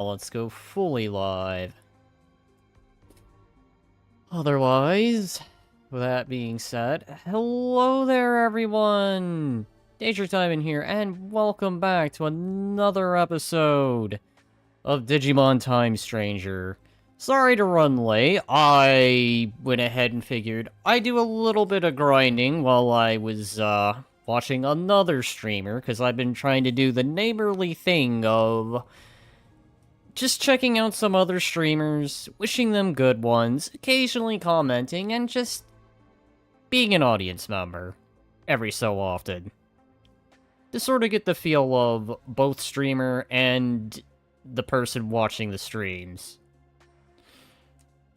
Let's go fully live. Otherwise, with that being said, hello there everyone! Danger Time in here, and welcome back to another episode of Digimon Time Stranger. Sorry to run late. I went ahead and figured I'd do a little bit of grinding while I was, watching another streamer, because I've been trying to do the neighborly thing of just checking out some other streamers, wishing them good ones, occasionally commenting, and just being an audience member every so often. To sort of get the feel of both streamer and the person watching the streams.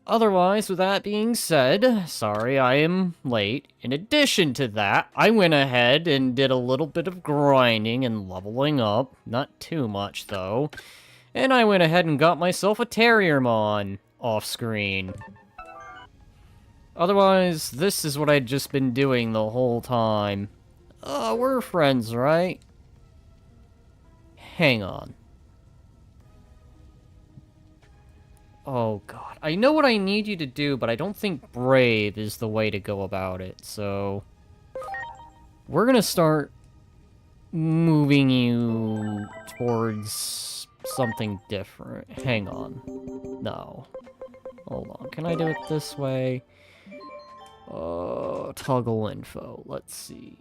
Otherwise, with that being said, sorry I am late. In addition to that, I went ahead and did a little bit of grinding and leveling up. Not too much, though. And I went ahead and got myself a Terriermon off-screen. Otherwise, this is what I'd just been doing the whole time. We're friends, right? Hang on. Oh god, I know what I need you to do, but I don't think Brave is the way to go about it, so we're gonna start moving you towards something different. Hang on. No. Hold on, can I do it this way? Toggle info, let's see.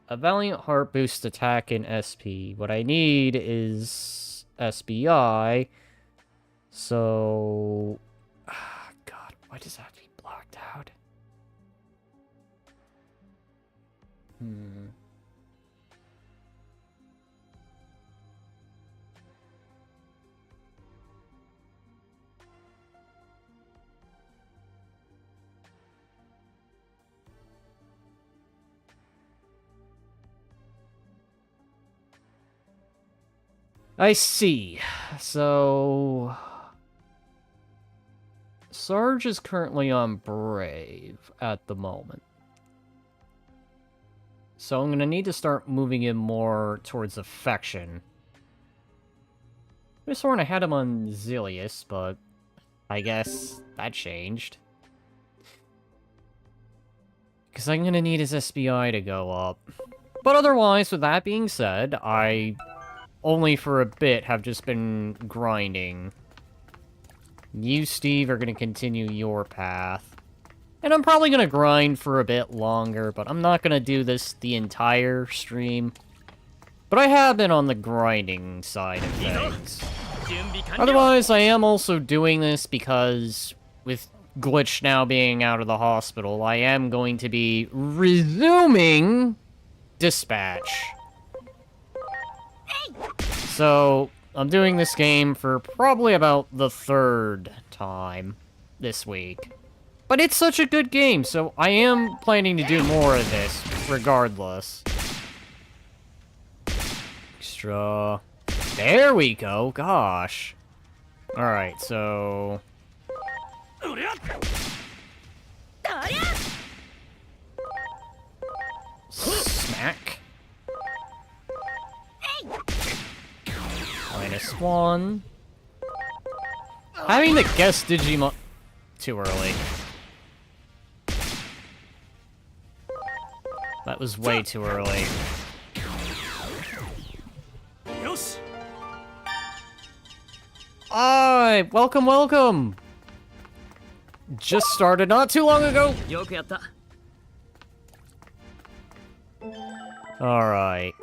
A Valiant Heart boosts attack in SP. What I need is SBI. So, God, why does that have to be blacked out? I see. So, Sarge is currently on Brave at the moment. So I'm going to need to start moving him more towards Affection. I sworn I had him on Zilius, but I guess that changed. Because I'm going to need his SBI to go up. But otherwise, with that being said, I only for a bit have just been grinding. You, Steve, are going to continue your path. And I'm probably going to grind for a bit longer, but I'm not going to do this the entire stream. But I have been on the grinding side of things. Otherwise, I am also doing this because, with Glitch now being out of the hospital, I am going to be resuming Dispatch. So, I'm doing this game for probably about the third time this week. But it's such a good game, so I am planning to do more of this, regardless. Extra. There we go, gosh. Alright, so smack. -1. Having to guess Digimon... Too early. That was way too early. Welcome, welcome! Just started not too long ago! Alright.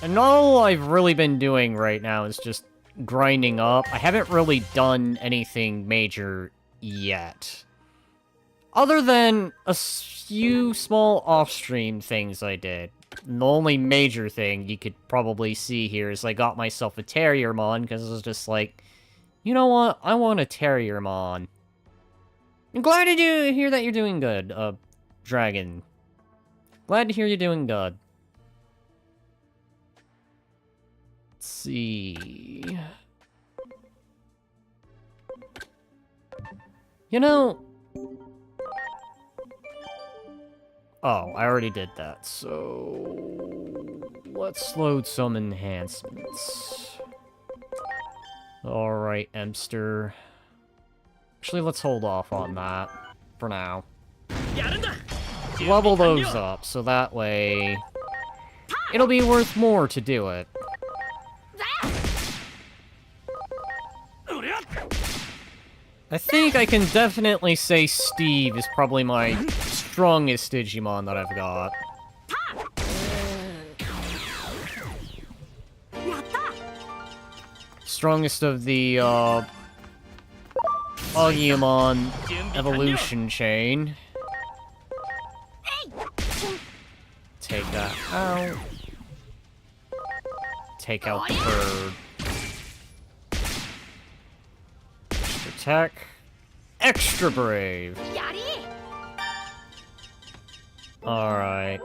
And all I've really been doing right now is just grinding up. I haven't really done anything major yet. Other than a few small off-stream things I did. And the only major thing you could probably see here is I got myself a Terriermon, because I was just like, you know what, I want a Terriermon. I'm glad to hear that you're doing good, Dragon. Glad to hear you're doing good. Let's see. You know... Oh, I already did that, so... Let's load some enhancements. Alright, Emster. Actually, let's hold off on that for now. Level those up, so that way it'll be worth more to do it. I think I can definitely say Steve is probably my strongest Digimon that I've got. Strongest of the, Angewomon evolution chain. Take that out. Take out the bird. Extra tech. Extra brave. Alright.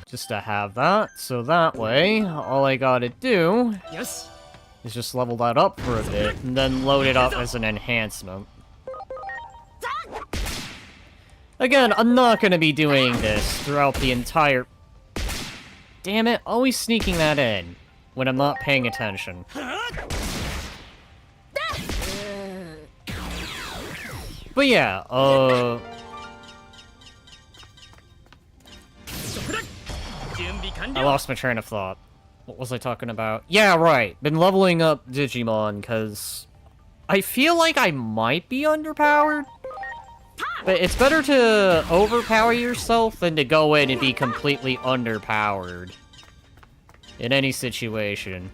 Just to have that, so that way, all I gotta do is just level that up for a bit, and then load it up as an enhancement. Again, I'm not gonna be doing this throughout the entire... Damn it, always sneaking that in when I'm not paying attention. But yeah, I lost my train of thought. What was I talking about? Yeah, right. Been leveling up Digimon, because I feel like I might be underpowered. But it's better to overpower yourself than to go in and be completely underpowered. In any situation.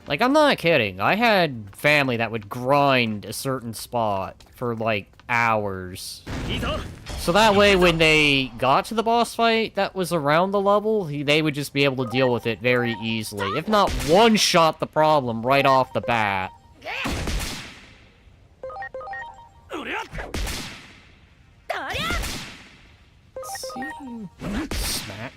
Like, I'm not kidding. I had family that would grind a certain spot for, like, hours. So that way, when they got to the boss fight that was around the level, they would just be able to deal with it very easily. If not, one-shot the problem right off the bat. Let's see. Smack.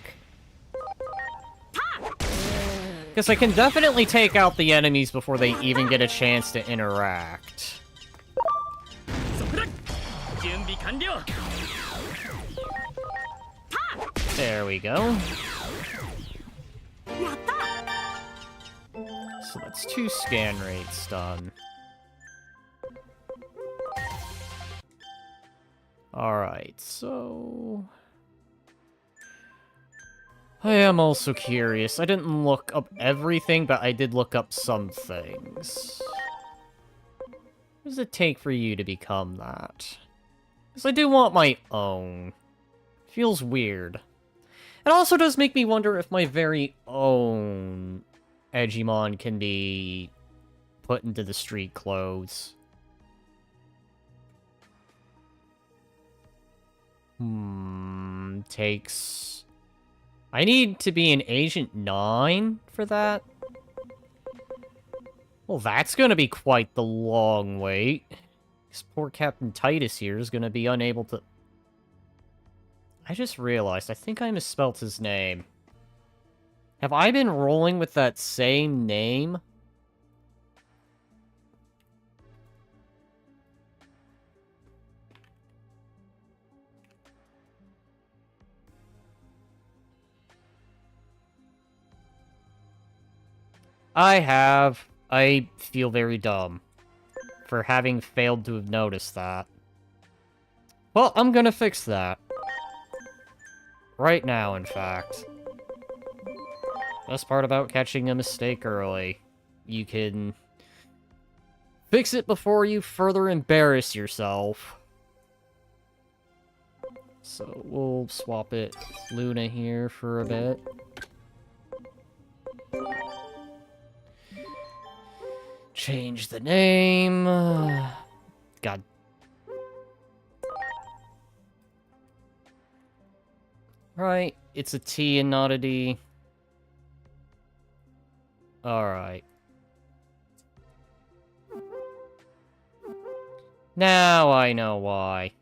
Because I can definitely take out the enemies before they even get a chance to interact. There we go. So that's 2 scan rates done. Alright, so... I am also curious. I didn't look up everything, but I did look up some things. What does it take for you to become that? Because I do want my own. Feels weird. It also does make me wonder if my very own Angewomon can be put into the street clothes. Takes... I need to be an Agent 9 for that? Well, that's gonna be quite the long wait. This poor Captain Titus here is gonna be unable to... I just realized, I think I misspelt his name. Have I been rolling with that same name? I have. I feel very dumb for having failed to have noticed that. Well, I'm gonna fix that. Right now, in fact. Best part about catching a mistake early. You can fix it before you further embarrass yourself. So, we'll swap it Luna here for a bit. Change the name. God. Right, it's a T and not a D. Alright. Now I know why.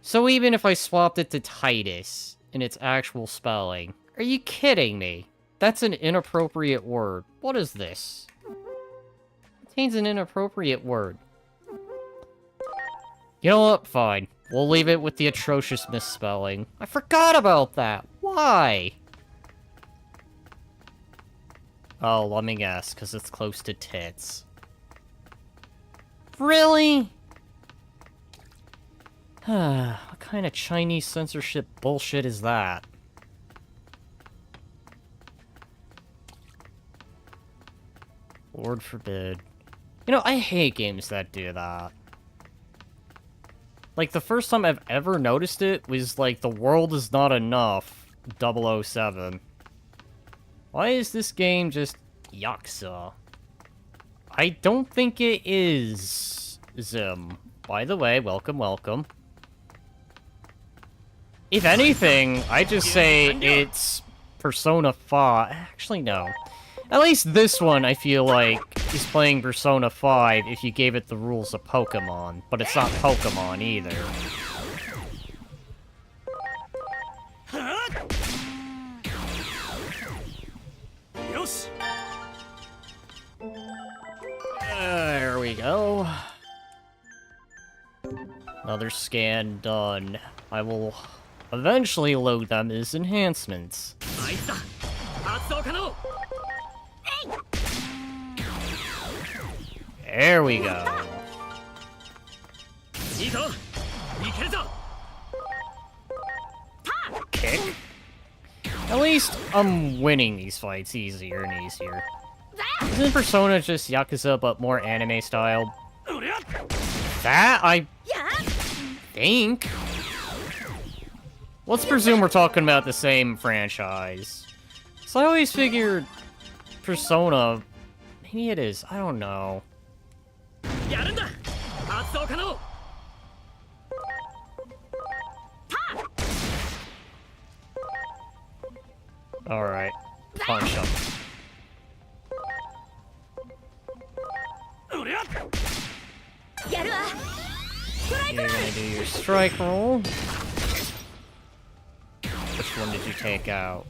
So even if I swapped it to Titus in its actual spelling, are you kidding me? That's an inappropriate word. What is this? It contains an inappropriate word. You know what? Fine. We'll leave it with the atrocious misspelling. I forgot about that. Why? Oh, let me guess, because it's close to tits. Really? What kind of Chinese censorship bullshit is that? Lord forbid. You know, I hate games that do that. Like, the first time I've ever noticed it was, like, The World Is Not Enough, 007. Why is this game just Yakuza? I don't think it is, Zim. By the way, welcome, welcome. If anything, I just say it's Persona 5. Actually, no. At least this one, I feel like, is playing Persona 5 if you gave it the rules of Pokemon. But it's not Pokemon, either. There we go. Another scan done. I will eventually load them as enhancements. There we go. Kick? At least I'm winning these fights easier and easier. Isn't Persona just Yakuza but more anime style? That, I think. Let's presume we're talking about the same franchise. So I always figured Persona, maybe it is, I don't know. Alright, punch him. You're gonna do your strike roll. Which one did you take out?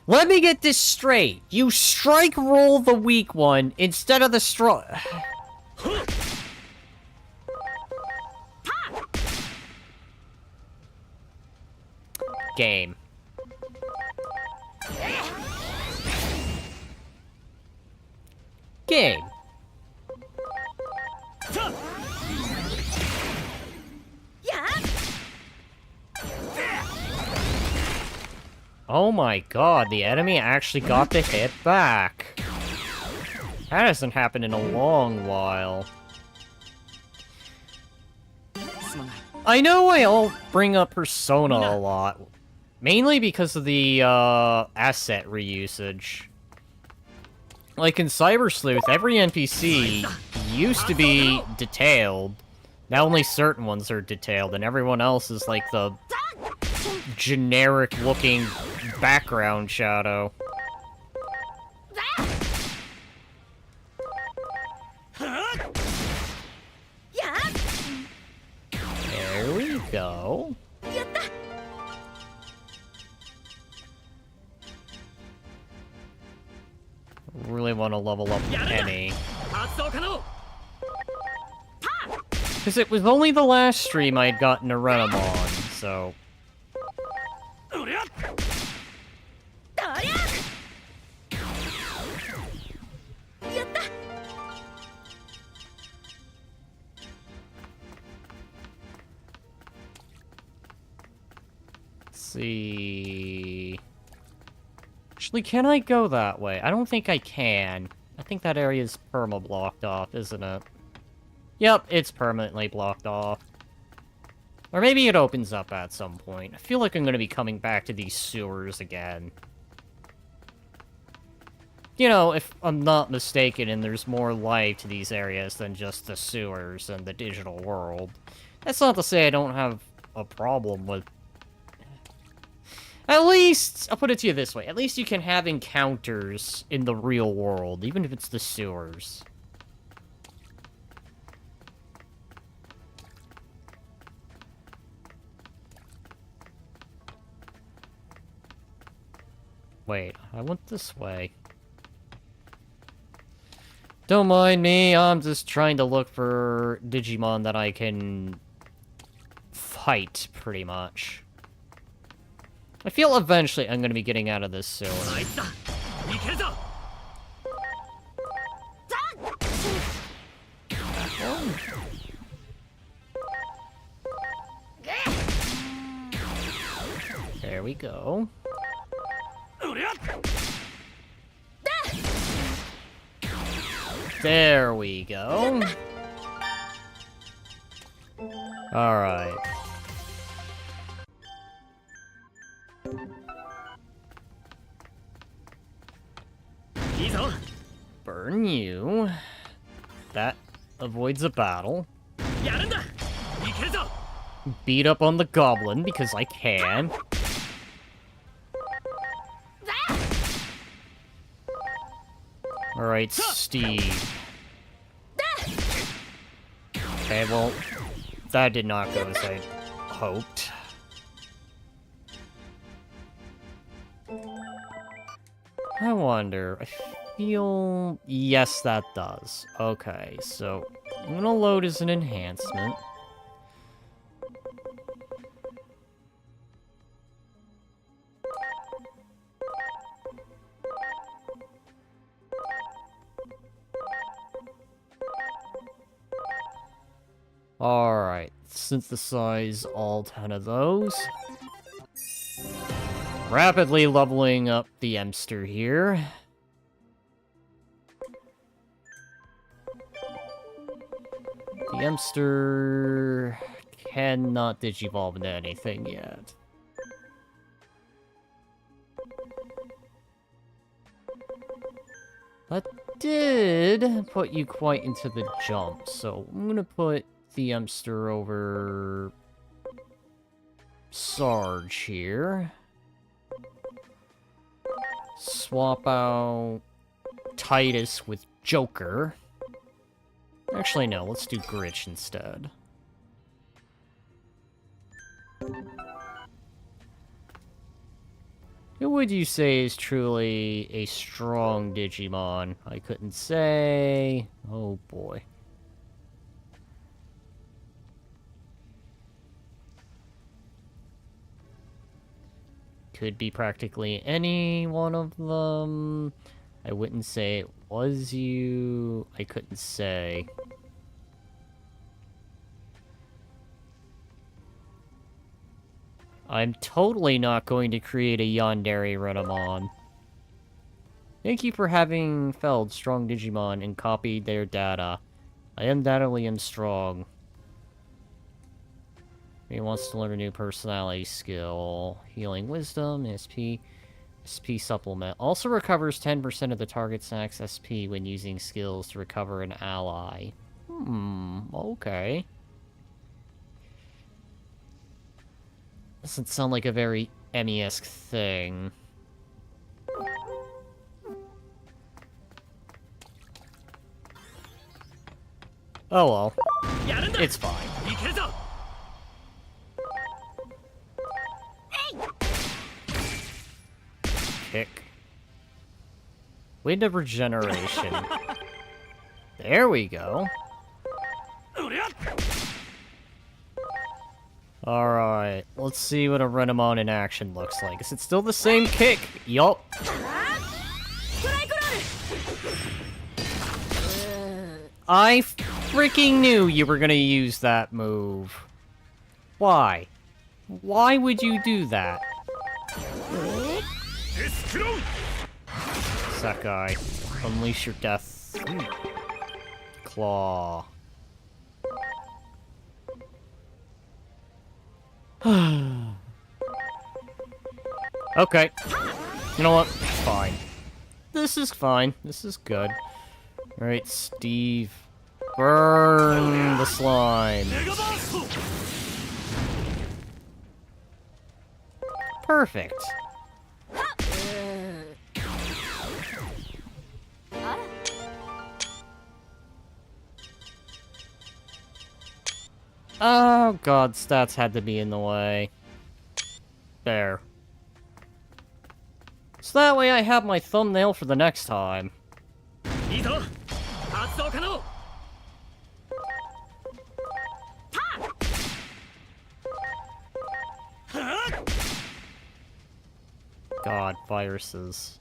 Let me get this straight. You strike roll the weak one instead of the strong. Game. Game. Oh my god, the enemy actually got the hit back. That hasn't happened in a long while. I know I'll bring up Persona a lot. Mainly because of the, asset reusage. Like in Cyber Sleuth, every NPC used to be detailed. Now only certain ones are detailed, and everyone else is like the generic-looking background shadow. There we go. Really want to level up Penny. Because it was only the last stream I'd gotten a Renamon, so... Let's see... Actually, can I go that way? I don't think I can. I think that area is perma-blocked off, isn't it? Yep, it's permanently blocked off. Or maybe it opens up at some point. I feel like I'm going to be coming back to these sewers again. You know, if I'm not mistaken, and there's more life to these areas than just the sewers and the digital world. That's not to say I don't have a problem with... At least, I'll put it to you this way, at least you can have encounters in the real world, even if it's the sewers. Wait, I went this way. Don't mind me, I'm just trying to look for Digimon that I can fight, pretty much. I feel eventually I'm gonna be getting out of this soon. There we go. There we go. Alright. Burn you. That avoids a battle. Beat up on the goblin because I can. Alright, Steve. Okay, well, that did not go as I hoped. I wonder, I feel... Yes, that does. Okay, so I'm gonna load as an enhancement. Alright, synthesize all 10 of those. Rapidly leveling up the Emster here. The Emster cannot digivolve into anything yet. That did put you quite into the jump, so I'm gonna put the Emster over Sarge here. Swap out Titus with Joker. Actually, no, let's do Gritch instead. Who would you say is truly a strong Digimon? I couldn't say. Oh boy. Could be practically any one of them. I wouldn't say it was you. I couldn't say. I'm totally not going to create a Yandere Renamon. Thank you for having felled strong Digimon and copied their data. I undoubtedly am strong. He wants to learn a new personality skill. Healing Wisdom, SP. SP Supplement. Also recovers 10% of the target's max SP when using skills to recover an ally. Okay. Doesn't sound like a very Emmy-esque thing. Oh well. It's fine. Kick. Wind of Regeneration. There we go. Alright, let's see what a Renamon in action looks like. Is it still the same kick? Yup. I freaking knew you were gonna use that move. Why? Why would you do that? Sakai, unleash your death claw. Okay. You know what? Fine. This is fine. This is good. Alright, Steve. Burn the slime. Perfect. Oh god, stats had to be in the way. There. So that way I have my thumbnail for the next time. God, viruses.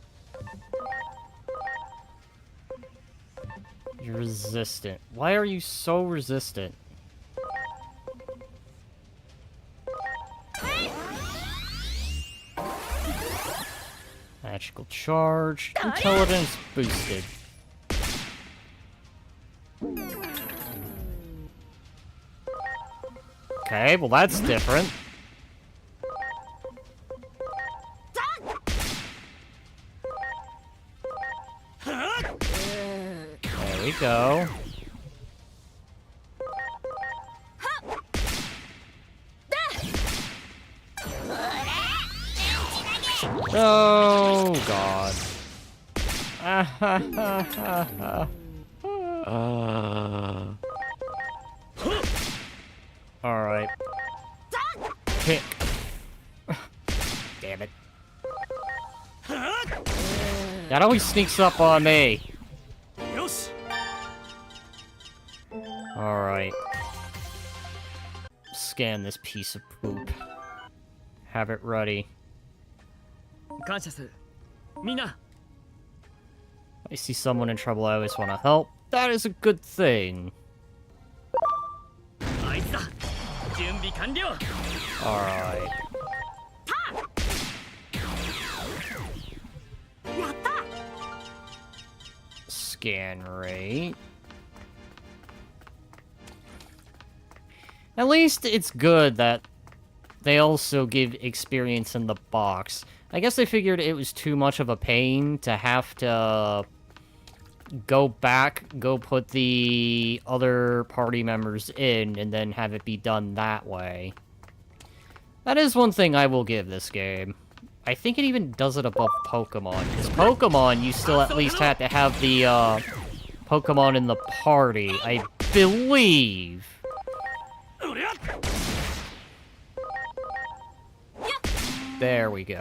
You're resistant. Why are you so resistant? Magical charge. Intelligence boosted. Okay, well that's different. There we go. Oh, God. Alright. Kick. Damn it. That always sneaks up on me. Alright. Scan this piece of poop. Have it ready. I see someone in trouble, I always want to help. That is a good thing. Alright. Scan rate. At least it's good that they also give experience in the box. I guess they figured it was too much of a pain to have to go back, go put the other party members in, and then have it be done that way. That is one thing I will give this game. I think it even does it above Pokemon, because Pokemon, you still at least had to have the, Pokemon in the party, I believe. There we go.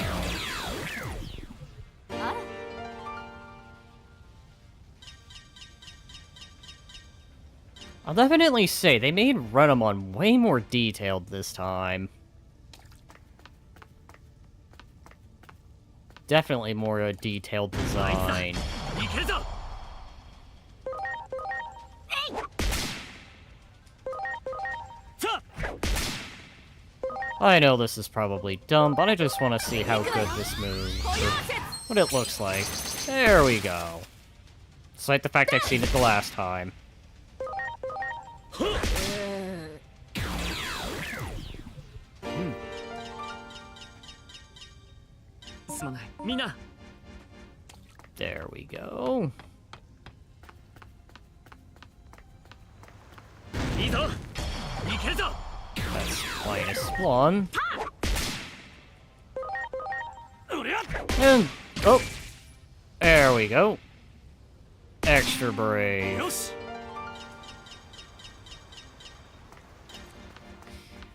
I'll definitely say, they made Renamon way more detailed this time. Definitely more a detailed design. I know this is probably dumb, but I just want to see how good this moves, or what it looks like. There we go. Despite the fact I've seen it the last time. There we go. That's -1. And, oh, there we go. Extra brave.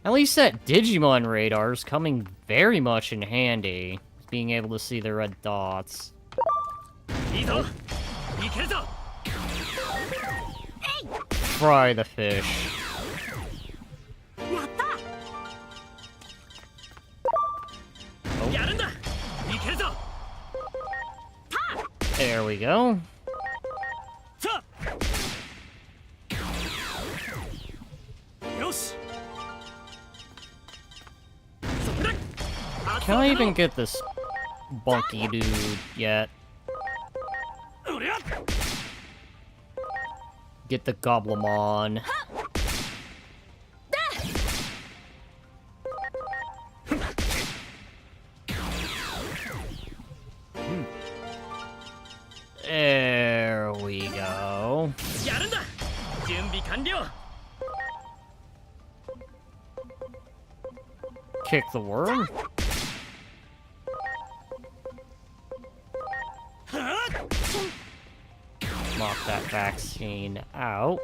At least that Digimon radar is coming very much in handy. Being able to see the red dots. Fry the fish. There we go. Can I even get this bulky dude yet? Get the Goblimon. There we go. Kick the worm. Knock that vaccine out.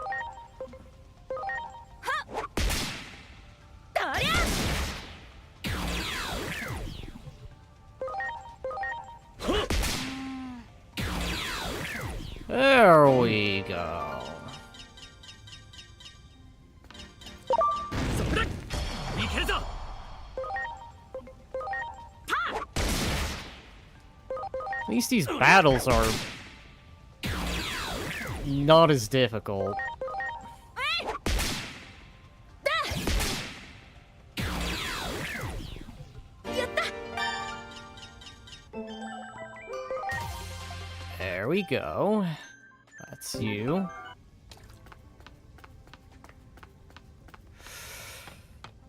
There we go. least these battles are not as difficult. There we go. That's you.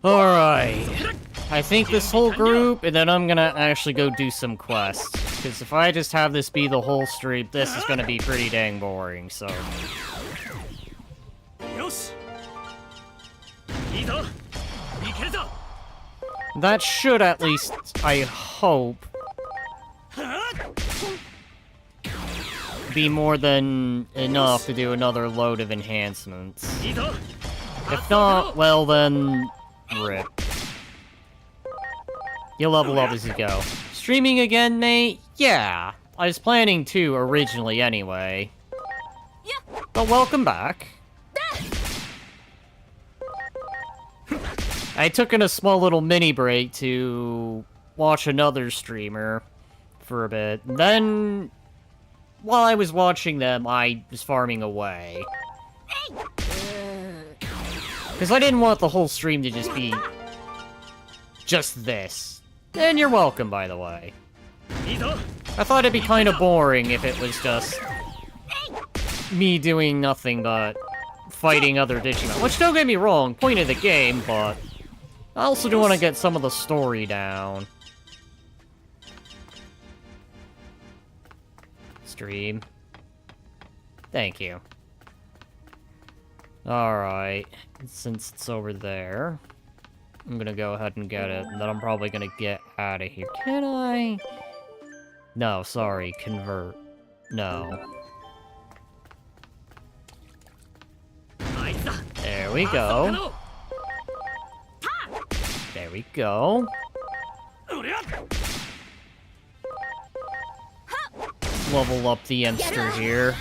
Alright. I think this whole group, and then I'm gonna actually go do some quests. Because if I just have this be the whole stream, this is gonna be pretty dang boring, so... That should at least, I hope, be more than enough to do another load of enhancements. If not, well then, rip. You'll level up as you go. Streaming again, mate? Yeah. I was planning to originally anyway. But welcome back. I took in a small little mini break to watch another streamer for a bit. Then, while I was watching them, I was farming away. Because I didn't want the whole stream to just be just this. And you're welcome, by the way. I thought it'd be kind of boring if it was just me doing nothing but fighting other Digimon. Which, don't get me wrong, point of the game, but I also do want to get some of the story down. Stream. Thank you. Alright, since it's over there, I'm gonna go ahead and get it, and then I'm probably gonna get out of here. Can I? No, sorry, convert. No. There we go. There we go. Level up the Emster here.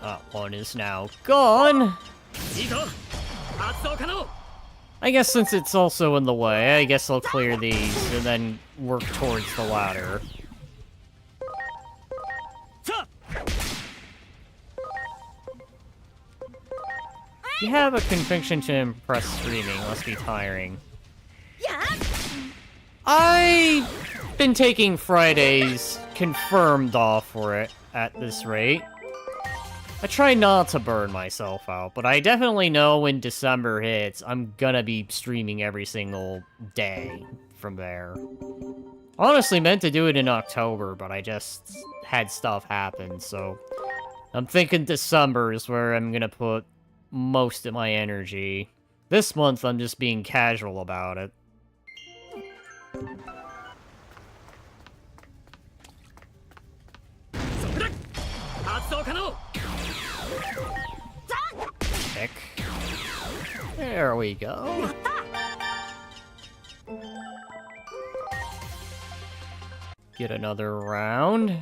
That one is now gone. I guess since it's also in the way, I guess I'll clear these and then work towards the ladder. You have a conviction to impress streaming, must be tiring. I've been taking Fridays confirmed off for it at this rate. I try not to burn myself out, but I definitely know when December hits, I'm gonna be streaming every single day from there. Honestly meant to do it in October, but I just had stuff happen, so I'm thinking December is where I'm gonna put most of my energy. This month, I'm just being casual about it. Kick. There we go. Get another round.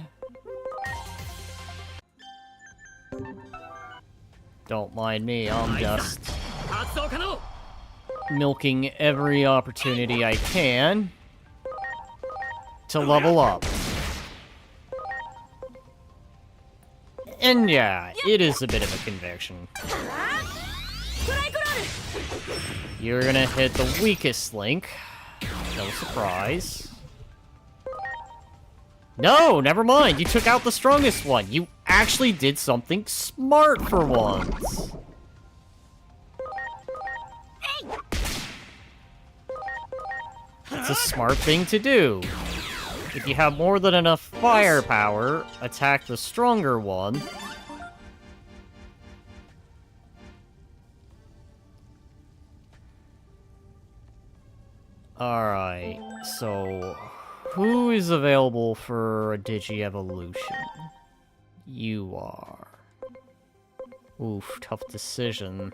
Don't mind me, I'm just milking every opportunity I can to level up. And yeah, it is a bit of a conviction. You're gonna hit the weakest link. No surprise. No, never mind. You took out the strongest one. You actually did something smart for once. It's a smart thing to do. If you have more than enough firepower, attack the stronger one. Alright, so who is available for a Digi-Evolution? You are. Oof, tough decision.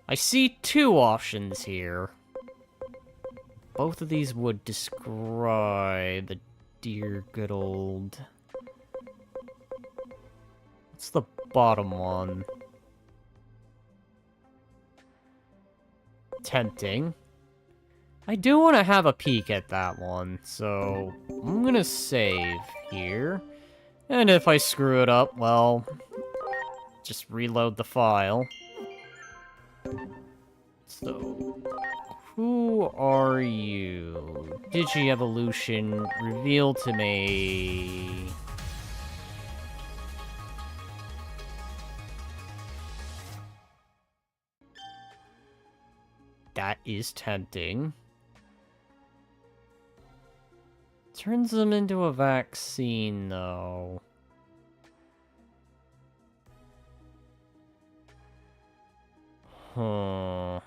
I see two options here. Both of these would describe a dear good old... What's the bottom one? tempting. I do want to have a peek at that one, so I'm gonna save here. And if I screw it up, well, just reload the file. So, who are you? Digi-evolution, reveal to me. That is tempting. Turns them into a vaccine, though. Huh.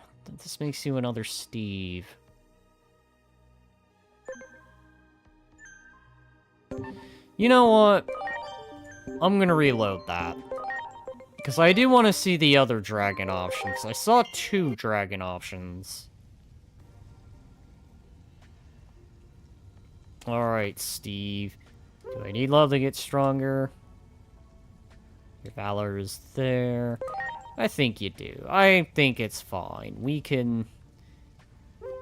This makes you another Steve. You know what? I'm gonna reload that. Because I do want to see the other dragon options. I saw 2 dragon options. Alright, Steve. Do I need love to get stronger? Your valor is there. I think you do. I think it's fine. We can...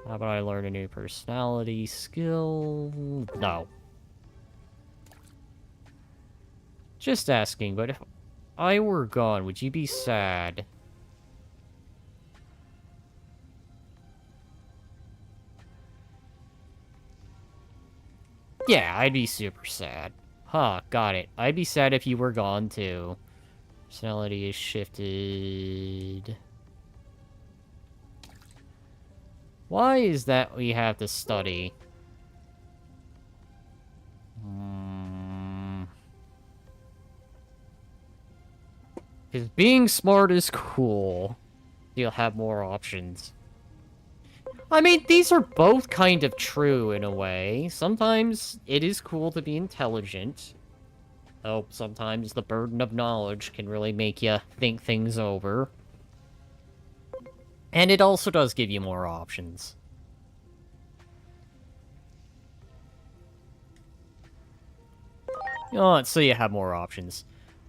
How about I learn a new personality skill? No. Just asking, but if I were gone, would you be sad? Yeah, I'd be super sad. Huh, got it. I'd be sad if you were gone, too. Personality is shifted. Why is that we have to study? Because being smart is cool. You'll have more options. I mean, these are both kind of true in a way. Sometimes it is cool to be intelligent. Though sometimes the burden of knowledge can really make you think things over. And it also does give you more options. Oh, so you have more options.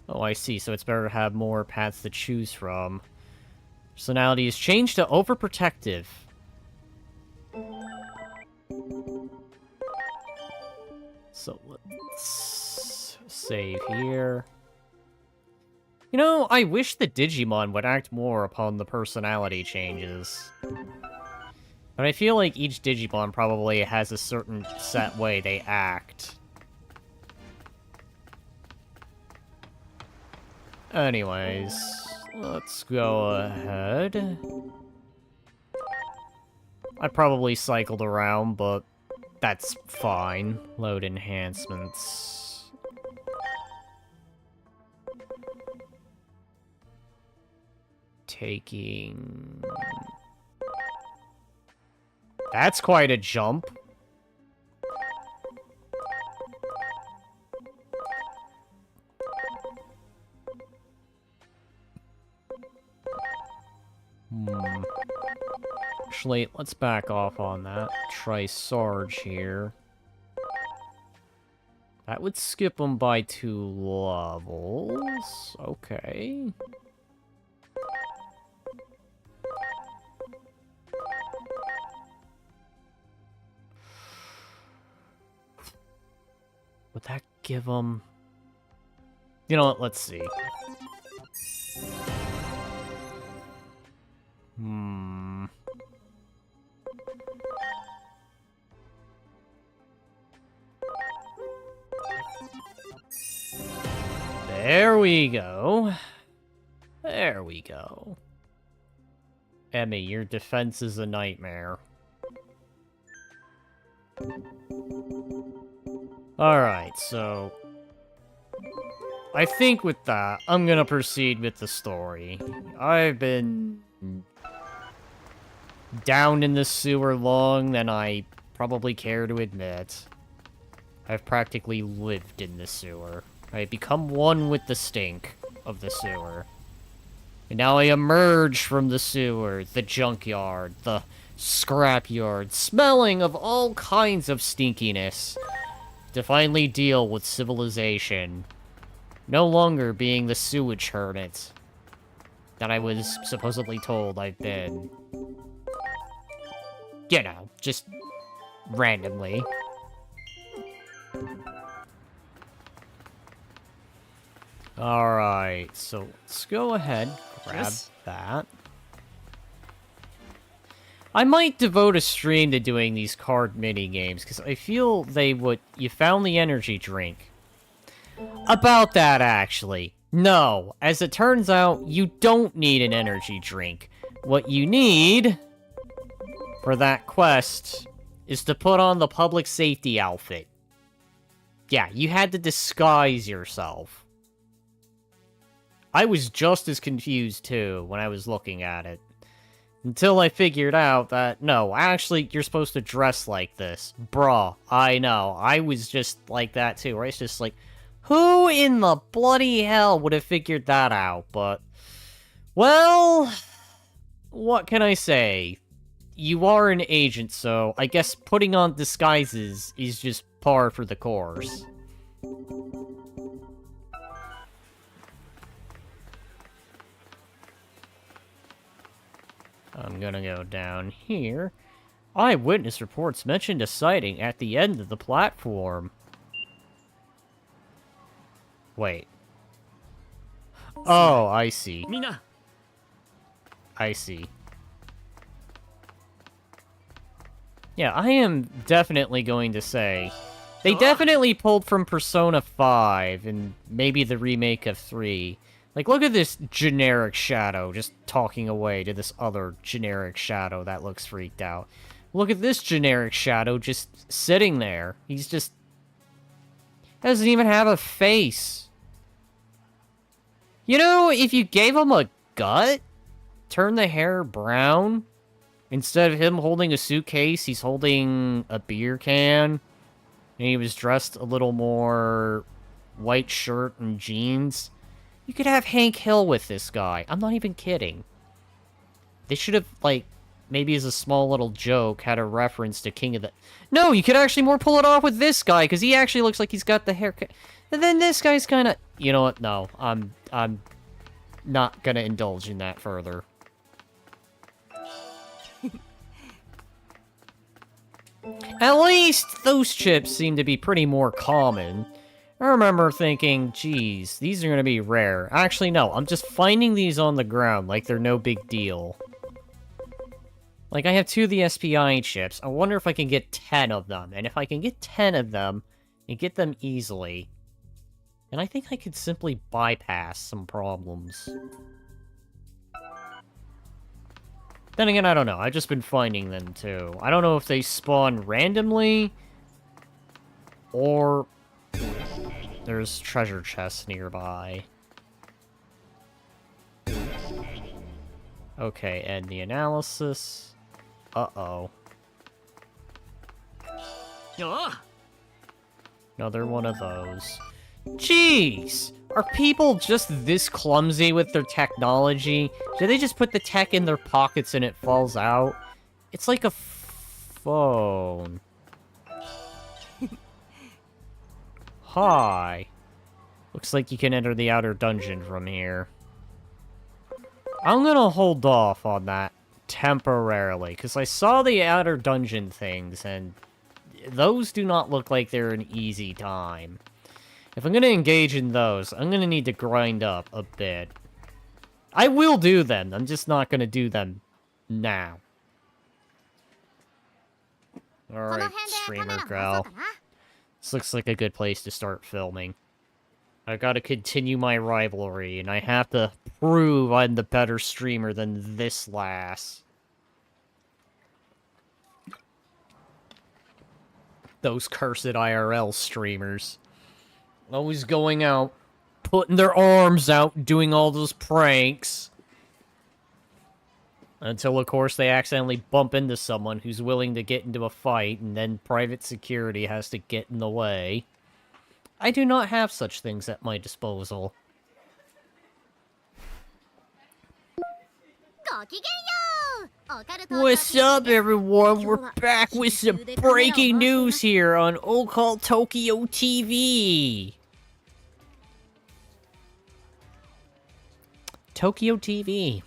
Oh, I see. So it's better to have more paths to choose from. Personality is changed to overprotective. So let's save here. You know, I wish the Digimon would act more upon the personality changes. But I feel like each Digimon probably has a certain set way they act. Anyways, let's go ahead. I probably cycled around, but that's fine. Load enhancements. Taking... That's quite a jump. Actually, let's back off on that. Try Sarge here. That would skip him by 2 levels. Okay. Would that give him... You know what, let's see. There we go. There we go. Emmy, your defense is a nightmare. Alright, so... I think with that, I'm gonna proceed with the story. I've been... down in the sewer long than I probably care to admit. I've practically lived in the sewer. I've become one with the stink of the sewer. And now I emerge from the sewer, the junkyard, the scrapyard, smelling of all kinds of stinkiness, to finally deal with civilization. No longer being the sewage hermit that I was supposedly told I've been. you know, just randomly. Alright, so let's go ahead, grab that. I might devote a stream to doing these card mini-games, because I feel they would... You found the energy drink. About that, actually. No, as it turns out, you don't need an energy drink. What you need for that quest is to put on the public safety outfit. Yeah, you had to disguise yourself. I was just as confused, too, when I was looking at it. Until I figured out that, no, actually, you're supposed to dress like this. Bruh, I know. I was just like that, too, right? It's just like, who in the bloody hell would have figured that out? But, well, what can I say? You are an agent, so I guess putting on disguises is just par for the course. I'm gonna go down here. Eyewitness reports mentioned a sighting at the end of the platform. Wait. Oh, I see. I see. Yeah, I am definitely going to say... They definitely pulled from Persona 5, and maybe the remake of 3. Like, look at this generic shadow just talking away to this other generic shadow that looks freaked out. Look at this generic shadow just sitting there. He's just... doesn't even have a face. You know, if you gave him a gut, turn the hair brown, instead of him holding a suitcase, he's holding a beer can, and he was dressed a little more white shirt and jeans... You could have Hank Hill with this guy. I'm not even kidding. They should have, like, maybe as a small little joke, had a reference to King of the... No, you could actually more pull it off with this guy, because he actually looks like he's got the haircut. And then this guy's kind of... You know what? No, I'm not gonna indulge in that further. At least those chips seem to be pretty more common. I remember thinking, geez, these are going to be rare. Actually, no, I'm just finding these on the ground like they're no big deal. Like, I have 2 of the SPI chips. I wonder if I can get 10 of them. And if I can get 10 of them, and get them easily, then I think I could simply bypass some problems. Then again, I don't know. I've just been finding them, too. I don't know if they spawn randomly, or... there's treasure chests nearby. Okay, end the analysis. Uh-oh. Another one of those. Jeez! Are people just this clumsy with their technology? Do they just put the tech in their pockets and it falls out? It's like a phone. Hi. Looks like you can enter the outer dungeon from here. I'm gonna hold off on that temporarily, because I saw the outer dungeon things, and those do not look like they're an easy time. If I'm gonna engage in those, I'm gonna need to grind up a bit. I will do them, I'm just not gonna do them now. Alright, streamer girl. This looks like a good place to start filming. I gotta continue my rivalry, and I have to prove I'm the better streamer than this lass. Those cursed IRL streamers. Always going out, putting their arms out, doing all those pranks. Until, of course, they accidentally bump into someone who's willing to get into a fight, and then private security has to get in the way. I do not have such things at my disposal. What's up, everyone? We're back with some breaking news here on Occult Tokyo TV. Tokyo TV.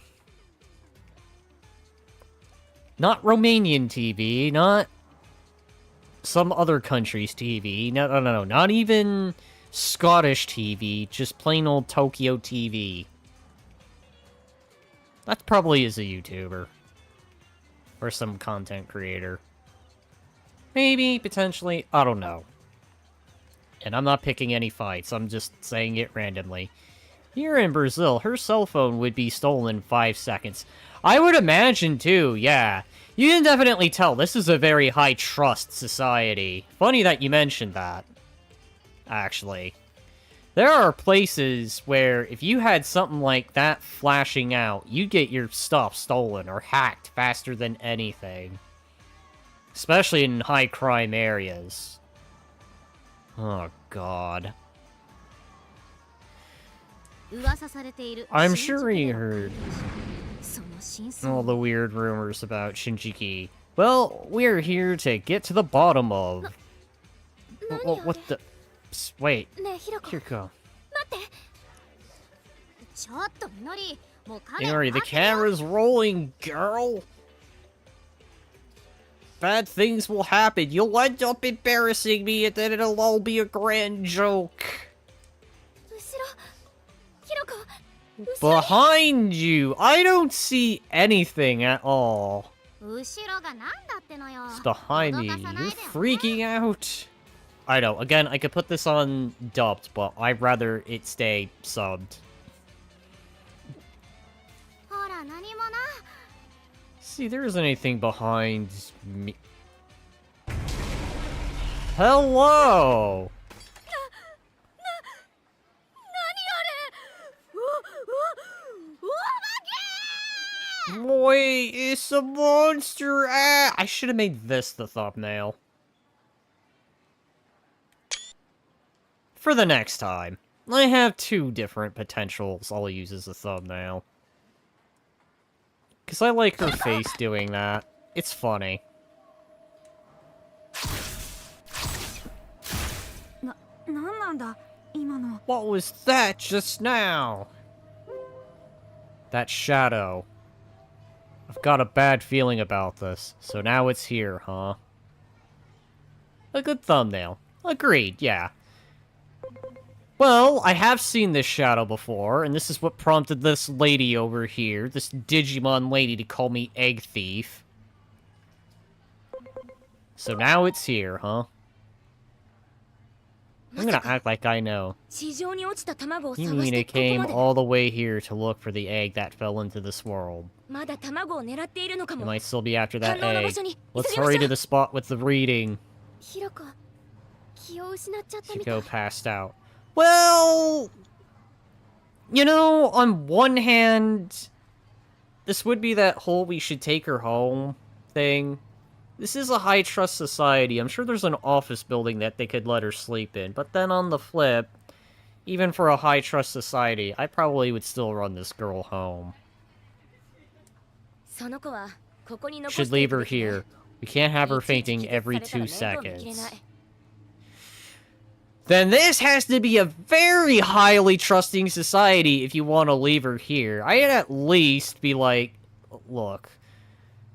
Not Romanian TV, not some other country's TV. No, not even Scottish TV, just plain old Tokyo TV. That probably is a YouTuber. Or some content creator. Maybe, potentially, I don't know. And I'm not picking any fights, I'm just saying it randomly. Here in Brazil, her cell phone would be stolen in 5 seconds. I would imagine too, yeah. You can definitely tell this is a very high-trust society. Funny that you mentioned that, actually. There are places where if you had something like that flashing out, you'd get your stuff stolen or hacked faster than anything. Especially in high-crime areas. Oh, God. I'm sure he heard all the weird rumors about Shinjiki. Well, we're here to get to the bottom of... What the... Wait, Kiriko. Inori, the camera's rolling, girl! Bad things will happen. You'll end up embarrassing me, and then it'll all be a grand joke. Behind you! I don't see anything at all. It's behind me. You're freaking out. I know. Again, I could put this on dubbed, but I'd rather it stay subbed. See, there isn't anything behind me. Hello! Wait, it's a monster! Ah, I should have made this the thumbnail. For the next time. I have 2 different potentials I'll use as a thumbnail. Because I like her face doing that. It's funny. What was that just now? That shadow. I've got a bad feeling about this, so now it's here, huh? A good thumbnail. Agreed, yeah. Well, I have seen this shadow before, and this is what prompted this lady over here, this Digimon lady, to call me Egg Thief. So now it's here, huh? I'm gonna act like I know. You mean it came all the way here to look for the egg that fell into this world? You might still be after that egg. Let's hurry to the spot with the reading. Hiko passed out. Well... You know, on one hand... This would be that whole we should take her home thing. This is a high-trust society. I'm sure there's an office building that they could let her sleep in. But then on the flip, even for a high-trust society, I probably would still run this girl home. Should leave her here. We can't have her fainting every 2 seconds. Then this has to be a very highly trusting society if you want to leave her here. I'd at least be like, look...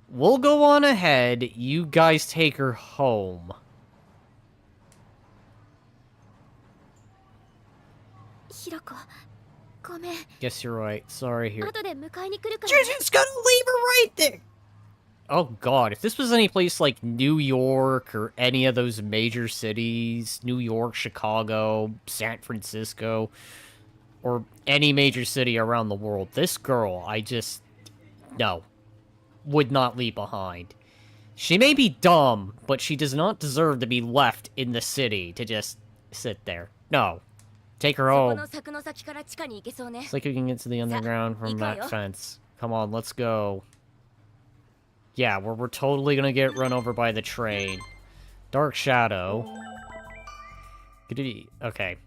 We'll go on ahead, you guys take her home. Guess you're right, sorry here. You're just gonna leave her right there! Oh god, if this was any place like New York or any of those major cities, New York, Chicago, San Francisco, or any major city around the world, this girl, no. Would not leave behind. She may be dumb, but she does not deserve to be left in the city to just sit there. No. Take her home. It's like we can get to the underground from that fence. Come on, let's go. Yeah, we're totally gonna get run over by the train. Dark Shadow. Okay.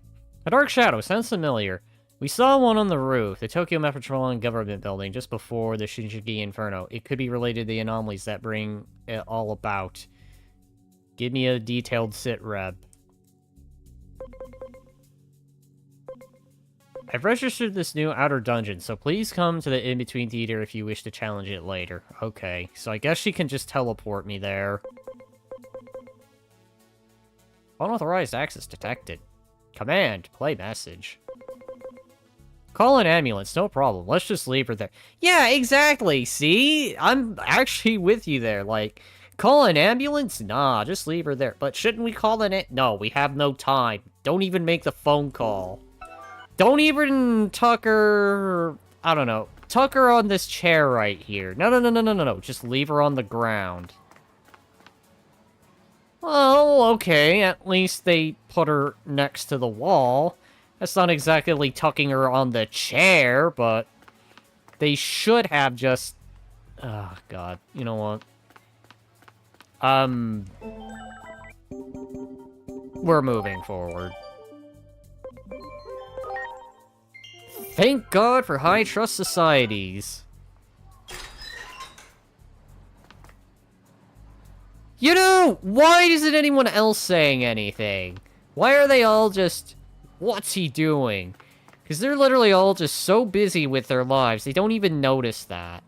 A dark shadow sounds familiar. We saw one on the roof, the Tokyo Metropolitan Government Building, just before the Shinjuku Inferno. It could be related to the anomalies that bring it all about. Give me a detailed sit rep. I've registered this new outer dungeon, so please come to the in-between theater if you wish to challenge it later. Okay, so I guess she can just teleport me there. Unauthorized access detected. Command, play message. Call an ambulance, no problem. Let's just leave her there. Yeah, exactly, see? I'm actually with you there, like... Call an ambulance? Nah, just leave her there. But shouldn't we call it? No, we have no time. Don't even make the phone call. Don't even tuck her... I don't know. Tuck her on this chair right here. No. Just leave her on the ground. Well, okay. At least they put her next to the wall. That's not exactly tucking her on the chair, but... They should have just... Oh, God. You know what? We're moving forward. Thank God for high trust societies. You know, why isn't anyone else saying anything? Why are they all just... What's he doing? Because they're literally all just so busy with their lives, they don't even notice that.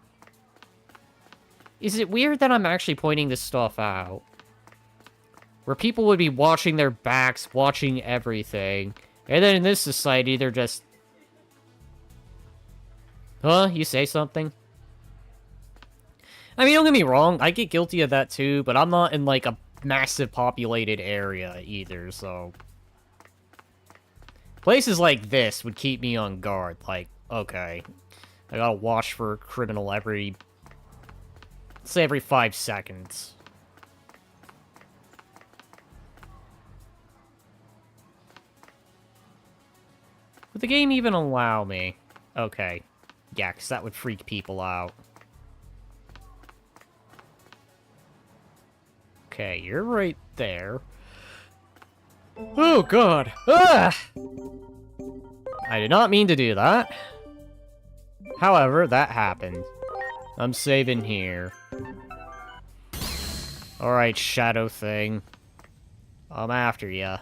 Is it weird that I'm actually pointing this stuff out? Where people would be watching their backs, watching everything. And then in this society, they're just... Huh? You say something? I mean, don't get me wrong, I get guilty of that too, but I'm not in, like, a massive populated area either, so... Places like this would keep me on guard, like, okay. I gotta watch for a criminal every... say every 5 seconds. Would the game even allow me? Okay. Yeah, because that would freak people out. Okay, you're right there. Oh, God. Ah! I did not mean to do that. However, that happened. I'm saving here. Alright, shadow thing. I'm after ya.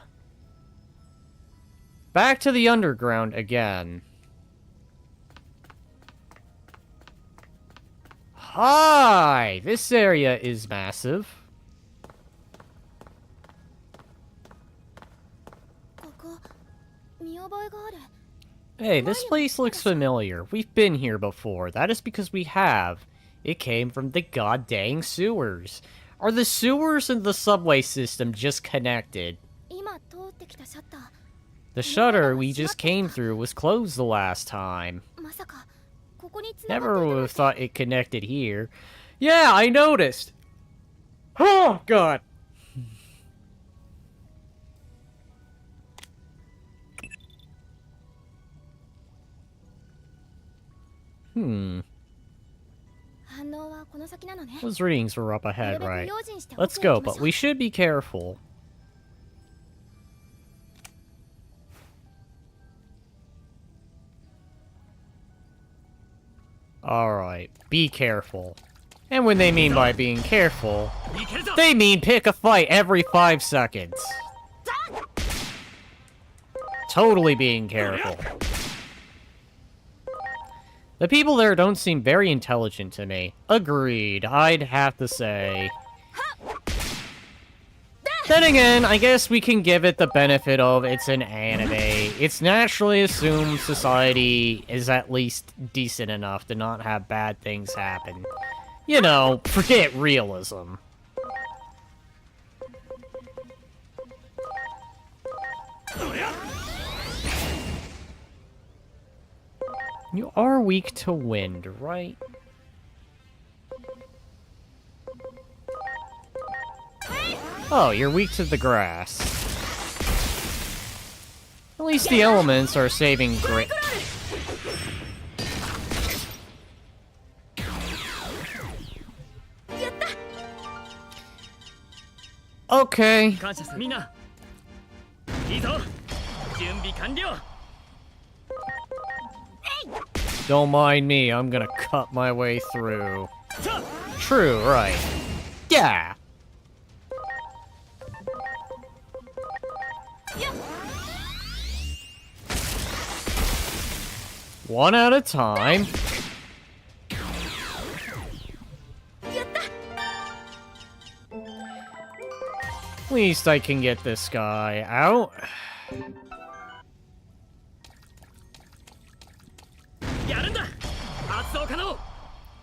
Back to the underground again. Hi! This area is massive. Hey, this place looks familiar. We've been here before. That is because we have. It came from the goddamn sewers. Are the sewers and the subway system just connected? The shutter we just came through was closed the last time. Never would have thought it connected here. Yeah, I noticed. Oh, God. Those readings were up ahead, right? Let's go, but we should be careful. Alright, be careful. And when they mean by being careful, they mean pick a fight every 5 seconds. Totally being careful. The people there don't seem very intelligent to me. Agreed, I'd have to say. Then again, I guess we can give it the benefit of it's an anime. It's naturally assumed society is at least decent enough to not have bad things happen. You know, forget realism. You are weak to wind, right? Oh, you're weak to the grass. At least the elements are saving great. Okay. Don't mind me, I'm gonna cut my way through. True, right. Yeah! One at a time. At least I can get this guy out.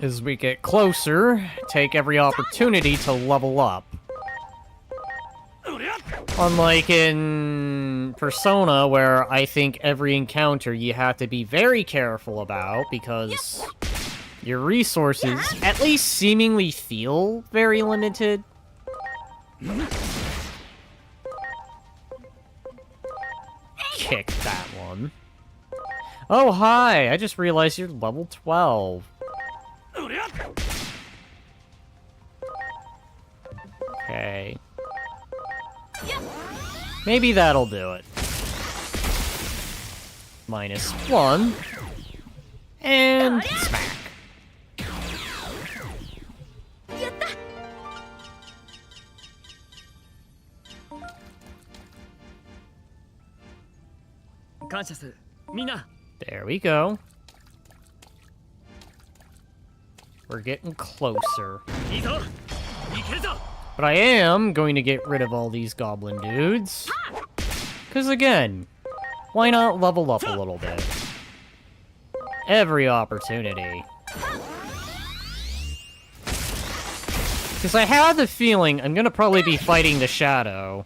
As we get closer, take every opportunity to level up. Unlike in Persona, where I think every encounter you have to be very careful about because your resources at least seemingly feel very limited. Kick that one. Oh, hi! I just realized you're level 12. Okay. Maybe that'll do it. -1. And smack. There we go. We're getting closer. But I am going to get rid of all these goblin dudes. Because again, why not level up a little bit? Every opportunity. Because I have the feeling I'm going to probably be fighting the Shadow.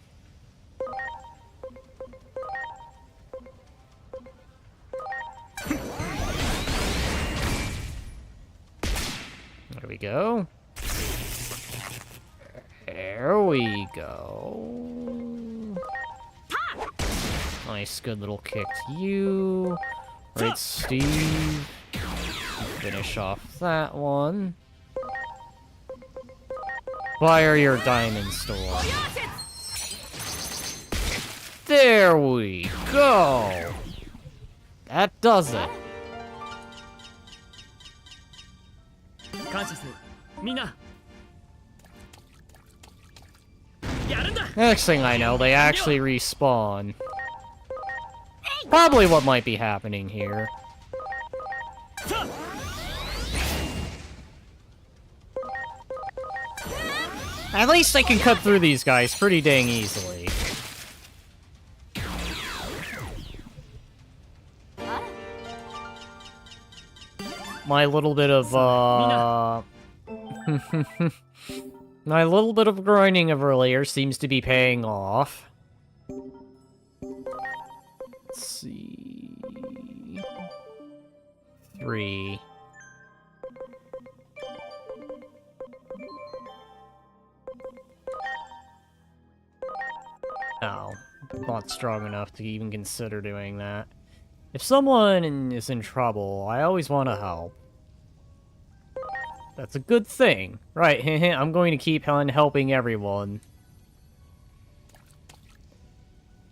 There we go. There we go. Nice, good little kick to you. Right, Steve. Finish off that one. Fire your diamond storm. There we go. That does it. Next thing I know, they actually respawn. Probably what might be happening here. At least I can cut through these guys pretty dang easily. My little bit of, my little bit of grinding of earlier seems to be paying off. Let's see... 3. No, not strong enough to even consider doing that. If someone is in trouble, I always want to help. That's a good thing. Right, I'm going to keep on helping everyone.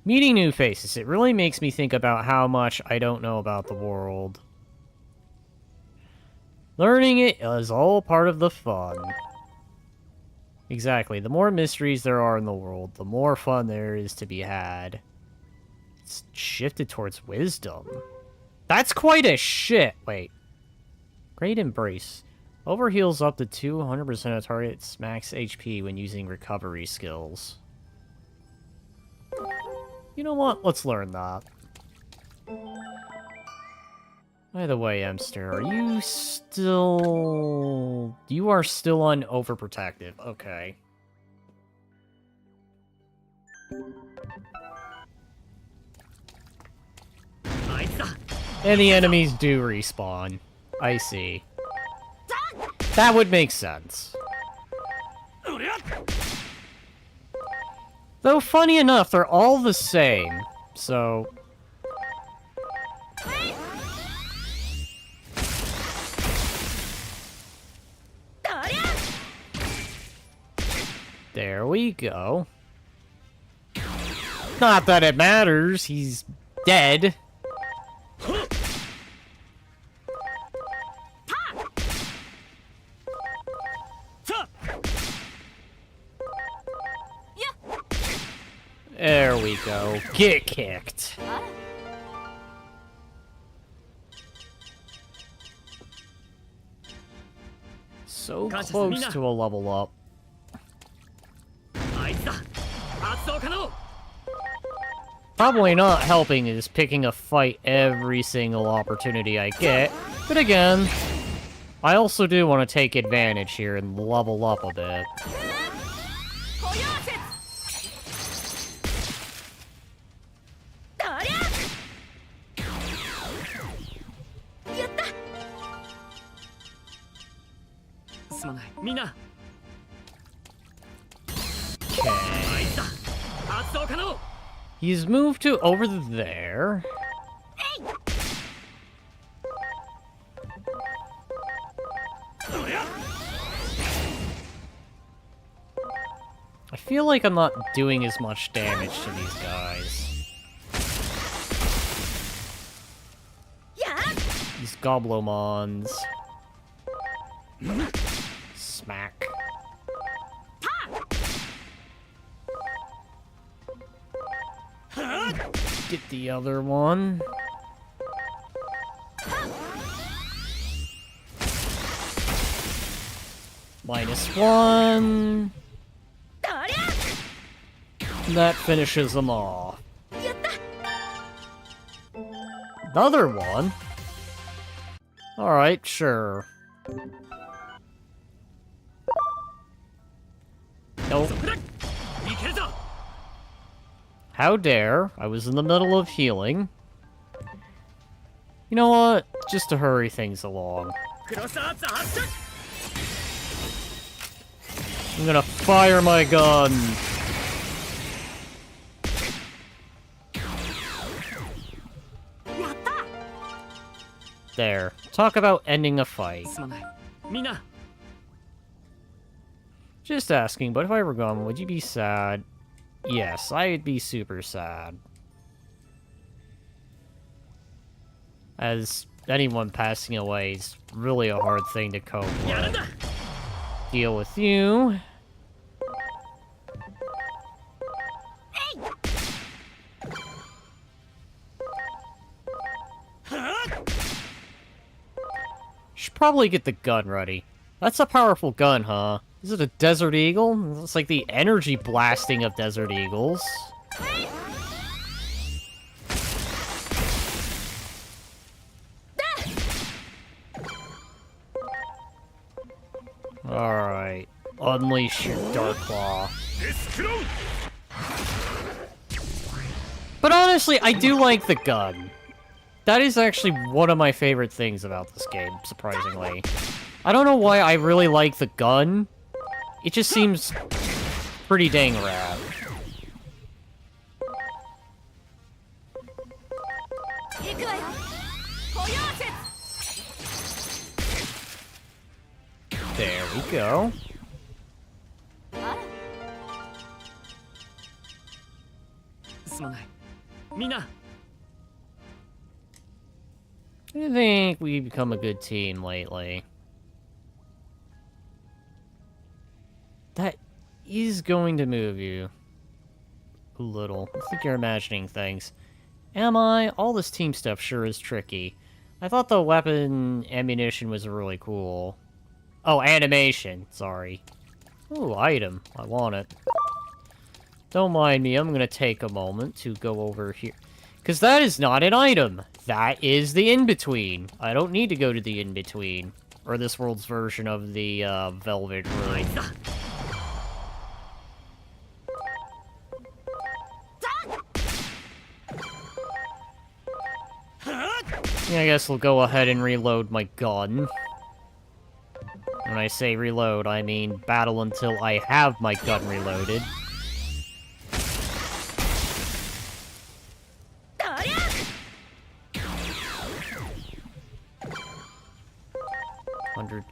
Meeting new faces, it really makes me think about how much I don't know about the world. Learning it is all part of the fun. Exactly, the more mysteries there are in the world, the more fun there is to be had. It's shifted towards wisdom. That's quite a shit. Wait. Great Embrace. Overheals up to 200% of target's max HP when using recovery skills. You know what? Let's learn that. By the way, Emster, are you still... You are still on overprotective. Okay. And the enemies do respawn. I see. That would make sense. Though, funny enough, they're all the same, so... There we go. Not that it matters, he's dead. There we go. Get kicked. So close to a level up. Probably not helping is picking a fight every single opportunity I get. But again, I also do want to take advantage here and level up a bit. Okay. He's moved to over there. I feel like I'm not doing as much damage to these guys. These Goblomons. Smack. Get the other one. -1. That finishes them off. Another one? Alright, sure. Nope. How dare? I was in the middle of healing. You know what? Just to hurry things along. I'm gonna fire my gun. There. Talk about ending a fight. Just asking, but if I were gone, would you be sad? Yes, I'd be super sad. As anyone passing away is really a hard thing to cope with. Deal with you. Should probably get the gun ready. That's a powerful gun, huh? Is it a Desert Eagle? It's like the energy blasting of Desert Eagles. Alright. Unleash your Dark Claw. But honestly, I do like the gun. That is actually one of my favorite things about this game, surprisingly. I don't know why I really like the gun. It just seems pretty dang rad. There we go. I think we've become a good team lately. That is going to move you a little. I think you're imagining things. Am I? All this team stuff sure is tricky. I thought the weapon ammunition was really cool. Oh, animation. Sorry. Ooh, item. I want it. Don't mind me. I'm gonna take a moment to go over here. Because that is not an item. That is the in-between. I don't need to go to the in-between. Or this world's version of the Velvet Room. Yeah, I guess we'll go ahead and reload my gun. When I say reload, I mean battle until I have my gun reloaded.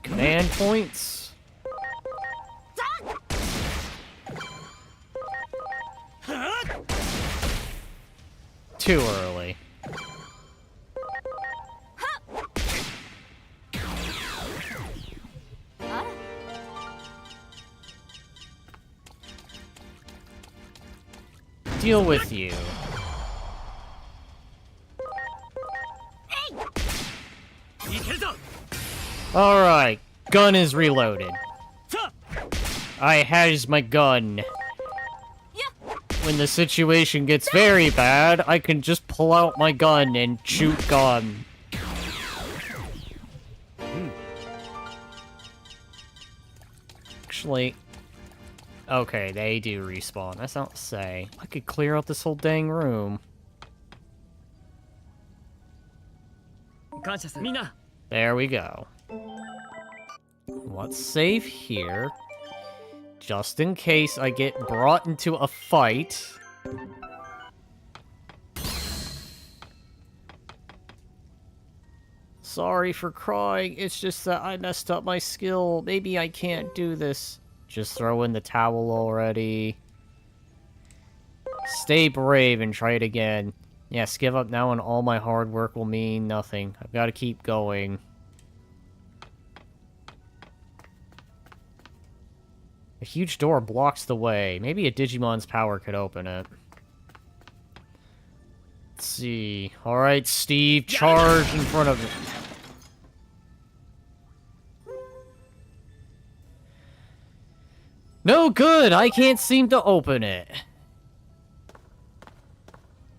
Command points. Too early. Deal with you. Alright, gun is reloaded. I has my gun. When the situation gets very bad, I can just pull out my gun and shoot gun. Actually, okay, they do respawn. That's not to say. I could clear out this whole dang room. There we go. Let's save here. Just in case I get brought into a fight. Sorry for crying, it's just that I messed up my skill. Maybe I can't do this. Just throw in the towel already. Stay brave and try it again. Yes, give up now and all my hard work will mean nothing. I've got to keep going. A huge door blocks the way. Maybe a Digimon's power could open it. Let's see. Alright, Steve, charge in front of it. No good! I can't seem to open it.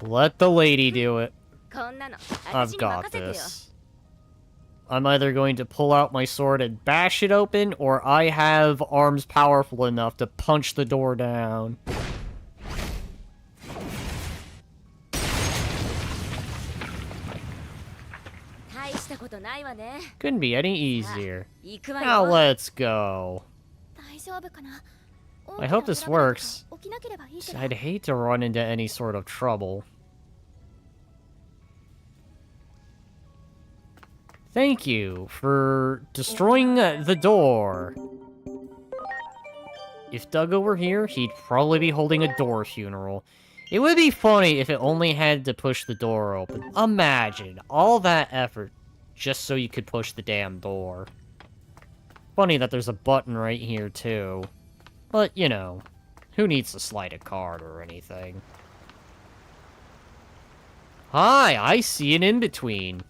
Let the lady do it. I've got this. I'm either going to pull out my sword and bash it open, or I have arms powerful enough to punch the door down. Couldn't be any easier. Now let's go. I hope this works. I'd hate to run into any sort of trouble. Thank you for destroying the door. If Duggo were here, he'd probably be holding a door funeral. It would be funny if it only had to push the door open. Imagine all that effort just so you could push the damn door. Funny that there's a button right here, too. But, you know, who needs to slide a card or anything? Hi, I see an in-between.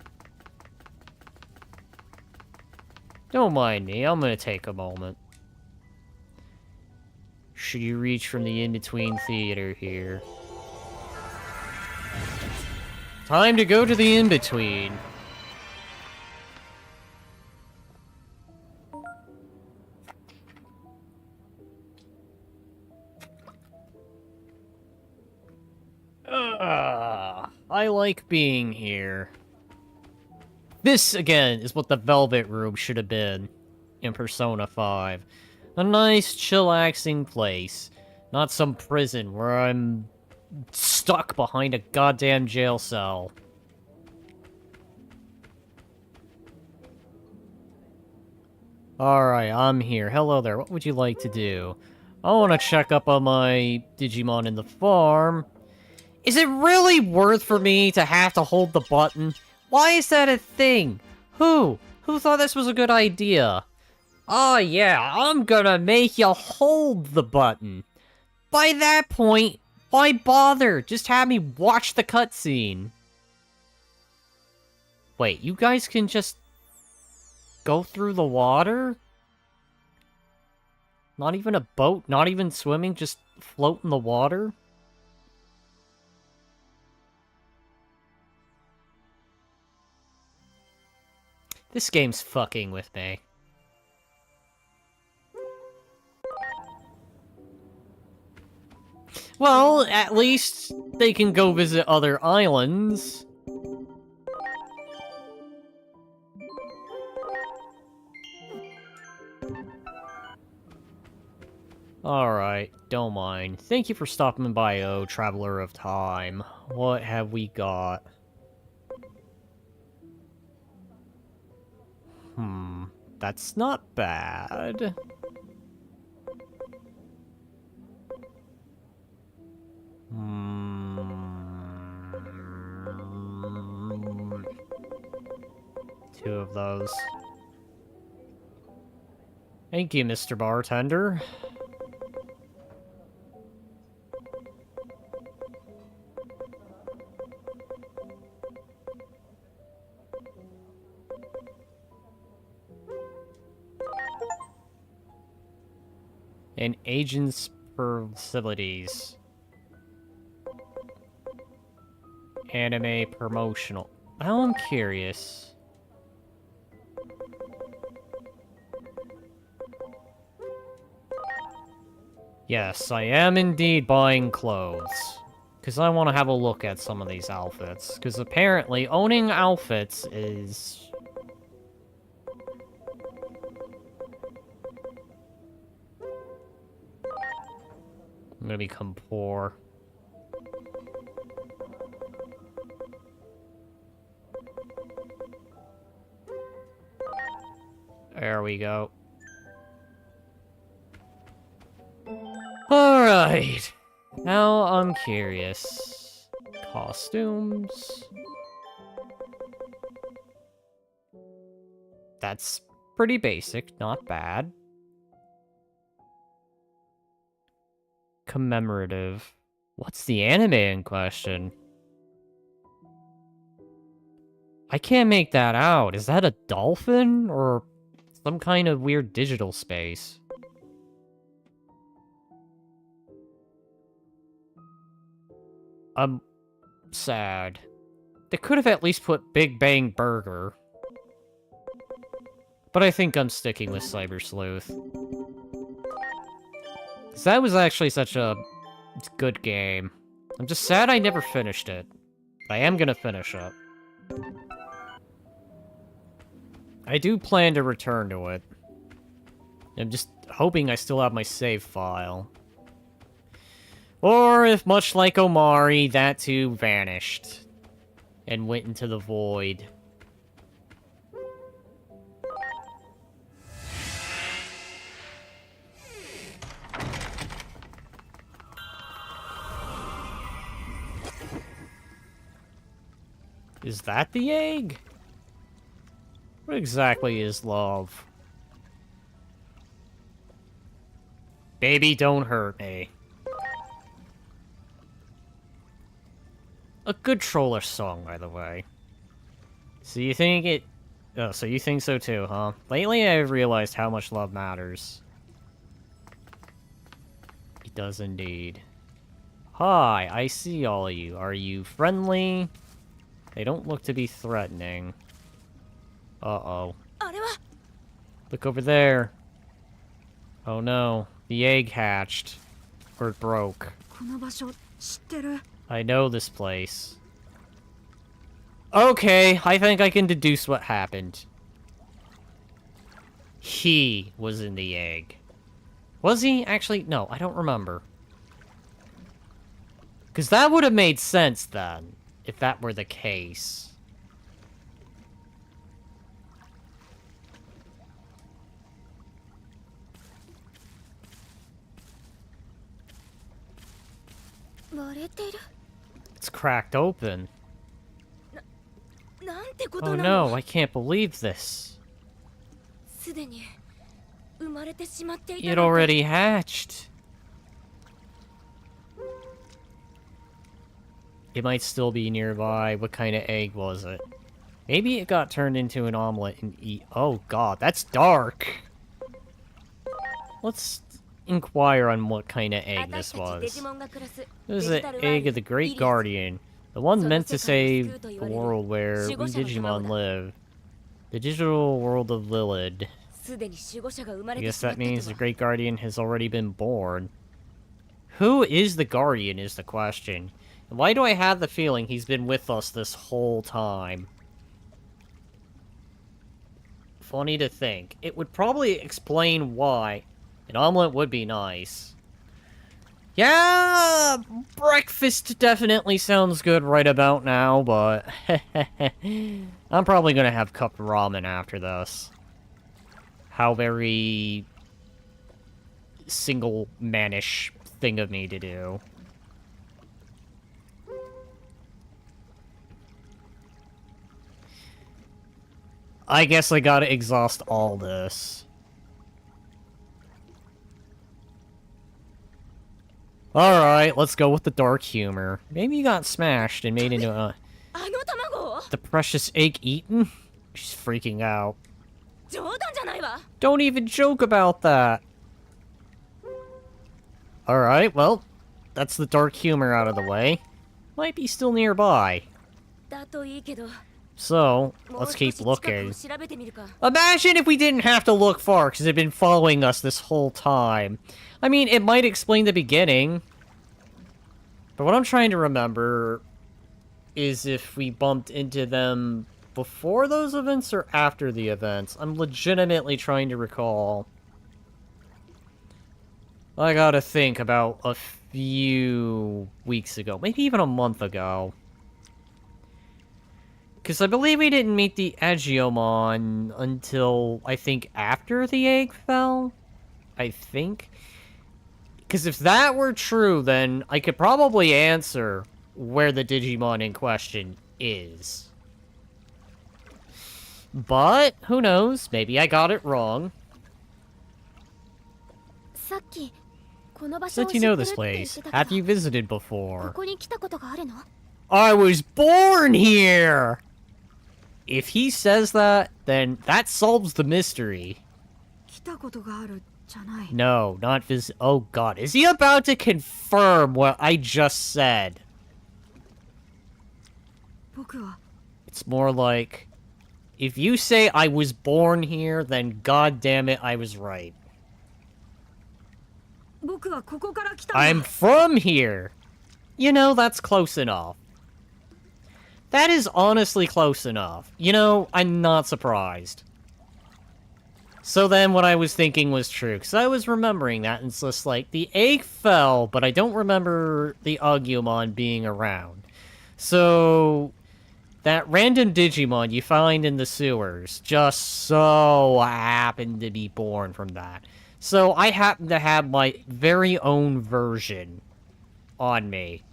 Don't mind me, I'm gonna take a moment. Should you reach from the in-between theater here? Time to go to the in-between. I like being here. This, again, is what the Velvet Room should have been in Persona 5. A nice, chillaxing place. Not some prison where I'm stuck behind a goddamn jail cell. Alright, I'm here. Hello there. What would you like to do? I want to check up on my Digimon in the farm. Is it really worth for me to have to hold the button? Why is that a thing? Who? Who thought this was a good idea? Oh yeah, I'm gonna make you hold the button. By that point, why bother? Just have me watch the cutscene. Wait, you guys can just go through the water? Not even a boat, not even swimming, just float in the water? This game's fucking with me. Well, at least they can go visit other islands. Alright, don't mind. Thank you for stopping by, oh, Traveler of Time. What have we got? That's not bad. Two of those. Thank you, Mr. Bartender. And agents' facilities. Anime promotional. Now I'm curious. Yes, I am indeed buying clothes. Because I want to have a look at some of these outfits. Because apparently owning outfits is... I'm gonna become poor. There we go. Alright. Now I'm curious. Costumes. That's pretty basic, not bad. Commemorative. What's the anime in question? I can't make that out. Is that a dolphin or some kind of weird digital space? I'm sad. They could have at least put Big Bang Burger. But I think I'm sticking with Cyber Sleuth. 'Cause that was actually such a good game. I'm just sad I never finished it. I am gonna finish it. I do plan to return to it. I'm just hoping I still have my save file. Or if, much like Omari, that too vanished. And went into the void. Is that the egg? What exactly is love? Baby, don't hurt me. A good troller song, by the way. So you think it... Oh, so you think so too, huh? Lately I've realized how much love matters. It does indeed. Hi, I see all of you. Are you friendly? They don't look to be threatening. Uh-oh. Look over there. Oh no, the egg hatched. Or it broke. I know this place. Okay, I think I can deduce what happened. He was in the egg. Was he? Actually, no, I don't remember. Because that would have made sense then, if that were the case. It's cracked open. Oh no, I can't believe this. It already hatched. It might still be nearby. What kind of egg was it? Maybe it got turned into an omelet and eat. Oh god, that's dark. Let's inquire on what kind of egg this was. This is the egg of the Great Guardian. The one meant to save the world where we Digimon live. The digital world of Lilith. I guess that means the Great Guardian has already been born. Who is the Guardian is the question. And why do I have the feeling he's been with us this whole time? Funny to think. It would probably explain why. An omelet would be nice. Yeah, breakfast definitely sounds good right about now, but I'm probably gonna have cup ramen after this. How very single-manish thing of me to do. I guess I gotta exhaust all this. Alright, let's go with the dark humor. Maybe you got smashed and made into a... The precious egg eaten? She's freaking out. Don't even joke about that! Alright, well, that's the dark humor out of the way. Might be still nearby. So, let's keep looking. Imagine if we didn't have to look far, because they've been following us this whole time. I mean, it might explain the beginning. But what I'm trying to remember is if we bumped into them before those events or after the events. I'm legitimately trying to recall. I gotta think about a few weeks ago, maybe even a month ago. Because I believe we didn't meet the Angewomon until, I think, after the egg fell? I think? Because if that were true, then I could probably answer where the Digimon in question is. But, who knows? Maybe I got it wrong. Since you know this place, have you visited before? I was born here! If he says that, then that solves the mystery. No, not oh god, is he about to confirm what I just said? It's more like, if you say I was born here, then god damn it, I was right. I'm from here! You know, that's close enough. That is honestly close enough. You know, I'm not surprised. So then what I was thinking was true, because I was remembering that, and it's just like, the egg fell, but I don't remember the Angewomon being around. So, that random Digimon you find in the sewers just so happened to be born from that. So I happen to have my very own version on me.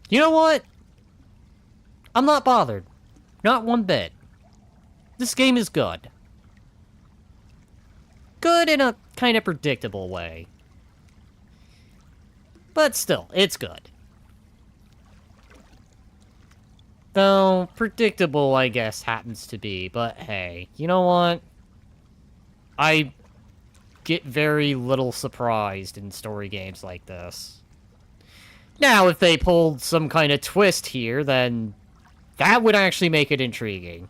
You know what? I'm not bothered. Not one bit. This game is good. Good in a kind of predictable way. But still, it's good. Though, predictable, I guess, happens to be, but hey, you know what? I get very little surprised in story games like this. Now, if they pulled some kind of twist here, then that would actually make it intriguing.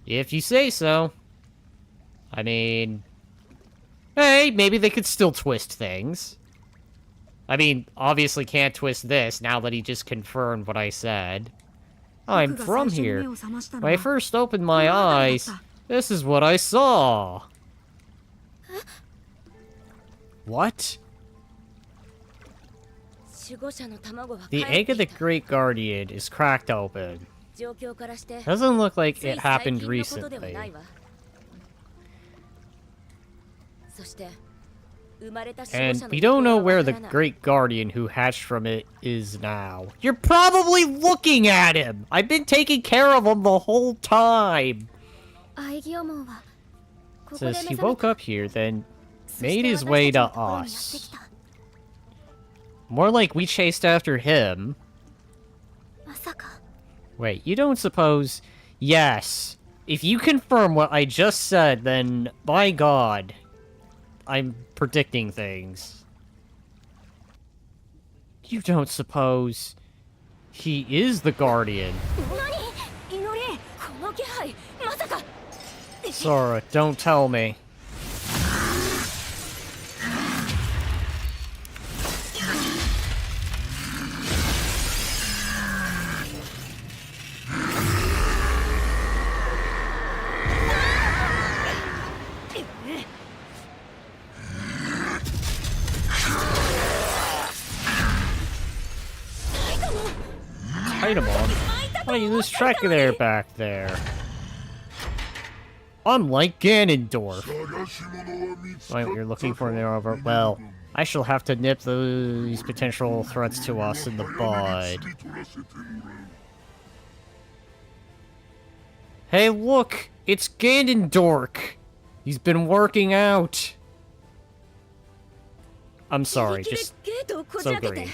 If you say so. I mean, hey, maybe they could still twist things. I mean, obviously can't twist this now that he just confirmed what I said. I'm from here. When I first opened my eyes, this is what I saw. What? The egg of the Great Guardian is cracked open. Doesn't look like it happened recently. And we don't know where the Great Guardian who hatched from it is now. You're probably looking at him! I've been taking care of him the whole time! Says he woke up here, then made his way to us. More like we chased after him. Wait, you don't suppose... Yes. If you confirm what I just said, then, by God, I'm predicting things. You don't suppose he is the Guardian? Sora, don't tell me. Why you lose track of there back there? Unlike Ganondorf. Why you're looking for an over? Well, I shall have to nip these potential threats to us in the bud. Hey, look! It's Ganondorf! He's been working out! I'm sorry, just so green.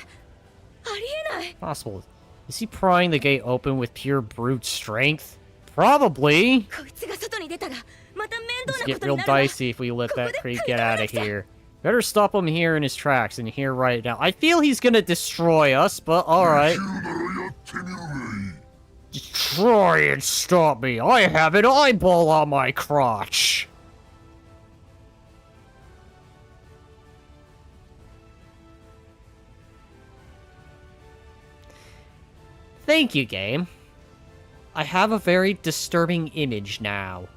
Possible. Is he prying the gate open with pure brute strength? Probably. こいつが外に出たらまた面倒 Let's な get ことに real なるわ。 dicey if we let that creep get out of here. Better stop him here in his tracks and here right now. I feel he's gonna destroy us, but alright. Try and stop me. I have an eyeball on my crotch. Thank you, game. I have a very disturbing image now.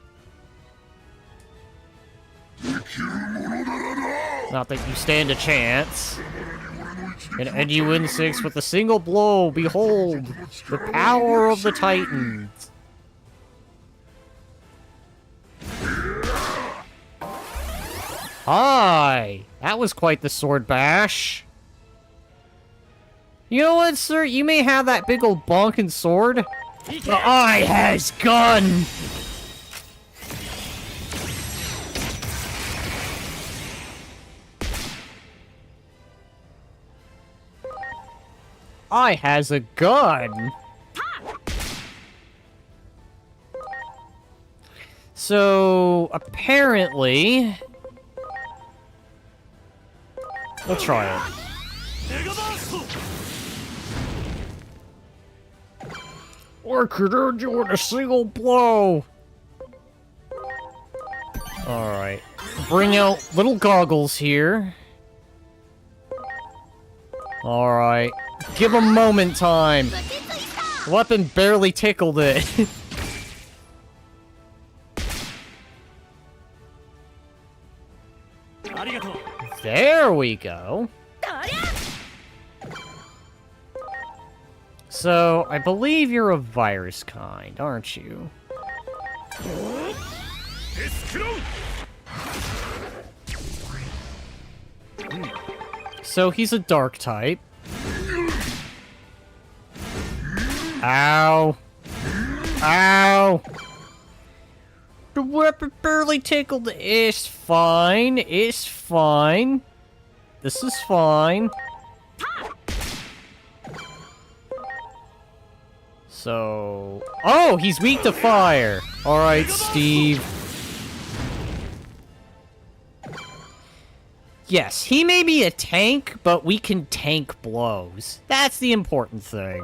Not that you stand a chance. An Angewomon 6 with a single blow. Behold, the power of the Titans. Hi! That was quite the sword bash. You know what, sir? You may have that big old bonking sword. The eye has gun! Eye has a gun! So, apparently... We'll try it. Or could earn you in a single blow! Alright. Bring out little goggles here. Alright. Give him moment time. The weapon barely tickled it. There we go. So, I believe you're a virus kind, aren't you? So, he's a dark type. Ow. Ow. The weapon barely tickled. It's fine. It's fine. This is fine. So... Oh, he's weak to fire. Alright, Steve. Yes, he may be a tank, but we can tank blows. That's the important thing.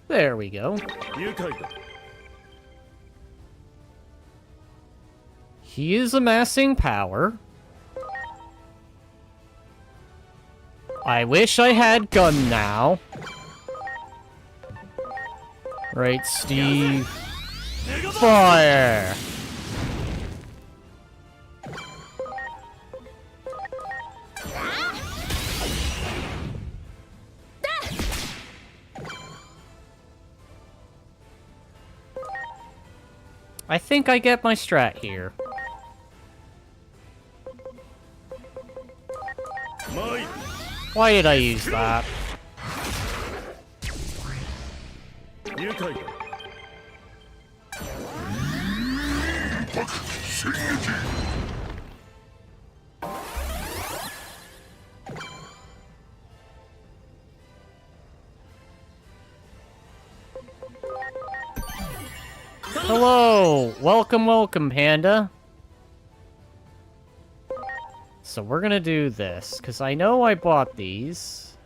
There we go. He is amassing power. I wish I had gun now. Right, Steve. Fire! I think I get my strat here. Why did I use that? Hello! Welcome, welcome, Panda. So we're gonna do this, because I know I bought these.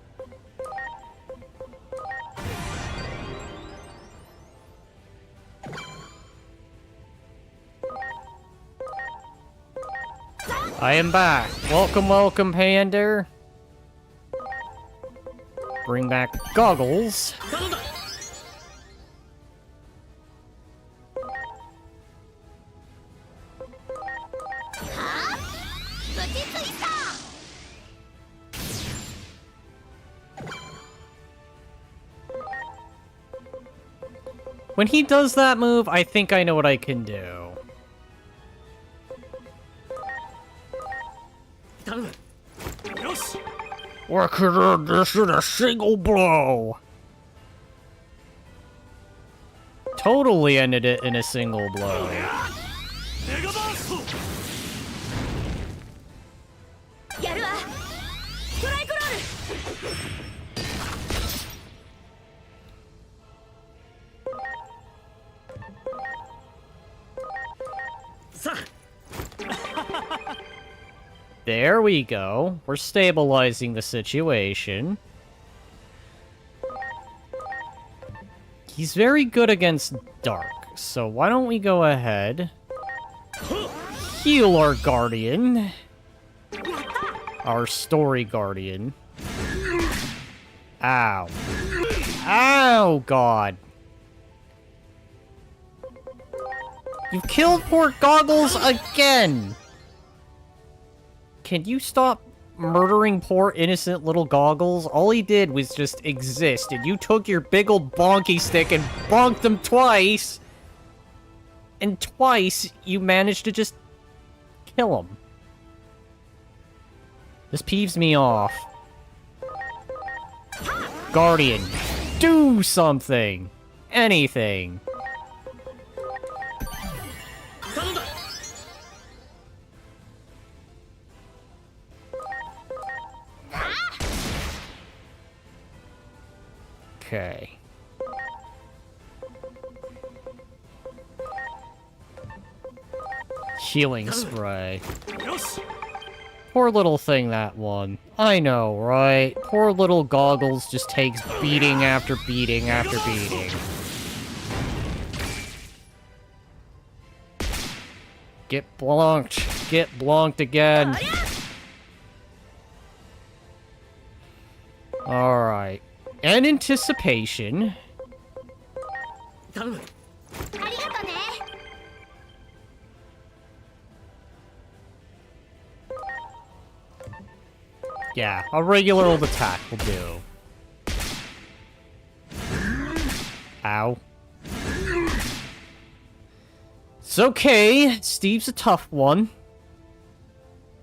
I am back. Welcome, welcome, Panda. Bring back goggles. When he does that move, I think I know what I can do. I could end this in a single blow. Totally ended it in a single blow. There we go. We're stabilizing the situation. He's very good against dark, so why don't we go ahead, heal our guardian, our story guardian. Ow. Ow, God. You've killed poor Goggles again! Can you stop murdering poor innocent little Goggles? All he did was just exist, and you took your big old bonky stick and bonked him twice! And twice, you managed to just kill him. This peeves me off. Guardian, do something! Anything! Okay. Healing spray. Poor little thing, that one. I know, right? Poor little Goggles just takes beating after beating after beating. Get blonked. Get blonked again. Alright. In anticipation. Yeah, a regular old attack will do. Ow. It's okay. Steve's a tough one.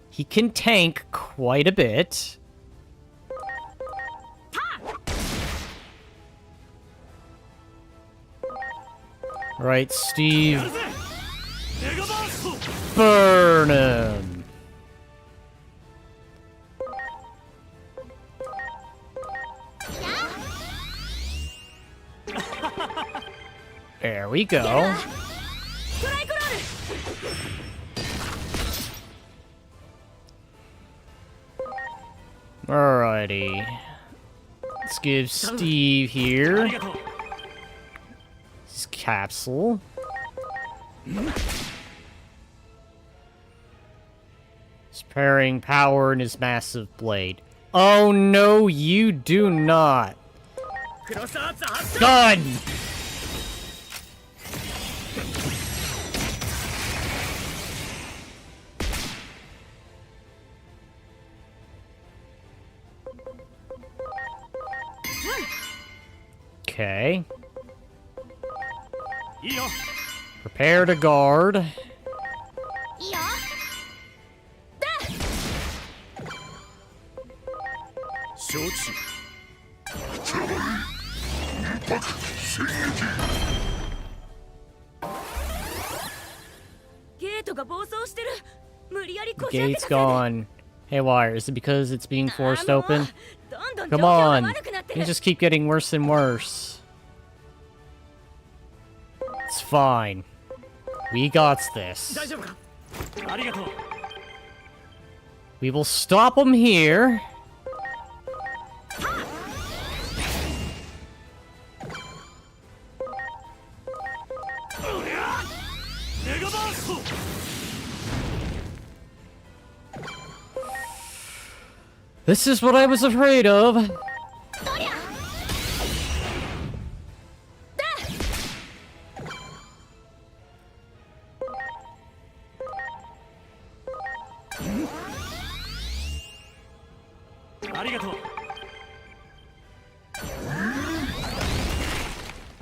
He can tank quite a bit. Right, Steve. Burn him. There we go. Alrighty. Let's give Steve here his capsule. Sparing power in his massive blade. Oh no, you do not. Gun! Okay. Prepare to guard. Gate's gone. Haywire, is it because it's being forced open? Come on! You just keep getting worse and worse. It's fine. We got this. We will stop him here. This is what I was afraid of.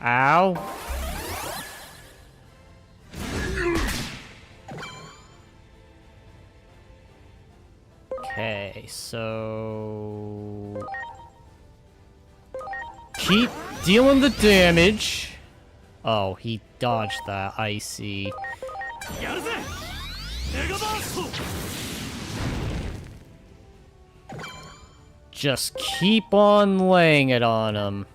Ow. Okay, so... keep dealing the damage. Oh, he dodged that, I see. Just keep on laying it on him.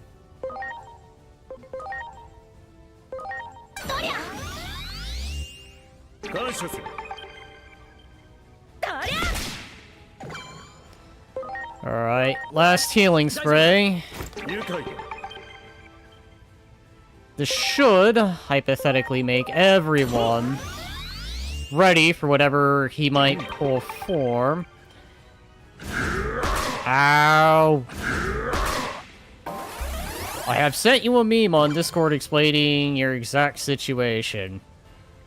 Alright, last healing spray. This should, hypothetically, make everyone ready for whatever he might perform. Ow! I have sent you a meme on Discord explaining your exact situation.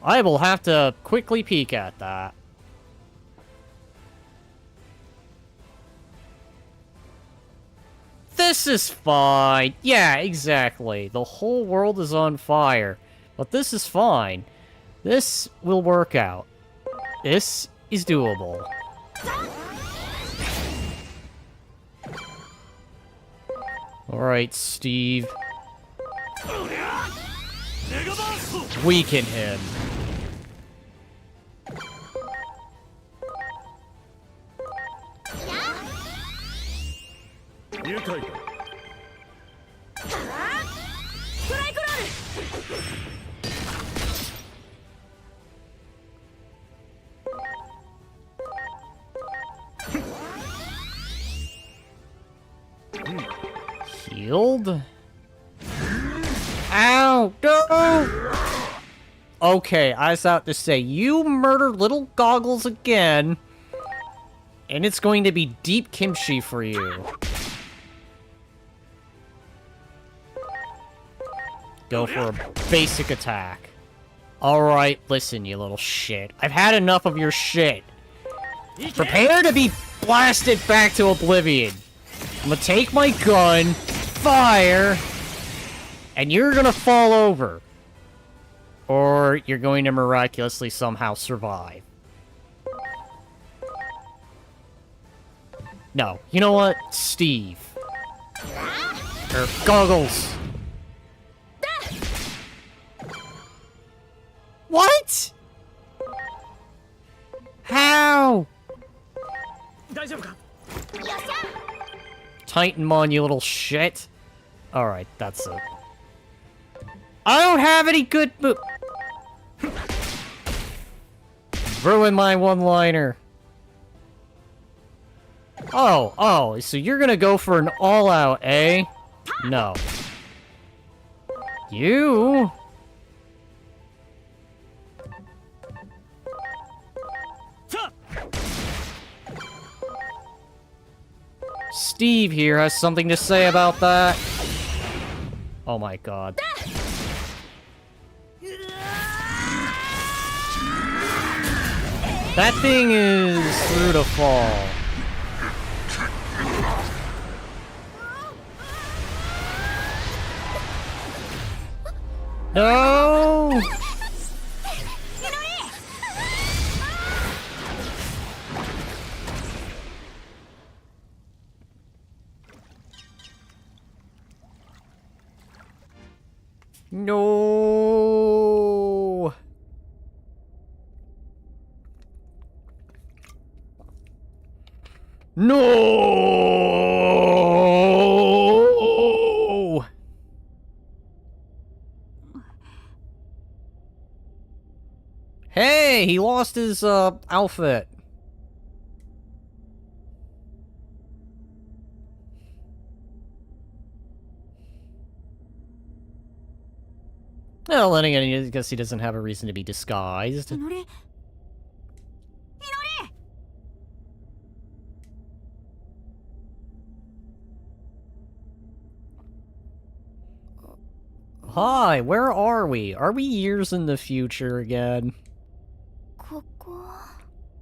I will have to quickly peek at that. This is fine. Yeah, exactly. The whole world is on fire. But this is fine. This will work out. This is doable. Alright, Steve. Weaken him. Healed? Ow! No! Okay, I was about to say, you murdered little Goggles again, and it's going to be deep kimchi for you. Go for a basic attack. Alright, listen, you little shit. I've had enough of your shit. Prepare to be blasted back to oblivion. I'm gonna take my gun, fire, and you're gonna fall over. Or you're going to miraculously somehow survive. No, you know what? Steve. Or Goggles. What? How? Titanmon, you little shit. Alright, that's it. I don't have any good ruin my one-liner. Oh, so you're gonna go for an all-out, eh? No. You? Steve here has something to say about that. Oh my god. That thing is through to fall. No! No! No! Hey, he lost his outfit. Well, then again, I guess he doesn't have a reason to be disguised. Hi, where are we? Are we years in the future again?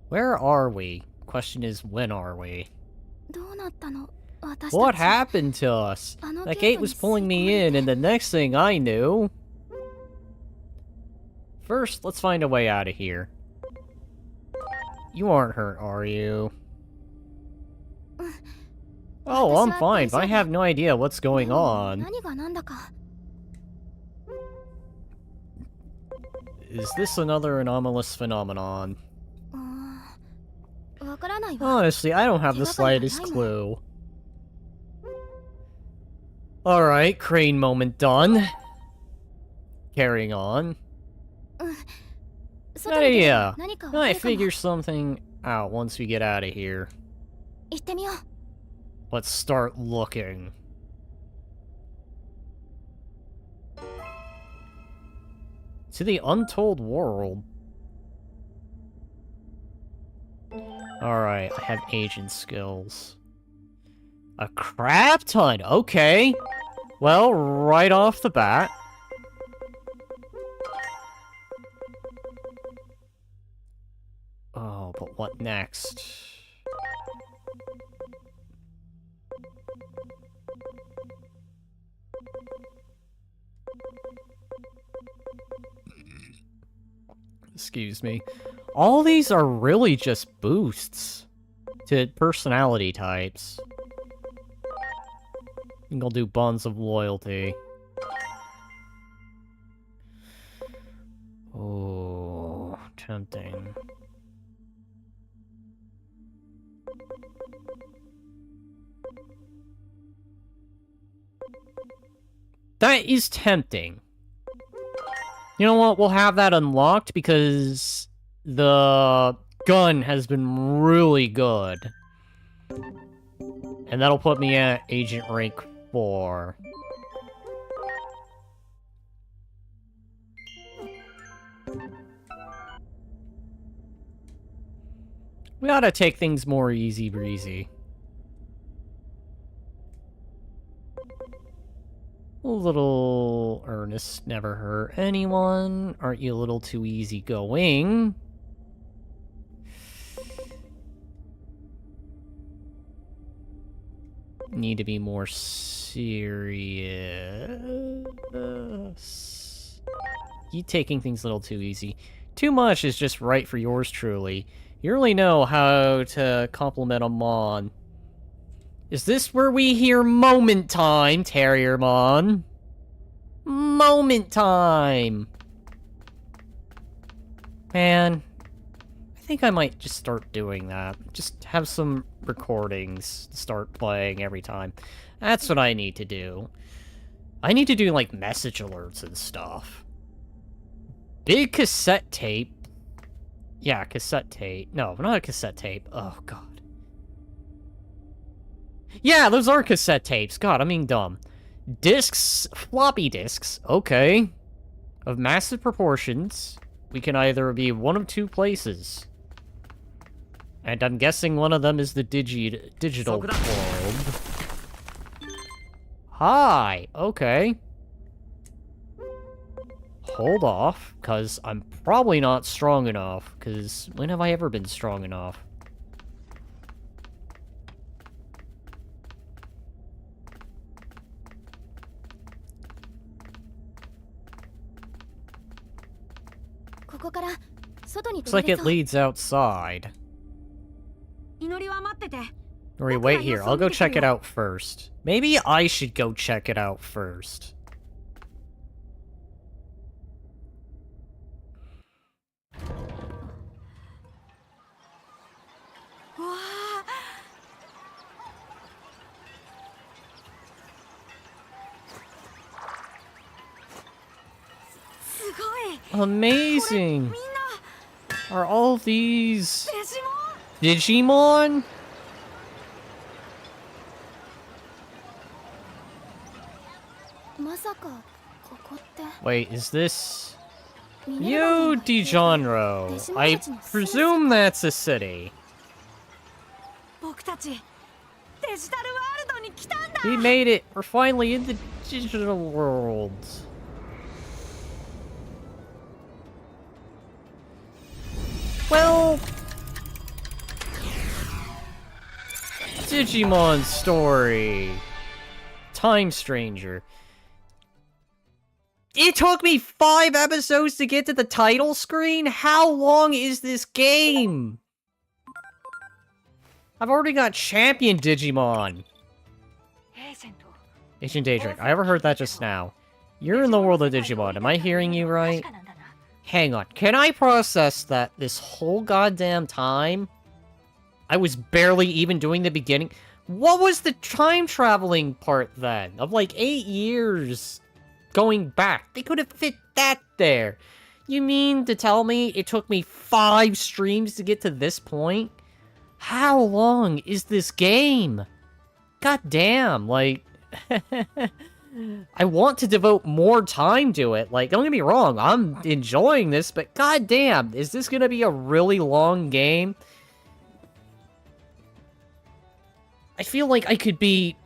Where are we? Question is, when are we? What happened to us? That gate was pulling me in, and the next thing I knew... First, let's find a way out of here. You aren't hurt, are you? Oh, I'm fine, but I have no idea what's going on. 何がなんだか。Is this another anomalous phenomenon? わからないわ。 Honestly, I don't have the slightest clue. Alright, crane moment done. Carrying on. Yeah, I figure something out once we get out of here. 行ってみよう。 Let's start looking. To the untold world. Alright, I have agent skills. A crap ton! Okay. Well, right off the bat. Oh, but what next? Excuse me. All these are really just boosts to personality types. I think I'll do Bonds of Loyalty. Oh, tempting. That is tempting. You know what? We'll have that unlocked because the gun has been really good. And that'll put me at Agent Rank 4. We gotta take things more easy breezy. A little earnest never hurt anyone. Aren't you a little too easygoing? Need to be more serious. You taking things a little too easy. Too much is just right for yours truly. You really know how to compliment a mon. Is this where we hear moment time, Terriermon? Moment time! Man, I think I might just start doing that. Just have some recordings start playing every time. That's what I need to do. I need to do, like, message alerts and stuff. Big cassette tape. Yeah, cassette tape. No, not a cassette tape. Oh, God. Yeah, those are cassette tapes. God, I'm being dumb. Discs, floppy disks, okay. Of massive proportions. We can either be one of two places. And I'm guessing one of them is the digital world. Hi, okay. Hold off, because I'm probably not strong enough, because when have I ever been strong enough? Looks like it leads outside. Or wait here, I'll go check it out first. Maybe I should go check it out first. Amazing! Are all these Digimon? Wait, is this Yo Dijonro? I presume that's a city. We made it! We're finally in the digital world. Well, Digimon Story Time Stranger. It took me 5 episodes to get to the title screen? How long is this game? I've already got Champion Digimon. Agent Daedric, I overheard that just now. You're in the world of Digimon, am I hearing you right? Hang on, can I process that this whole goddamn time I was barely even doing the beginning? What was the time traveling part then? Of like 8 years going back. They could have fit that there. You mean to tell me it took me 5 streams to get to this point? How long is this game? God damn, like... I want to devote more time to it. Like, don't get me wrong, I'm enjoying this, but god damn, is this gonna be a really long game? I feel like I could beat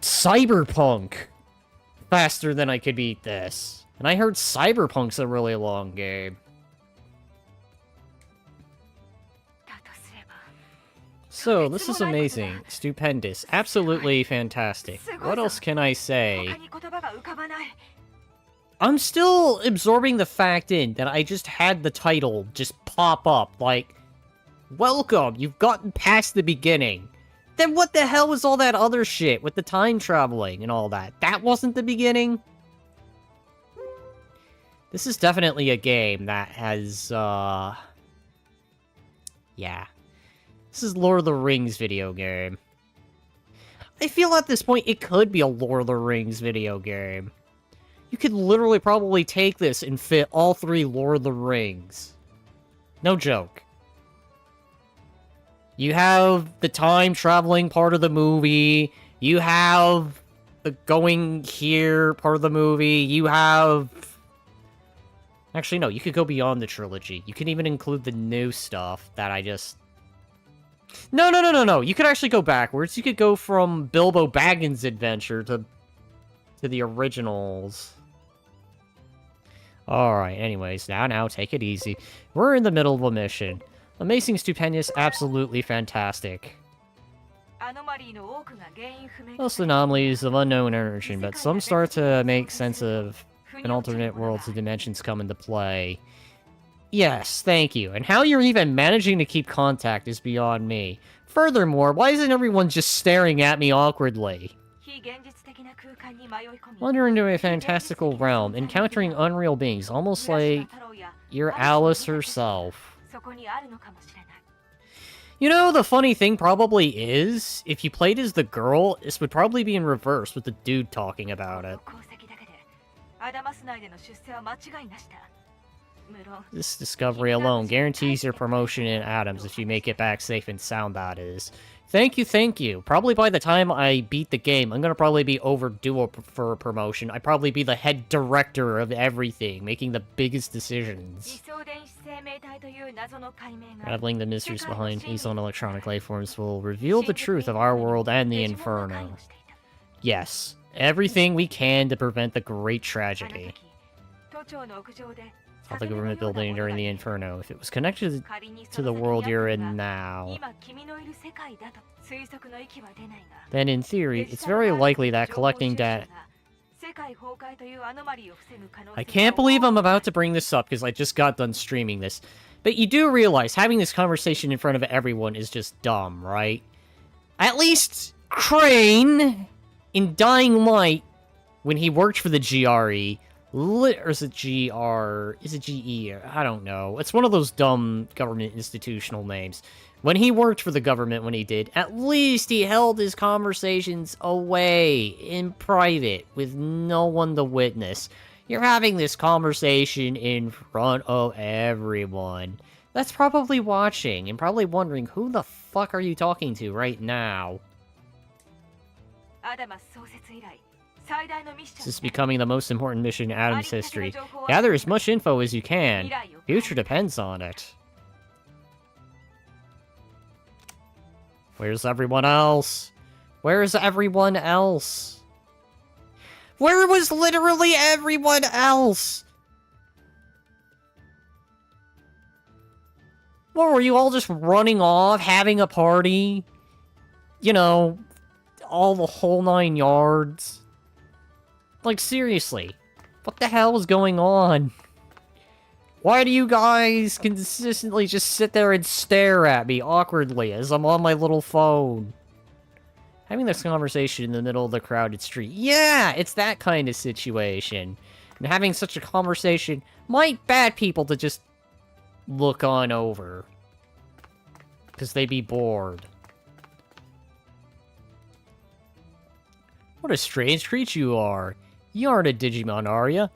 Cyberpunk faster than I could beat this. And I heard Cyberpunk's a really long game. So, this is amazing, stupendous, absolutely fantastic. What else can I say? I'm still absorbing the fact in that I just had the title just pop up, like, welcome, you've gotten past the beginning. Then what the hell was all that other shit with the time traveling and all that? That wasn't the beginning? This is definitely a game that has, yeah. This is Lord of the Rings video game. I feel at this point it could be a Lord of the Rings video game. You could literally probably take this and fit all 3 Lord of the Rings. No joke. You have the time traveling part of the movie. You have the going here part of the movie. You have... Actually, no, you could go beyond the trilogy. You can even include the new stuff that I just... No. You could actually go backwards. You could go from Bilbo Baggins' adventure to the originals. Alright, anyways, now, take it easy. We're in the middle of a mission. Amazing, stupendous, absolutely fantastic. Most anomalies of unknown origin, but some start to make sense of an alternate worlds and dimensions come into play. Yes, thank you. And how you're even managing to keep contact is beyond me. Furthermore, why isn't everyone just staring at me awkwardly? Wander into a fantastical realm, encountering unreal beings, almost like you're Alice herself. You know, the funny thing probably is, if you played as the girl, this would probably be in reverse with the dude talking about it. This discovery alone guarantees your promotion in Atoms if you make it back safe and sound, that is. Thank you. Probably by the time I beat the game, I'm gonna probably be overdue for a promotion. I'd probably be the head director of everything, making the biggest decisions. Unraveling the mysteries behind Hazel and electronic life forms will reveal the truth of our world and the Inferno. Yes, everything we can to prevent the great tragedy of the government building during the Inferno, if it was connected to the world you're in now. Then in theory, it's very likely that collecting data... I can't believe I'm about to bring this up because I just got done streaming this. But you do realize having this conversation in front of everyone is just dumb, right? At least Crane, in Dying Light, when he worked for the GRE, or is it GR? Is it GE? I don't know. It's one of those dumb government institutional names. When he worked for the government when he did, at least he held his conversations away, in private, with no one to witness. You're having this conversation in front of everyone that's probably watching and probably wondering, who the fuck are you talking to right now? This is becoming the most important mission in Adam's history. Gather as much info as you can. Future depends on it. Where's everyone else? Where's everyone else? Where was literally everyone else? What, were you all just running off, having a party? You know, all the whole 9 yards? Like, seriously, what the hell is going on? Why do you guys consistently just sit there and stare at me awkwardly as I'm on my little phone? Having this conversation in the middle of the crowded street. Yeah, it's that kind of situation. And having such a conversation might bad people to just look on over. Because they'd be bored. What a strange creature you are. You aren't a Digimon, are you?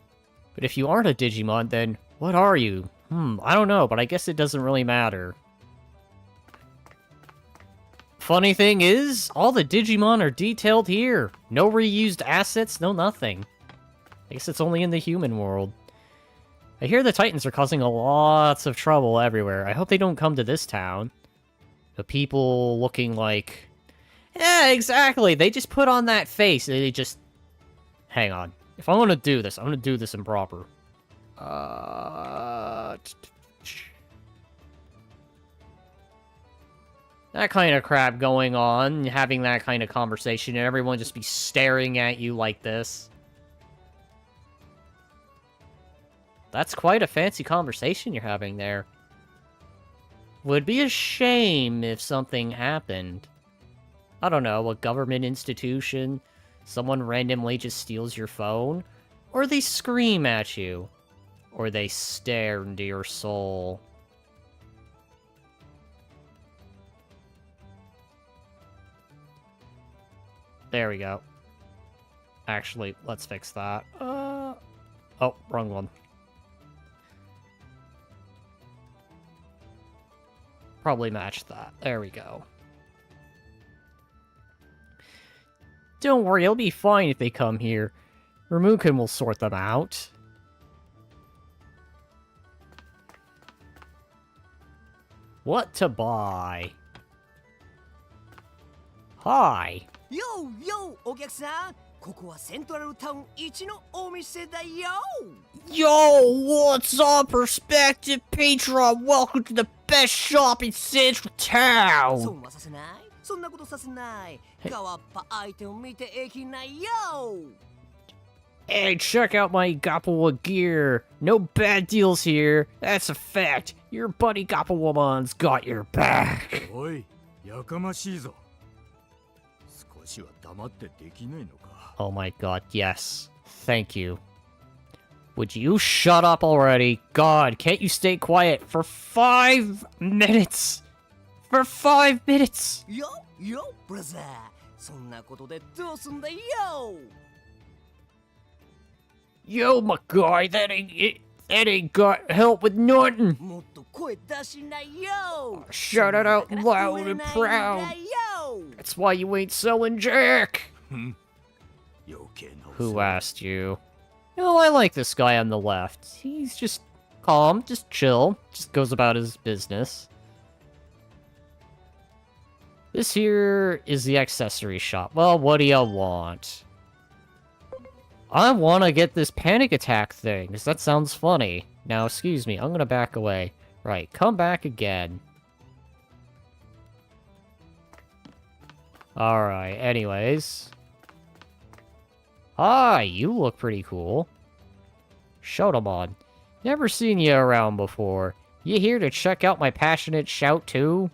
But if you aren't a Digimon, then what are you? I don't know, but I guess it doesn't really matter. Funny thing is, all the Digimon are detailed here. No reused assets, no nothing. I guess it's only in the human world. I hear the Titans are causing lots of trouble everywhere. I hope they don't come to this town. The people looking like... Yeah, exactly. They just put on that face. They just... Hang on. If I'm gonna do this, I'm gonna do this improper. That kind of crap going on, having that kind of conversation, and everyone just be staring at you like this. That's quite a fancy conversation you're having there. Would be a shame if something happened. I don't know, a government institution, someone randomly just steals your phone, or they scream at you, or they stare into your soul. There we go. Actually, let's fix that. Oh, wrong one. Probably match that. There we go. Don't worry, it'll be fine if they come here. Ramukin will sort them out. What to buy? Hi. Yo, yo, お客さん、ここはセントラルタウン一のお店だよ。Yo, what's up, Perspective Patron? Welcome to the best shop in Central そ Town. んなさせない。そんなことさせない。変わったアイテム見ていきなよ。Hey, check out my Gappawa gear. No bad deals here. That's a fact. Your buddy Gappawomon's got your back. おい、やかましいぞ。少しは黙ってできないのか。Oh my god, yes. Thank you. Would you shut up already? God, can't you stay quiet for 5 minutes? For 5 minutes! よ、よ、ブラザー。そんなことでどうすんだよ。Yo, my guy, that ain't it. That ain't got help with nothing. もっと声出しなよ。 Shout it out loud and proud. That's why you ain't selling Jack. 余計なお世 Who 話。 asked you? No, I like this guy on the left. He's just calm, just chill, just goes about his business. This here is the accessory shop. Well, what do you want? I want to get this panic attack thing, because that sounds funny. Now, excuse me, I'm going to back away. Right, come back again. Alright, anyways. Hi, you look pretty cool. Shotomon. Never seen you around before. You here to check out my passionate shout too?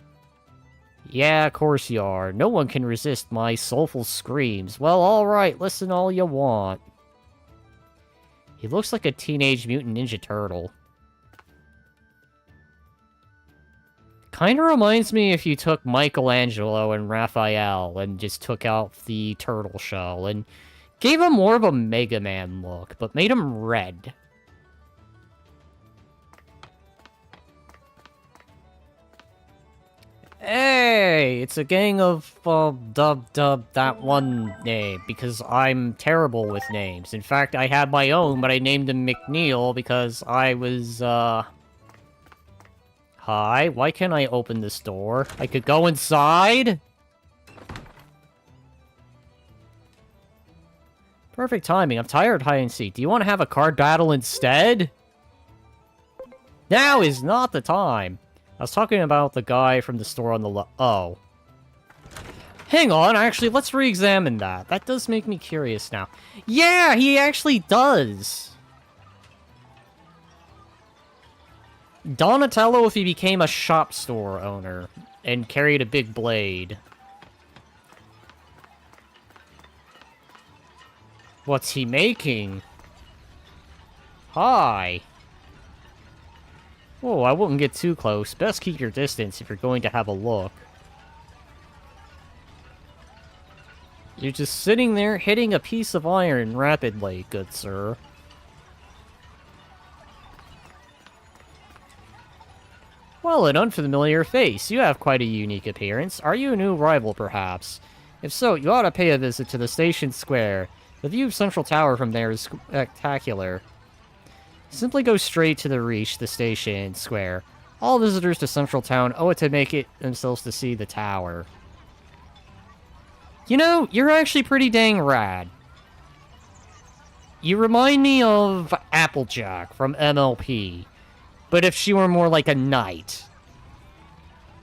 Yeah, of course you are. No one can resist my soulful screams. Well, alright, listen all you want. He looks like a Teenage Mutant Ninja Turtle. Kinda reminds me if you took Michelangelo and Raphael and just took out the turtle shell and gave him more of a Mega Man look, but made him red. Hey, it's a gang of, dub that one name, because I'm terrible with names. In fact, I had my own, but I named him McNeil because I was, Hi, why can't I open this door? I could go inside? Perfect timing, I'm tired of hide and seek. Do you want to have a card battle instead? Now is not the time. I was talking about the guy from the store on the left. Oh. Hang on, actually, let's re-examine that. That does make me curious now. Yeah, he actually does. Donatello if he became a shop store owner and carried a big blade. What's he making? Hi. Whoa, I wouldn't get too close. Best keep your distance if you're going to have a look. You're just sitting there hitting a piece of iron rapidly, good sir. Well, an unfamiliar face. You have quite a unique appearance. Are you a new rival, perhaps? If so, you ought to pay a visit to the station square. The view of Central Tower from there is spectacular. Simply go straight to the station square. All visitors to Central Town owe it to make it themselves to see the tower. You know, you're actually pretty dang rad. You remind me of Applejack from MLP. But if she were more like a knight.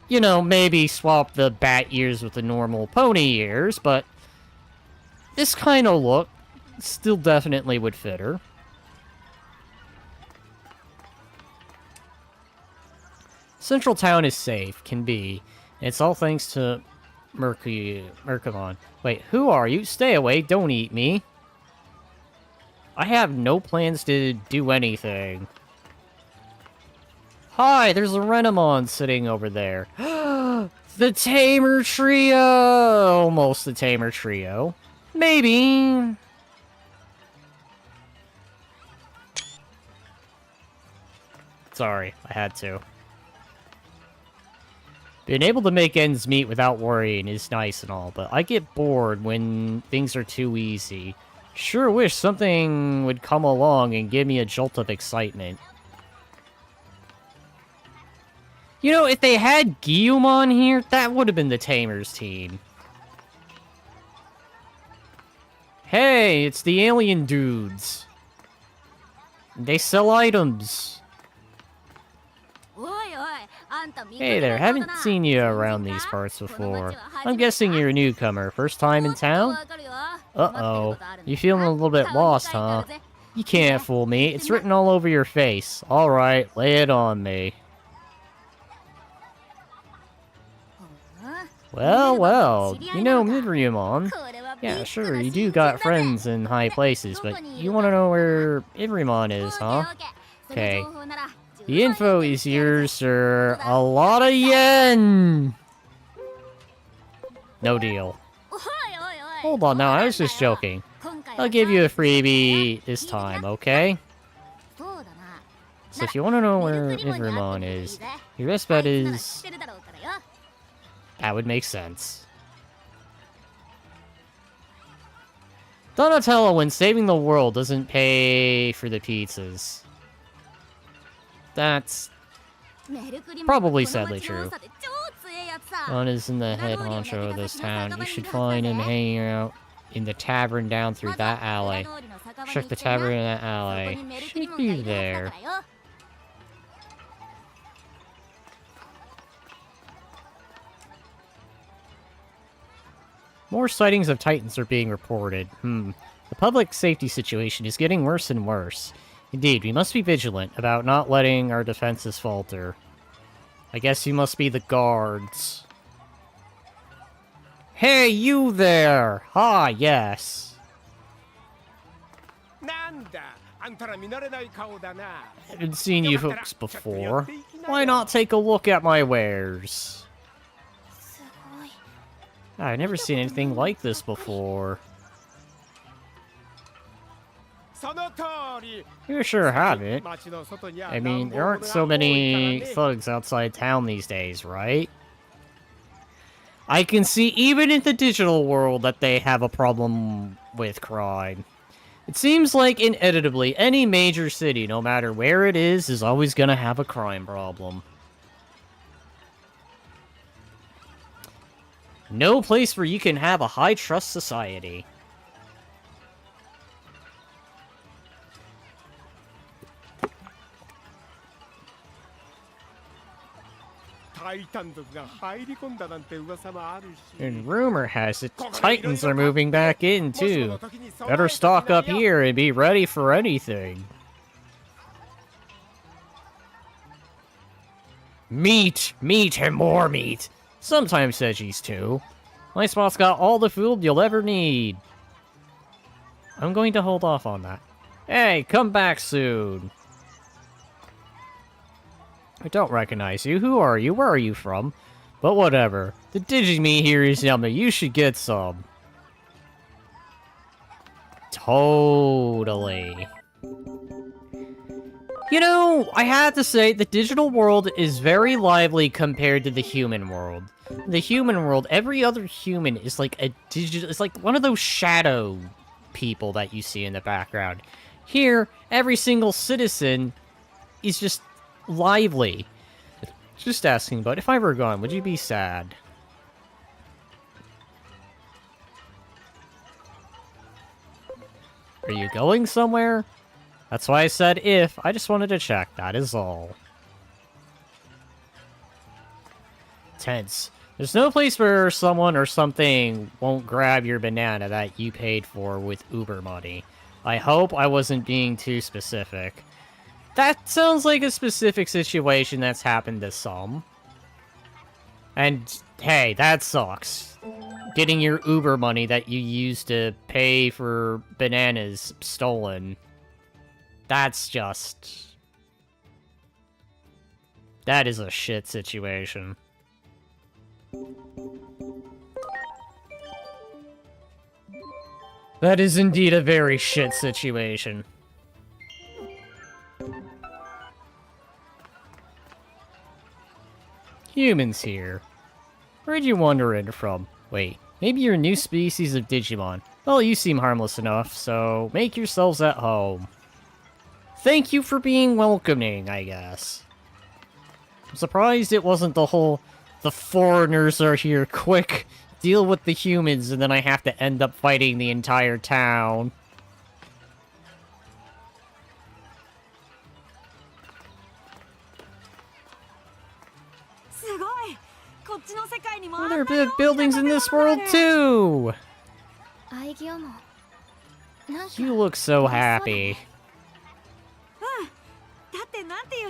You know, maybe swap the bat ears with the normal pony ears, but this kind of look still definitely would fit her. Central Town is safe, can be. And it's all thanks to Mercamon. Wait, who are you? Stay away, don't eat me. I have no plans to do anything. Hi, there's a Renamon sitting over there. The Tamer Trio! Almost the Tamer Trio. Maybe. Sorry, I had to. Being able to make ends meet without worrying is nice and all, but I get bored when things are too easy. Sure wish something would come along and give me a jolt of excitement. You know, if they had Angewomon here, that would have been the Tamers team. Hey, it's the alien dudes. They sell items. Hey there, haven't seen you around these parts before. I'm guessing you're a newcomer. First time in town? Uh-oh. You feeling a little bit lost, huh? You can't fool me. It's written all over your face. Alright, lay it on me. Well, you know Midrumon. Yeah, sure, you do got friends in high places, but you want to know where Midrumon is, huh? Okay. The info is yours, sir. A lot of yen! No deal. Hold on now, I was just joking. I'll give you a freebie this time, okay? So if you want to know where Midrumon is, your best bet is... That would make sense. Donatello, when saving the world, doesn't pay for the pizzas. That's probably sadly true. Ron isn't the head honcho of this town. You should find him hanging out in the tavern down through that alley. Check the tavern in that alley. Should be there. More sightings of Titans are being reported. The public safety situation is getting worse and worse. Indeed, we must be vigilant about not letting our defenses falter. I guess you must be the guards. Hey, you there! Ah, yes. Haven't seen you folks before. Why not take a look at my wares? I've never seen anything like this before. You sure haven't. I mean, there aren't so many thugs outside town these days, right? I can see even in the digital world that they have a problem with crime. It seems like inevitably any major city, no matter where it is always gonna have a crime problem. No place where you can have a high-trust society. And rumor has it, Titans are moving back in, too. Better stock up here and be ready for anything. Meat! Meat and more meat! Sometimes veggies, too. My spot's got all the food you'll ever need. I'm going to hold off on that. Hey, come back soon. I don't recognize you. Who are you? Where are you from? But whatever. The Digimon here is yummy. You should get some. Totally. You know, I have to say, the digital world is very lively compared to the human world. The human world, every other human is like a digital... It's like one of those shadow people that you see in the background. Here, every single citizen is just lively. Just asking, but if I were gone, would you be sad? Are you going somewhere? That's why I said if. I just wanted to check, that is all. Tense. There's no place where someone or something won't grab your banana that you paid for with Uber money. I hope I wasn't being too specific. That sounds like a specific situation that's happened to some. And, hey, that sucks. Getting your Uber money that you used to pay for bananas stolen. That's just... That is a shit situation. That is indeed a very shit situation. Humans here. Where'd you wander in from? Wait, maybe you're a new species of Digimon. Well, you seem harmless enough, so make yourselves at home. Thank you for being welcoming, I guess. I'm surprised it wasn't the whole, the foreigners are here, quick, deal with the humans, and then I have to end up fighting the entire town. Oh, there are big buildings in this world, too! You look so happy.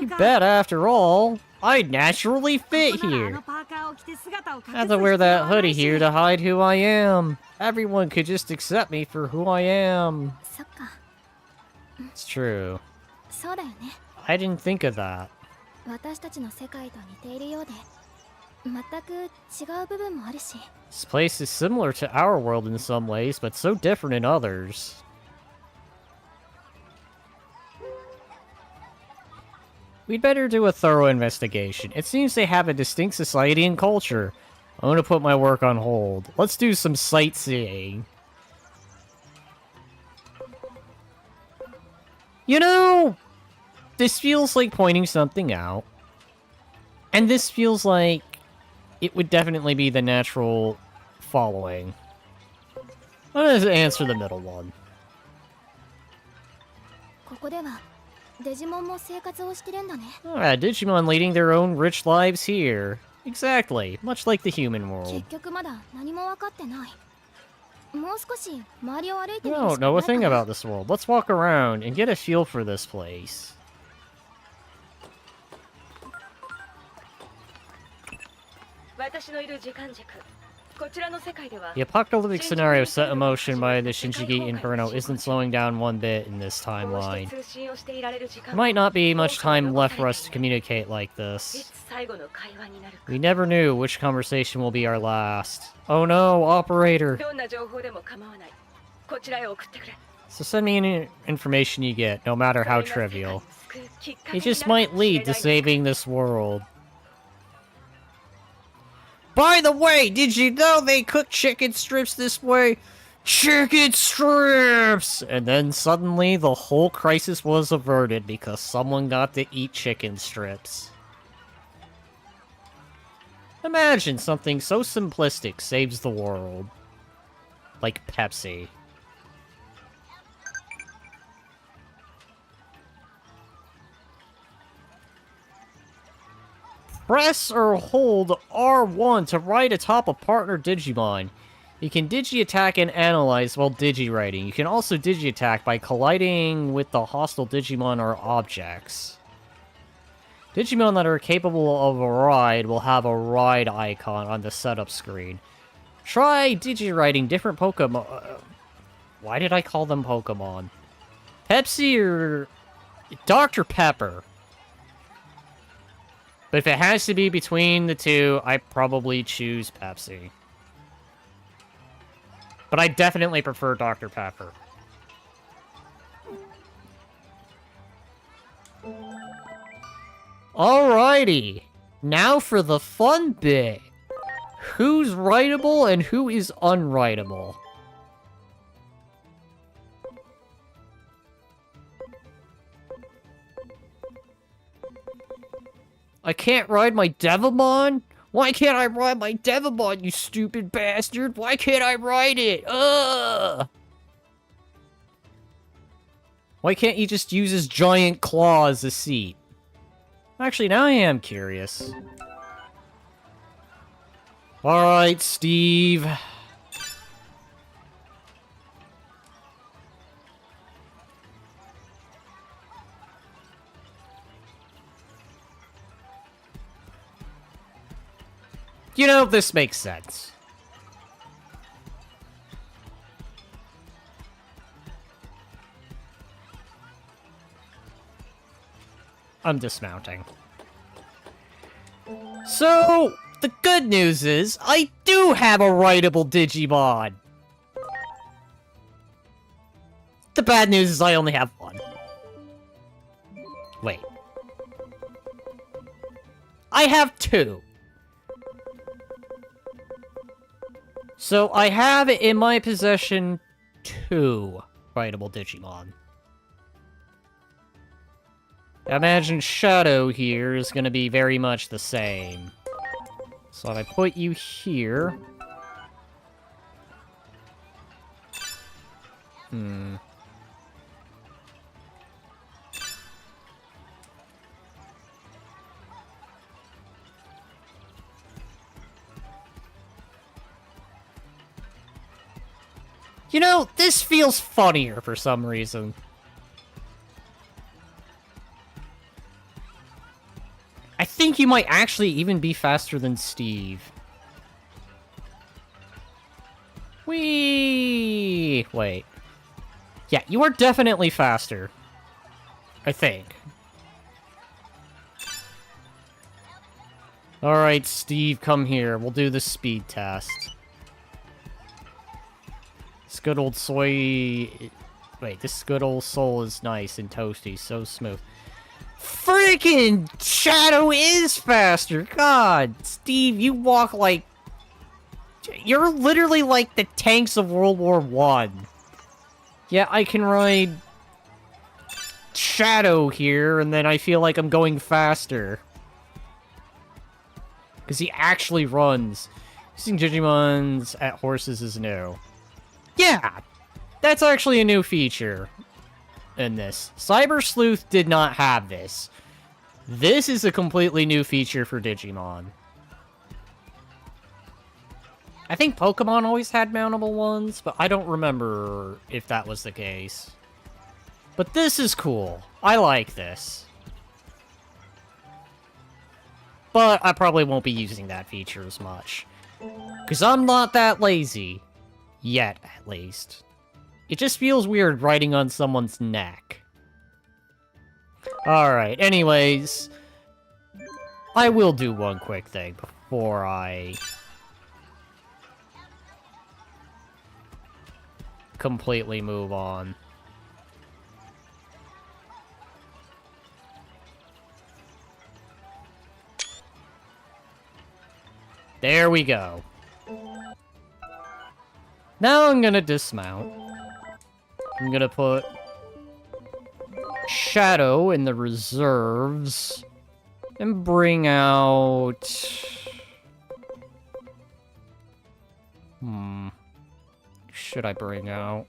You bet, after all, I naturally fit here. I have to wear that hoodie here to hide who I am. Everyone could just accept me for who I am. It's true. I didn't think of that. This place is similar to our world in some ways, but so different in others. We'd better do a thorough investigation. It seems they have a distinct society and culture. I'm gonna put my work on hold. Let's do some sightseeing. You know, this feels like pointing something out. And this feels like it would definitely be the natural following. I'm gonna answer the middle one. Digimon leading their own rich lives here. Exactly, much like the human world. I don't know a thing about this world. Let's walk around and get a feel for this place. The apocalyptic scenario set in motion by the Shinjigi Inferno isn't slowing down one bit in this timeline. There might not be much time left for us to communicate like this. We never knew which conversation will be our last. Oh no, operator! So send me any information you get, no matter how trivial. It just might lead to saving this world. By the way, did you know they cook chicken strips this way? Chicken strips! And then suddenly the whole crisis was averted because someone got to eat chicken strips. Imagine something so simplistic saves the world. Like Pepsi. Press or hold R1 to write atop a partner Digimon. You can digi-attack and analyze while digi-writing. You can also digi-attack by colliding with the hostile Digimon or objects. Digimon that are capable of a ride will have a ride icon on the setup screen. Try digi-writing different Pokemon... Why did I call them Pokemon? Pepsi or Dr. Pepper? But if it has to be between the two, I probably choose Pepsi. But I definitely prefer Dr. Pepper. Alrighty. Now for the fun bit. Who's writable and who is unwritable? I can't ride my Devimon? Why can't I ride my Devimon, you stupid bastard? Why can't I ride it? Ugh! Why can't he just use his giant claw as a seat? Actually, now I am curious. Alright, Steve. You know, this makes sense. I'm dismounting. So, the good news is, I do have a writable Digimon! The bad news is I only have one. Wait. I have two. So, I have in my possession two writable Digimon. I imagine Shadow here is going to be very much the same. So if I put you here... You know, this feels funnier for some reason. I think you might actually even be faster than Steve. Whee! Wait. Yeah, you are definitely faster. I think. Alright, Steve, come here. We'll do the speed test. This good old soy... Wait, this good old soul is nice and toasty, so smooth. Freaking Shadow is faster! God, Steve, you walk like... You're literally like the tanks of World War I. Yeah, I can ride... Shadow here, and then I feel like I'm going faster. Because he actually runs. Using Digimons at horses is new. Yeah! That's actually a new feature in this. Cyber Sleuth did not have this. This is a completely new feature for Digimon. I think Pokemon always had mountable ones, but I don't remember if that was the case. But this is cool. I like this. But I probably won't be using that feature as much. Because I'm not that lazy. Yet, at least. It just feels weird riding on someone's neck. Alright, anyways. I will do one quick thing before I... completely move on. There we go. Now I'm gonna dismount. I'm gonna put Shadow in the reserves and bring out... Should I bring out?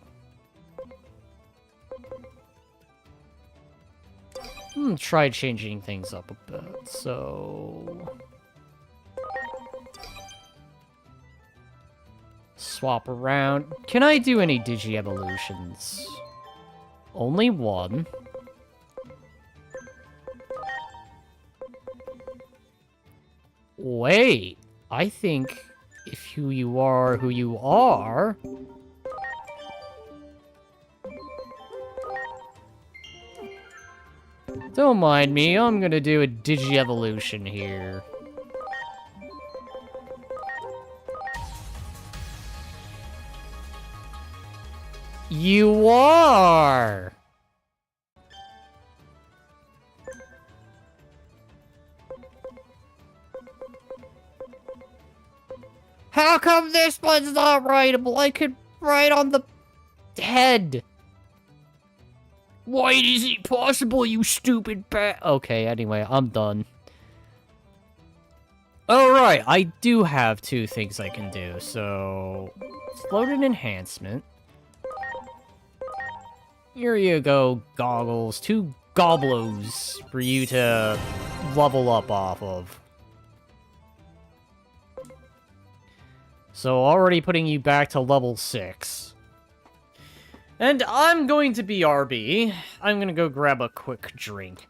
Try changing things up a bit, so... Swap around. Can I do any Digi-evolutions? Only one. Wait, I think if who you are, Don't mind me, I'm gonna do a Digi-evolution here. You are! How come this one's not writable? I could write on the head. Why is it possible, you stupid bat? Okay, anyway, I'm done. Alright, I do have 2 things I can do, so... let's load an enhancement. Here you go, goggles. 2 goblos for you to level up off of. So already putting you back to level 6. And I'm going to be RB. I'm gonna go grab a quick drink.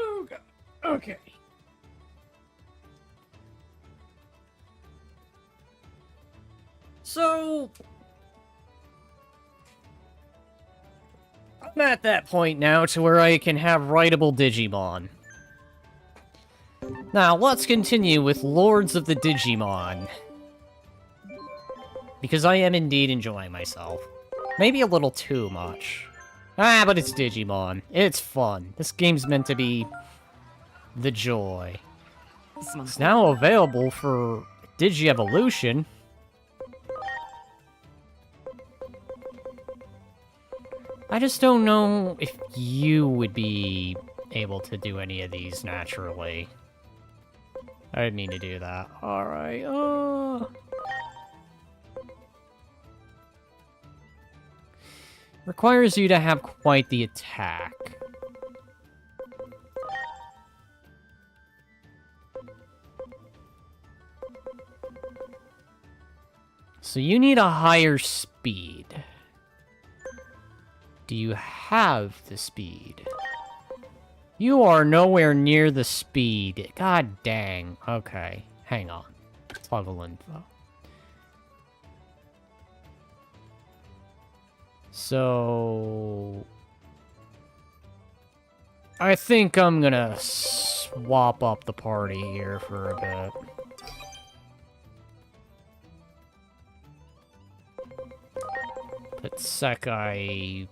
Oh, God. Okay. So... I'm at that point now to where I can have writable Digimon. Now, let's continue with Lords of the Digimon. Because I am indeed enjoying myself. Maybe a little too much. Ah, but it's Digimon. It's fun. This game's meant to be the joy. It's now available for Digi-evolution. I just don't know if you would be able to do any of these naturally. I didn't mean to do that. Alright, requires you to have quite the attack. So you need a higher speed. Do you have the speed? You are nowhere near the speed. God dang. Okay, hang on. Toggle info. So... I think I'm gonna swap up the party here for a bit. Put Sekai...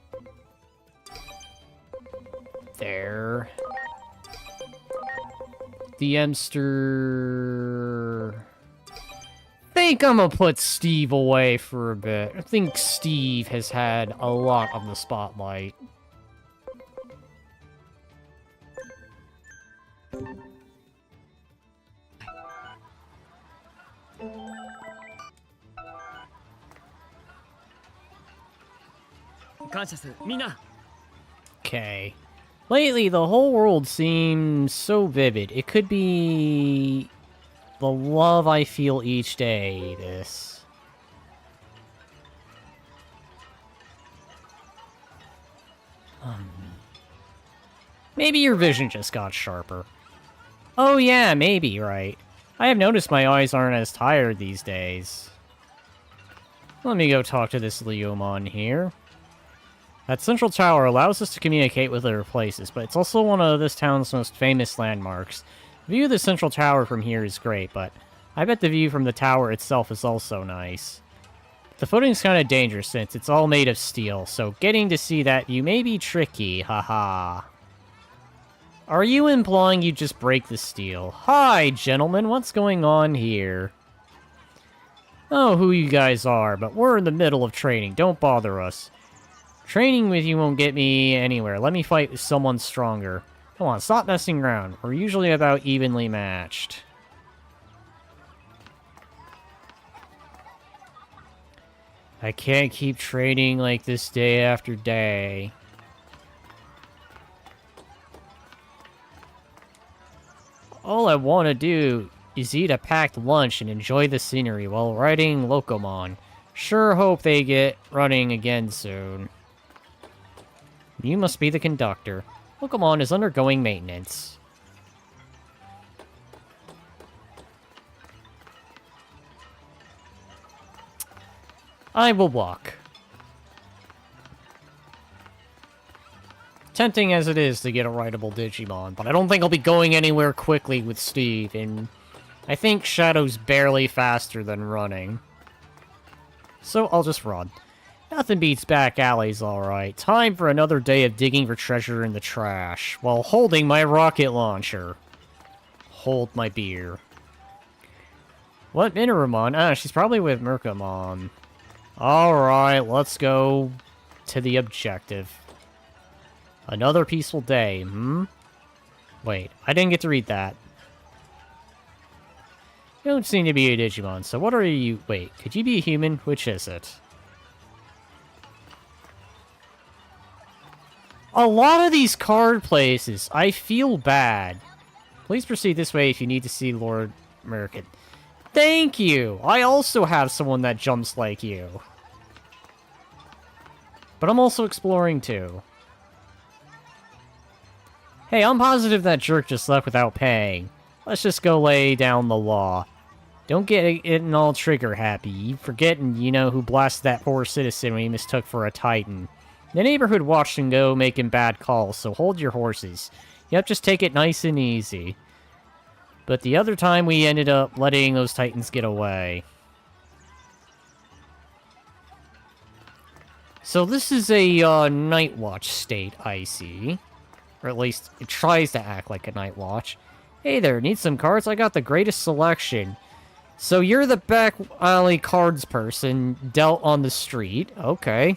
there. The Emster... I think I'm gonna put Steve away for a bit. I think Steve has had a lot of the spotlight. Okay. Lately, the whole world seems so vivid. It could be... the love I feel each day, this. Maybe your vision just got sharper. Oh yeah, maybe, right. I have noticed my eyes aren't as tired these days. Let me go talk to this Leomon here. That central tower allows us to communicate with other places, but it's also one of this town's most famous landmarks. The view of the central tower from here is great, but I bet the view from the tower itself is also nice. The footing's kind of dangerous since it's all made of steel, so getting to see that view may be tricky, haha. Are you implying you just break the steel? Hi, gentlemen, what's going on here? Oh, who you guys are, but we're in the middle of training, don't bother us. Training with you won't get me anywhere, let me fight with someone stronger. Come on, stop messing around, we're usually about evenly matched. I can't keep training like this day after day. All I want to do is eat a packed lunch and enjoy the scenery while riding Locomon. Sure hope they get running again soon. You must be the conductor. Locomon is undergoing maintenance. I will walk. Tempting as it is to get a rideable Digimon, but I don't think I'll be going anywhere quickly with Steve, and I think Shadow's barely faster than running. So I'll just run. Nothing beats back alleys, alright. Time for another day of digging for treasure in the trash, while holding my rocket launcher. Hold my beer. What Minarumon? Ah, she's probably with Mercamon. Alright, let's go to the objective. Another peaceful day, Wait, I didn't get to read that. You don't seem to be a Digimon, so what are you... Wait, could you be a human? Which is it? A lot of these card places, I feel bad. Please proceed this way if you need to see Lord American. Thank you! I also have someone that jumps like you. But I'm also exploring too. Hey, I'm positive that jerk just left without paying. Let's just go lay down the law. Don't get it all trigger happy. You forgetting, you know, who blasted that poor citizen when he mistook for a titan. The neighborhood watched him go making bad calls, so hold your horses. Yep, just take it nice and easy. But the other time we ended up letting those titans get away. So this is a night watch state, I see. Or at least it tries to act like a night watch. Hey there, need some cards? I got the greatest selection. So you're the back alley cards person dealt on the street. Okay.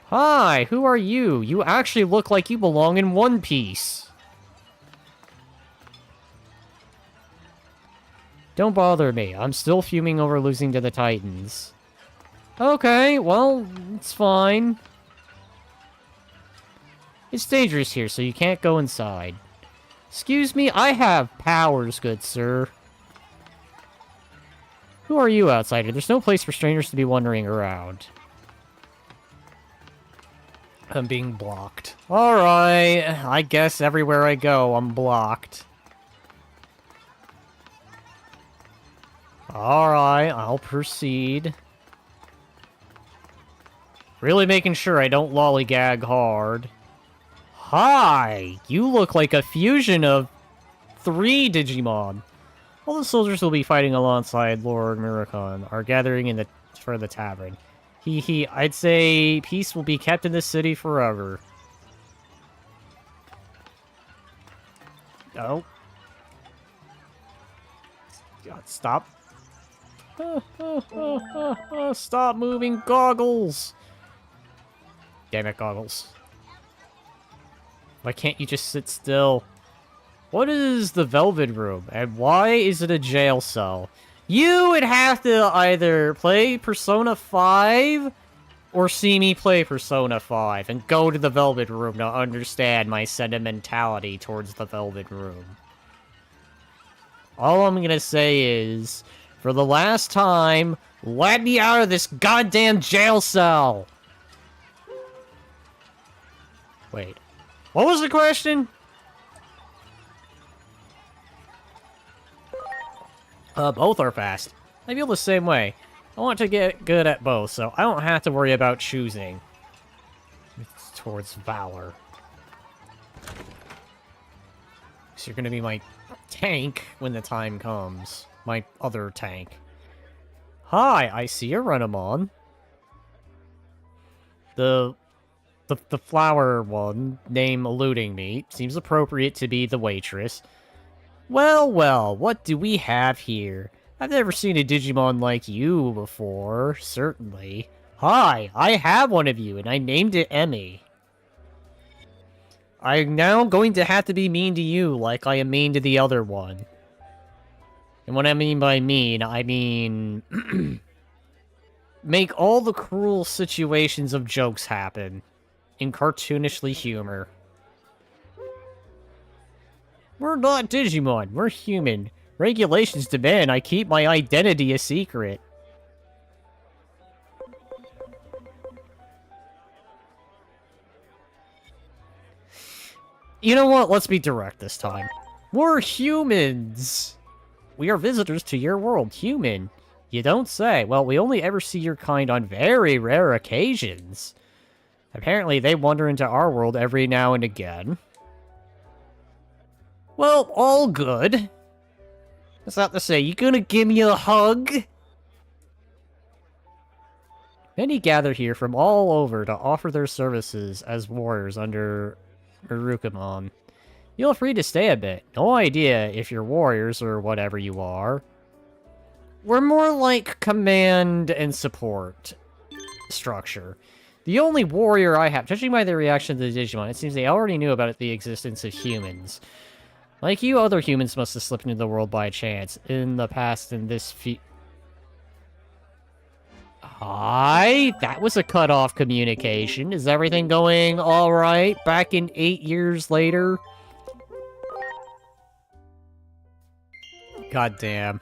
Hi, who are you? You actually look like you belong in One Piece. Don't bother me. I'm still fuming over losing to the Titans. Okay, well, it's fine. It's dangerous here, so you can't go inside. Excuse me, I have powers, good sir. Who are you, outsider? There's no place for strangers to be wandering around. I'm being blocked. Alright, I guess everywhere I go, I'm blocked. Alright, I'll proceed. Really making sure I don't lollygag hard. Hi! You look like a fusion of 3 Digimon. All the soldiers will be fighting alongside Lord Miracon are gathering for the tavern. Hee, I'd say peace will be kept in this city forever. Oh. God, stop. Stop moving, Goggles! Damn it, Goggles. Why can't you just sit still? What is the Velvet Room, and why is it a jail cell? You would have to either play Persona 5 or see me play Persona 5 and go to the Velvet Room to understand my sentimentality towards the Velvet Room. All I'm gonna say is, for the last time, let me out of this goddamn jail cell! Wait. What was the question? Both are fast. I feel the same way. I want to get good at both, so I don't have to worry about choosing. It's towards Valor. So you're gonna be my tank when the time comes. My other tank. Hi, I see you're Renamon. The flower one, name eluding me, seems appropriate to be the waitress. Well, well, what do we have here? I've never seen a Digimon like you before, certainly. Hi, I have one of you, and I named it Emmy. I'm now going to have to be mean to you like I am mean to the other one. And what I mean by mean, I mean... make all the cruel situations of jokes happen. In cartoonishly humor. We're not Digimon, we're human. Regulations demand I keep my identity a secret. You know what? Let's be direct this time. We're humans! We are visitors to your world, human. You don't say. Well, we only ever see your kind on very rare occasions. Apparently, they wander into our world every now and again. Well, all good. That's not to say, you gonna give me a hug? Many gather here from all over to offer their services as warriors under Angewomon. Feel free to stay a bit. No idea if you're warriors or whatever you are. We're more like command and support structure. The only warrior I have, judging by their reaction to the Digimon, it seems they already knew about the existence of humans. Like you, other humans must have slipped into the world by chance. In the past, in this Hi? That was a cut-off communication. Is everything going alright? Back in 8 years later? God damn.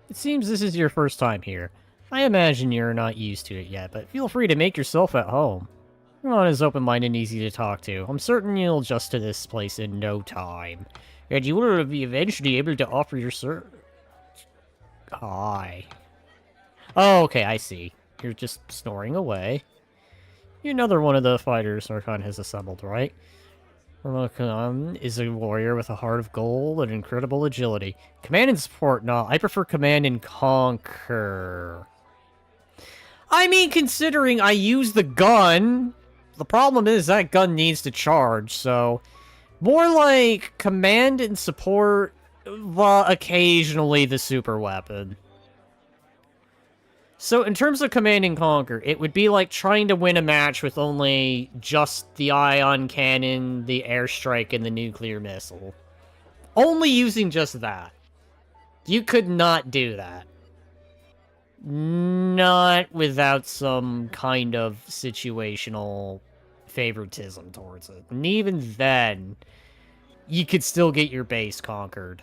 It seems this is your first time here. I imagine you're not used to it yet, but feel free to make yourself at home. Ron is open-minded and easy to talk to. I'm certain you'll adjust to this place in no time. And you will be eventually able to offer your Hi. Oh, okay, I see. You're just snoring away. You're another one of the fighters Archon has assembled, right? Archon is a warrior with a heart of gold and incredible agility. Command and support, no. I prefer command and conquer. I mean, considering I use the gun, the problem is that gun needs to charge, so... more like command and support, occasionally the super weapon. So in terms of command and conquer, it would be like trying to win a match with only just the ion cannon, the airstrike, and the nuclear missile. Only using just that. You could not do that. Not without some kind of situational favoritism towards it. And even then, you could still get your base conquered.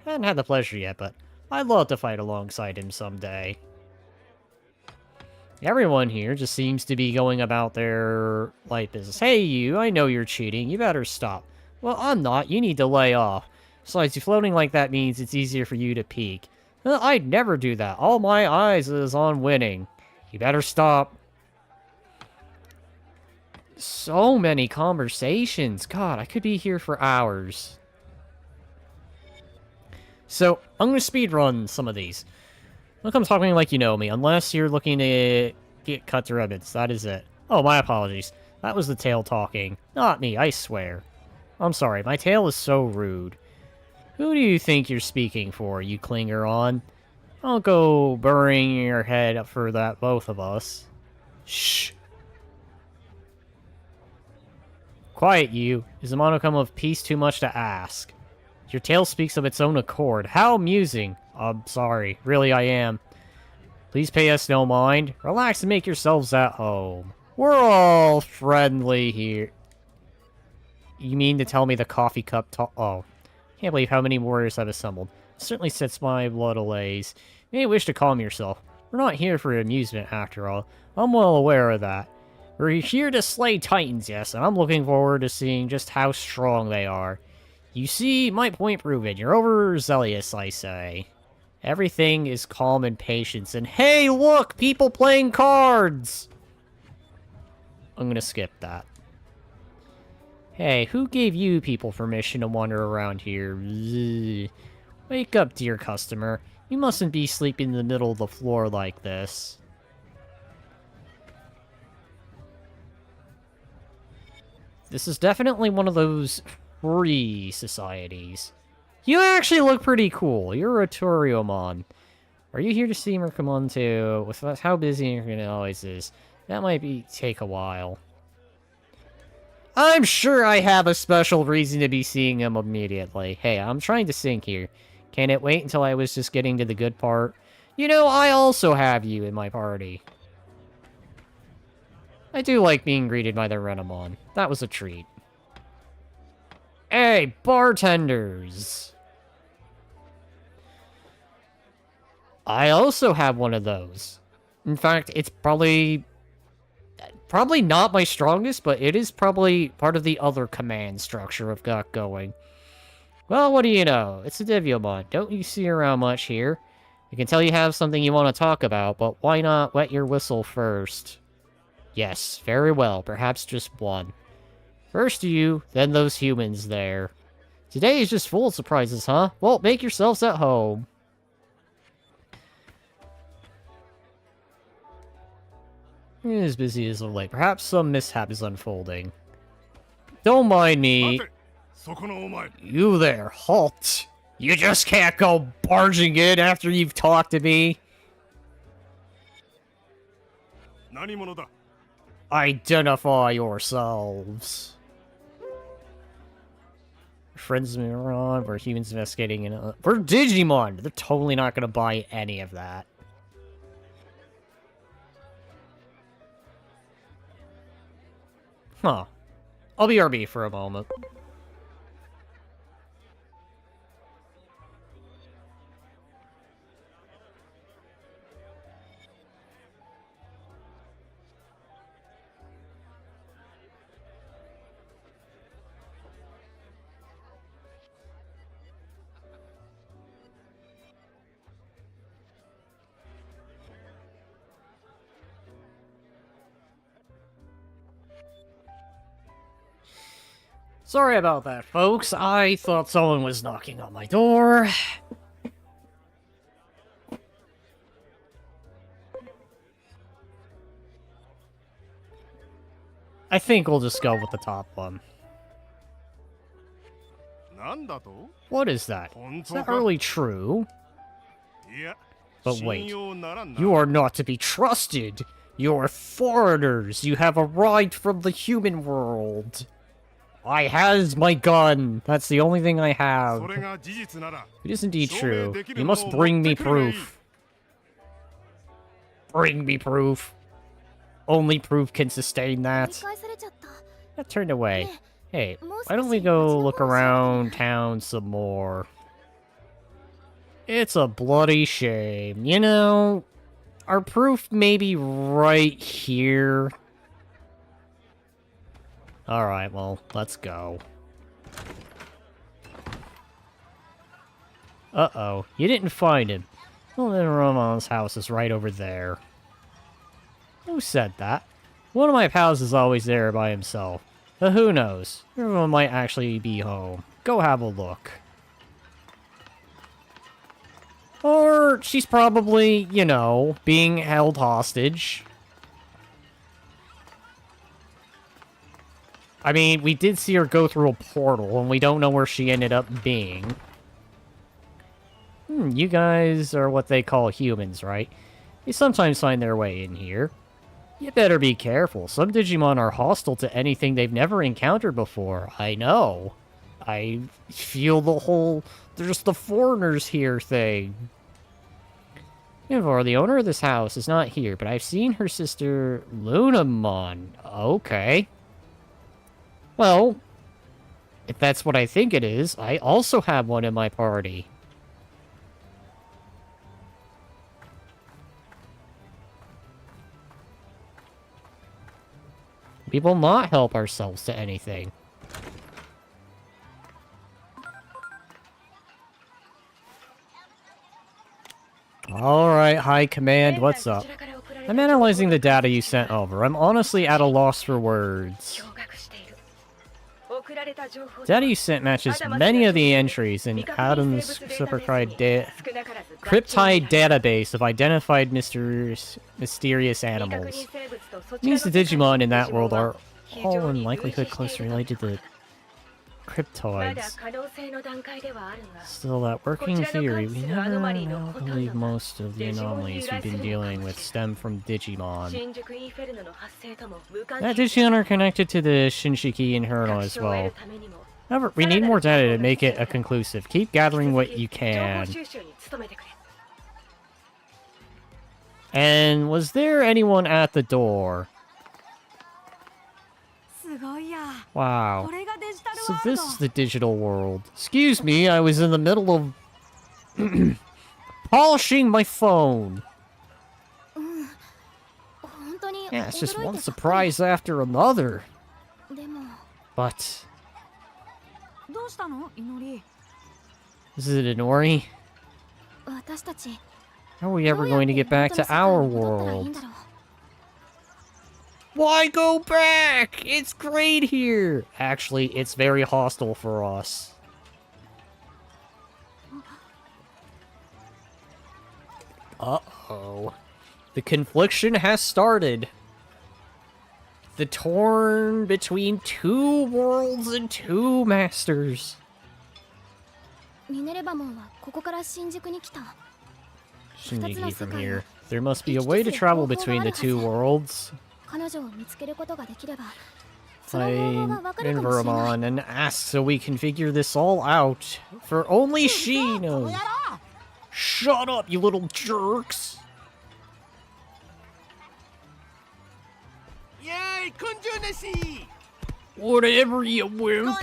I haven't had the pleasure yet, but I'd love to fight alongside him someday. Everyone here just seems to be going about their life business. Hey you, I know you're cheating. You better stop. Well, I'm not. You need to lay off. Besides, you floating like that means it's easier for you to peek. I'd never do that. All my eyes is on winning. You better stop. So many conversations. God, I could be here for hours. So, I'm going to speedrun some of these. Look, I'm talking like you know me, unless you're looking to get cut to ribbons. That is it. Oh, my apologies. That was the tail talking. Not me, I swear. I'm sorry, my tail is so rude. Who do you think you're speaking for, you clinger on? I'll go burying your head up for that, both of us. Shh. Quiet, you. Is the monochrome of peace too much to ask? Your tail speaks of its own accord. How amusing. I'm sorry. Really, I am. Please pay us no mind. Relax and make yourselves at home. We're all friendly here. You mean to tell me the coffee cup Oh. Can't believe how many warriors have assembled. It certainly sets my blood ablaze. You may wish to calm yourself. We're not here for amusement, after all. I'm well aware of that. We're here to slay titans, yes, and I'm looking forward to seeing just how strong they are. You see, my point proven. You're overzealous, I say. Everything is calm and patience, and hey, look! People playing cards! I'm gonna skip that. Hey, who gave you people permission to wander around here? Ugh. Wake up, dear customer. You mustn't be sleeping in the middle of the floor like this. This is definitely one of those free societies. You actually look pretty cool. You're a Toriomon. Are you here to see Mercamon too? With how busy it always is, that might take a while. I'm sure I have a special reason to be seeing him immediately. Hey, I'm trying to sync here. Can it wait until I was just getting to the good part? You know, I also have you in my party. I do like being greeted by the Renamon. That was a treat. Hey, bartenders! I also have one of those. In fact, it's probably not my strongest, but it is probably part of the other command structure I've got going. Well, what do you know? It's a Digimon. Don't you see around much here? I can tell you have something you want to talk about, but why not wet your whistle first? Yes, very well. Perhaps just one. First you, then those humans there. Today is just full of surprises, huh? Well, make yourselves at home. As busy as of late. Perhaps some mishap is unfolding. Don't mind me. You there, halt! You just can't go barging in after you've talked to me. Identify yourselves. Friends are on. We're humans investigating. We're Digimon. They're totally not going to buy any of that. Huh. I'll be RB for a moment. Sorry about that, folks. I thought someone was knocking on my door. I think we'll just go with the top one. What is that? Is that really true? But wait, you are not to be trusted. You're foreigners. You have arrived from the human world. I has my gun. That's the only thing I have. It is indeed true. You must bring me proof. Bring me proof. Only proof can sustain that. That turned away. Hey, why don't we go look around town some more? It's a bloody shame. You know, our proof may be right here. Alright, well, let's go. Uh-oh, you didn't find him. Well, then Roman's house is right over there. Who said that? One of my pals is always there by himself. But who knows? Everyone might actually be home. Go have a look. Or she's probably, you know, being held hostage. I mean, we did see her go through a portal, and we don't know where she ended up being. You guys are what they call humans, right? They sometimes find their way in here. You better be careful. Some Digimon are hostile to anything they've never encountered before. I know. I feel the whole, there's the foreigners here thing. The owner of this house is not here, but I've seen her sister, Lunamon. Okay. Well, if that's what I think it is, I also have one in my party. We will not help ourselves to anything. Alright, High Command, what's up? I'm analyzing the data you sent over. I'm honestly at a loss for words. Data you sent matches many of the entries in Adam's Supercried Cryptide database of identified mysterious animals. It means the Digimon in that world are all in likelihood closely related to cryptoids. Still, that working theory, we never now believe most of the anomalies we've been dealing with stem from Digimon. That Digimon are connected to the Shinshiki Inferno as well. However, we need more data to make it a conclusive. Keep gathering what you can. And was there anyone at the door? Wow. So this is the digital world. Excuse me, I was in the middle of polishing my phone. Yeah, it's just one surprise after another. But... Is it Inori? How are we ever going to get back to our world? Why go back? It's great here! Actually, it's very hostile for us. Uh-oh. The confliction has started. The torn between two worlds and two masters. Shinjiki from here. There must be a way to travel between the two worlds. Angewomon and ask so we can figure this all out. For only she knows. Shut up, you little jerks! Yay, Konjonashi! Whatever, you wimp!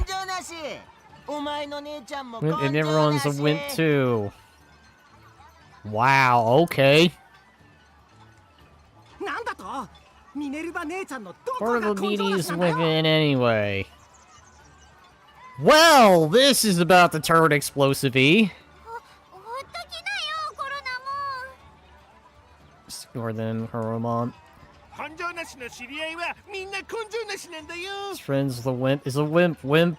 And everyone's a wimp too. Wow, okay. Part of the meeting's within anyway. Well, this is about to turn explosive-y. Ignore them, Harumon. His friend's the wimp is a wimp.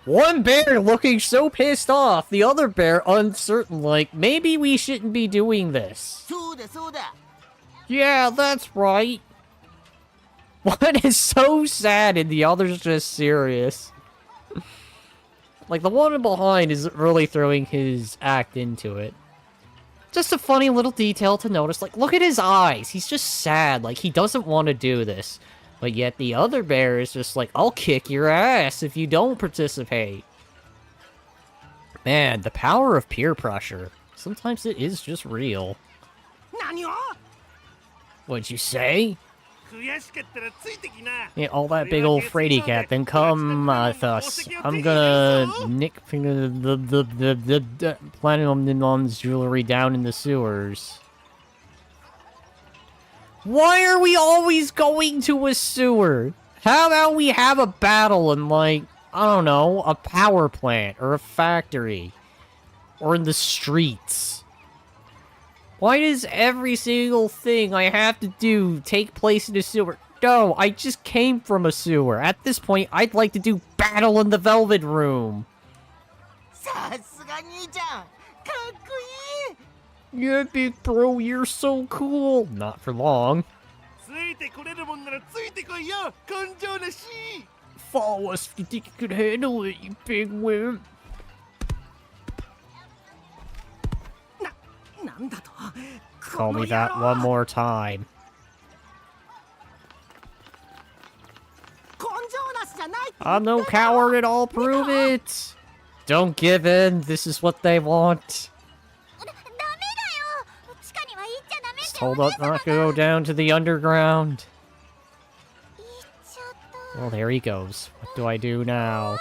One bear looking so pissed off, the other bear uncertain, like, maybe we shouldn't be doing this. Yeah, that's right. One is so sad and the other's just serious. Like, the one behind is really throwing his act into it. Just a funny little detail to notice. Like, look at his eyes. He's just sad. Like, he doesn't want to do this. But yet the other bear is just like, I'll kick your ass if you don't participate. Man, the power of peer pressure. Sometimes it is just real. What'd you say? Yeah, all that big old fraidy cat, then come with us. I'm gonna nick the Platinum's jewelry down in the sewers. Why are we always going to a sewer? How about we have a battle in, like, I don't know, a power plant or a factory? Or in the streets? Why does every single thing I have to do take place in a sewer? No, I just came from a sewer. At this point, I'd like to do battle in the Velvet Room. Yeah, big bro, you're so cool. Not for long. Follow us if you think you could handle it, you big wimp. Call me that one more time. I'm no coward and I'll prove it. Don't give in. This is what they want. Just told us not to go down to the underground. Well, there he goes. What do I do now?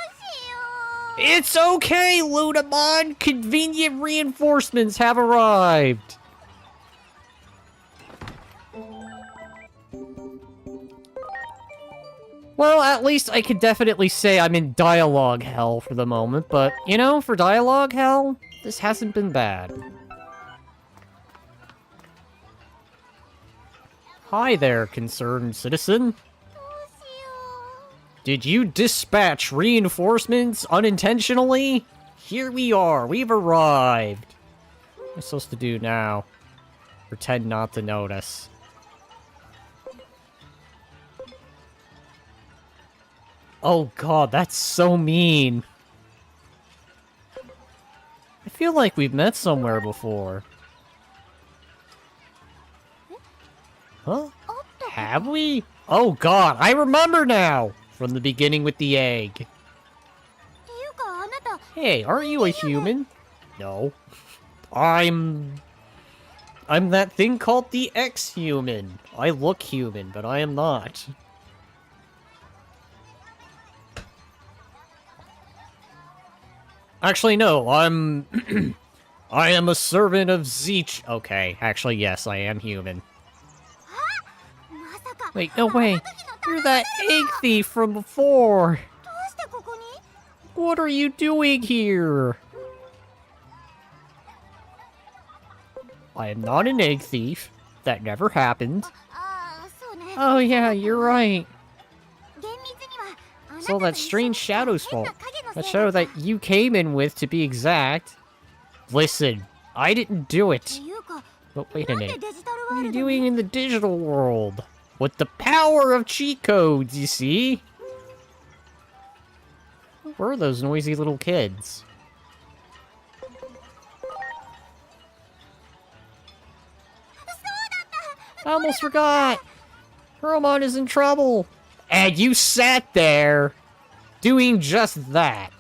It's okay, Lunamon! Convenient reinforcements have arrived! Well, at least I can definitely say I'm in dialogue hell for the moment, but, you know, for dialogue hell, this hasn't been bad. Hi there, concerned citizen. どうしよ Did you dispatch reinforcements unintentionally? Here we are, we've arrived. What am I supposed to do now? Pretend not to notice. Oh god, that's so mean. I feel like we've met somewhere before. Huh? う。あった。 Have we? Oh god, I remember now! From the beginning with the egg. っていうかあなた Hey, aren't you a human? No. I'm that thing called the X-Human. I look human, but I am not. Actually, no, I'm... I am a servant of Zeech. Okay, actually, yes, I am human. まさか Wait, no way. You're that egg thief from before. どうしてここに What are you doing here? I am not an egg thief. That never happened. ああそうね Oh yeah, you're right. 厳密にはあな It's た all と that 一緒に strange shadow's 変 fault. な影の That せい shadow で that you came in with, to be exact. Listen, I didn't do っ it. ていうか But wait a なんで minute. デジタル What ワ are ー you ルド doing に in the digital world? With the power of cheat codes, you see? Who were those noisy little kids? I almost forgot! Kuromon is in trouble! And you sat there, doing just that.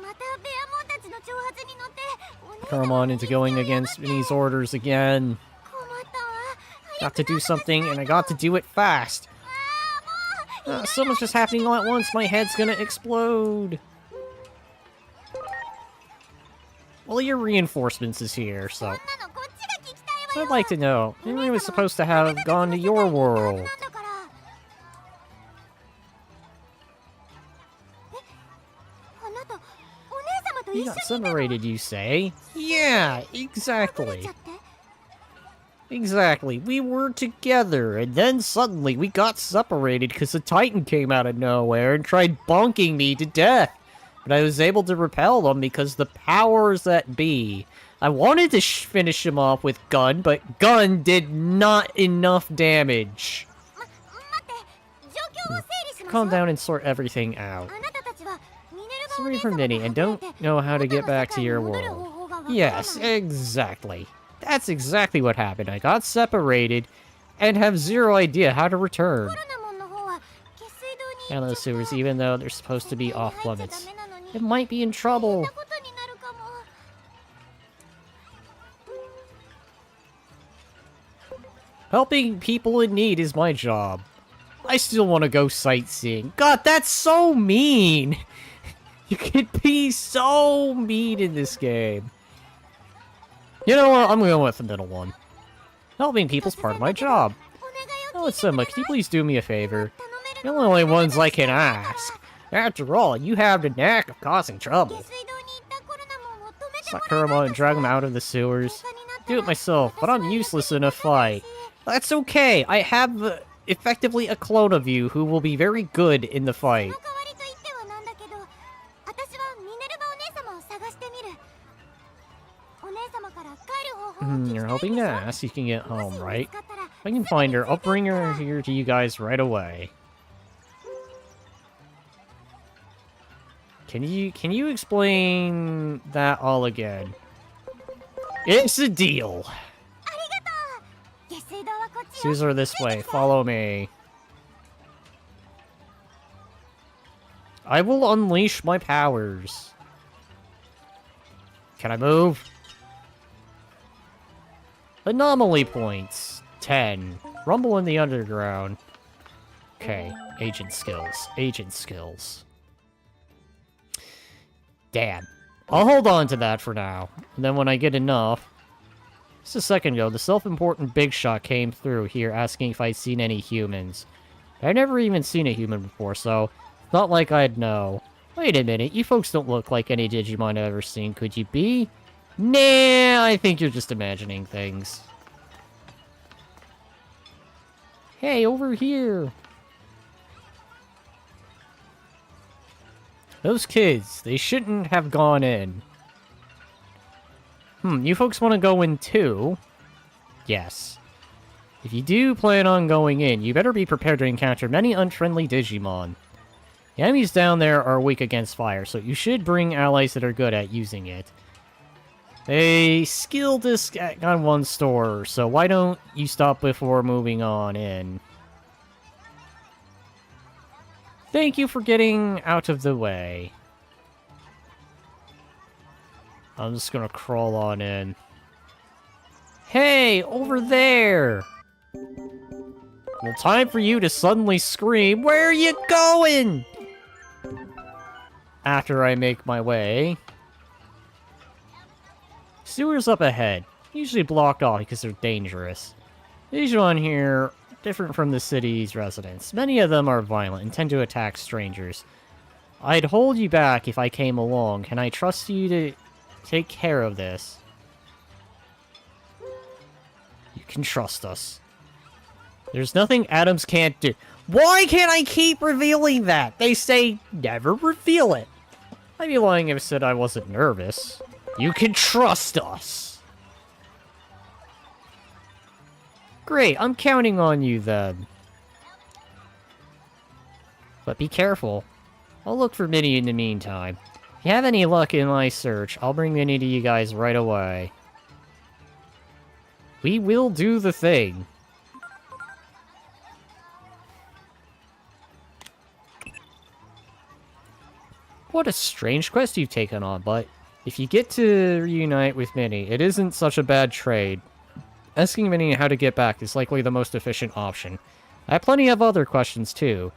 またベアモンたちの挑発に乗ってお姉様 Kuromon into going against Minnie's orders again. 困ったわ Got to do something, and I got to do it fast. So much is happening all at once, my head's gonna explode. Well, your reinforcements is here, そん so なのこっちが聞きたい so わ I'd よ like to know. Maybe I was supposed to have gone to your world. なんだからえあなたお姉様と We 一緒 got にいたの separated, you say? Yeah, 隠れ exactly. ちゃって Exactly. We were together, and then suddenly we got separated because a Titan came out of nowhere and tried bonking me to death. But I was able to repel them because the powers that be. I wanted to finish him off with Gun, but Gun did not enough damage. 待って状況を整理しましょ Calm う down and sort everything out. あなたたちはミネルヴァお Sorry 姉 for 様 Minnie, と and 離れ don't て know how to 元 get の back 世 to 界に your 戻る world. 方法がわからない Yes, exactly. That's exactly what happened. I got separated and have zero idea how to return. コロナモンの方は下水道に Down those ちょっ sewers, と even though they're supposed to be 絶対に off 入っちゃ limits. ダメなのに It might be in 変 trouble. なことになるかも Helping people in need is my job. I still want to go sightseeing. God, that's so mean! You can be so mean in this game. You know what? I'm going with the middle one. Helping people's part of my job. お願い Oh, を聞い it's て so くれ much. Can you please do me a favor? 頼める You're の the は only あなた ones I しか can ないから ask. After all, you have the knack of causing 下 trouble. 水道に行ったコロナモンを止めて Suck もら Kurama わ and ないと drag him さ out of the sewers. 喧嘩になった Do ら it myself, but 私 I'm は useless 役 in a に立たない fight. し That's okay. I have effectively a clone of you who will be very good in the その fight. 代わりと言ってはなんだけど私はミネルヴァお姉様を探してみるお姉様から帰る方法を聞きたいんで You're しょ hoping to ask you can get も home, し見 right? つかったら If I can find her, I'll bring her here to you guys right away. Can you explain that all again? It's a deal. ありがとう下水道はこっちよ Caesar this way. Follow me. I will unleash my powers. Can I move? Anomaly points. 10. Rumble in the underground. Okay. Agent skills. Agent skills. Damn. I'll hold on to that for now. And then when I get enough... Just a second ago, the self-important big shot came through here asking if I'd seen any humans. I've never even seen a human before, so it's not like I'd know. Wait a minute, you folks don't look like any Digimon I've ever seen, could you be? Nah, I think you're just imagining things. Hey, over here! Those kids, they shouldn't have gone in. You folks want to go in too? Yes. If you do plan on going in, you better be prepared to encounter many unfriendly Digimon. The enemies down there are weak against fire, so you should bring allies that are good at using it. They skill disc on one store, so why don't you stop before moving on in? Thank you for getting out of the way. I'm just gonna crawl on in. Hey, over there! Well, time for you to suddenly scream, "Where are you going?" After I make my way. Sewers up ahead. Usually blocked off because they're dangerous. These one here, different from the city's residents. Many of them are violent and tend to attack strangers. I'd hold you back if I came along. Can I trust you to take care of this? You can trust us. There's nothing Adams can't do. Why can't I keep revealing that? They say never reveal it. I'd be lying if I said I wasn't nervous. You can trust us. Great, I'm counting on you then. But be careful. I'll look for Minnie in the meantime. If you have any luck in my search, I'll bring Minnie to you guys right away. We will do the thing. What a strange quest you've taken on, but if you get to reunite with Minnie, it isn't such a bad trade. Asking Minnie how to get back is likely the most efficient option. I have plenty of other questions too.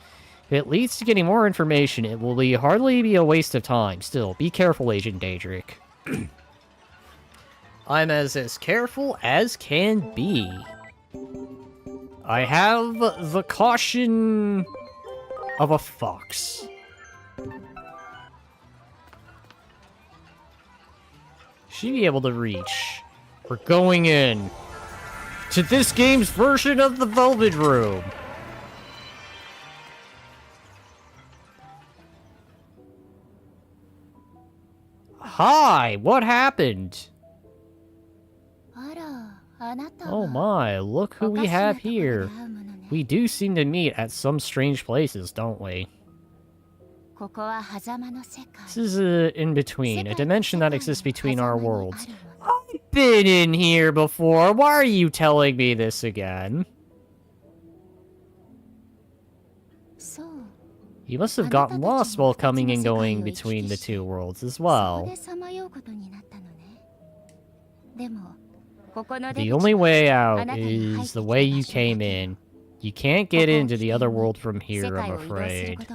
If it leads to getting more information, it will hardly be a waste of time. Still, be careful, Agent Daedric. I'm as careful as can be. I have the caution of a fox. Should be able to reach. We're going in to this game's version of the Velvet Room. Hi, what happened? Oh my, look who we have here. We do seem to meet at some strange places, don't we? This is a in-between, a dimension that exists between our worlds. I've been in here before. Why are you telling me this again? You must have gotten lost while coming and going between the two worlds as well. The only way out is the way you came in. You can't get into the other world from here, I'm afraid.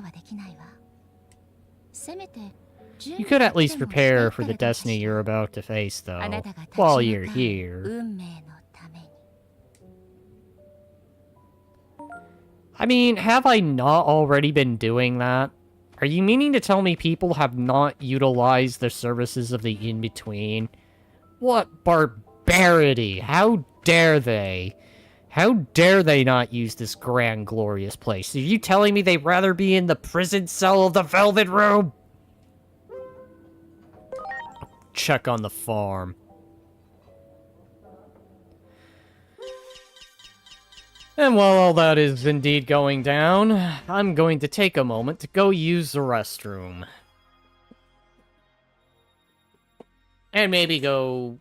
You could at least prepare for the destiny you're about to face, though, while you're here. I mean, have I not already been doing that? Are you meaning to tell me people have not utilized the services of the in-between? What barbarity! How dare they? How dare they not use this grand, glorious place? Are you telling me they'd rather be in the prison cell of the Velvet Room? Check on the farm. And while all that is indeed going down, I'm going to take a moment to go use the restroom. And maybe go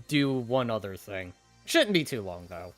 do one other thing. Shouldn't be too long, though.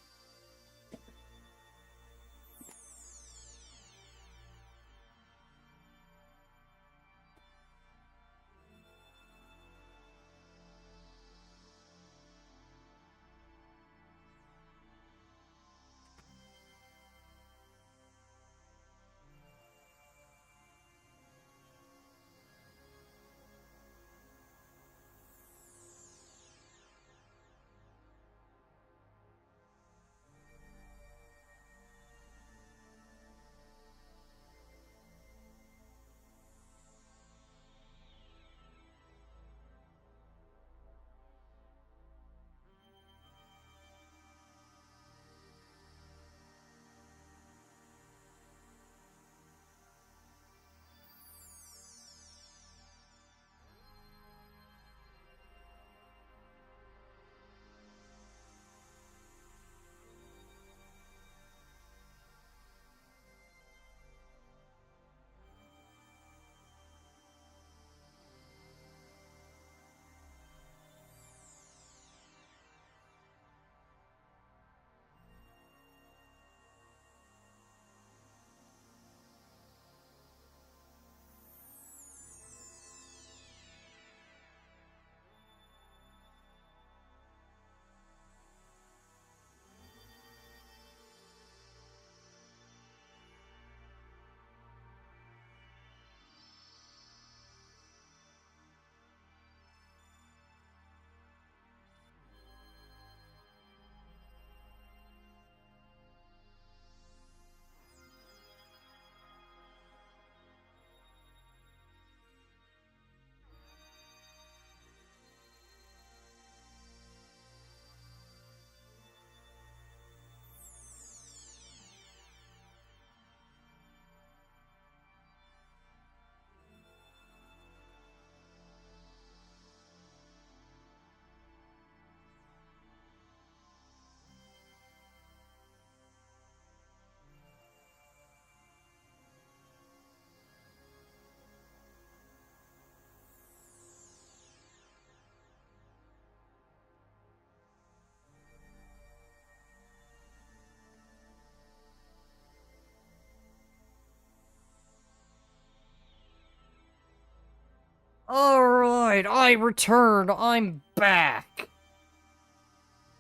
Alright, I return. I'm back.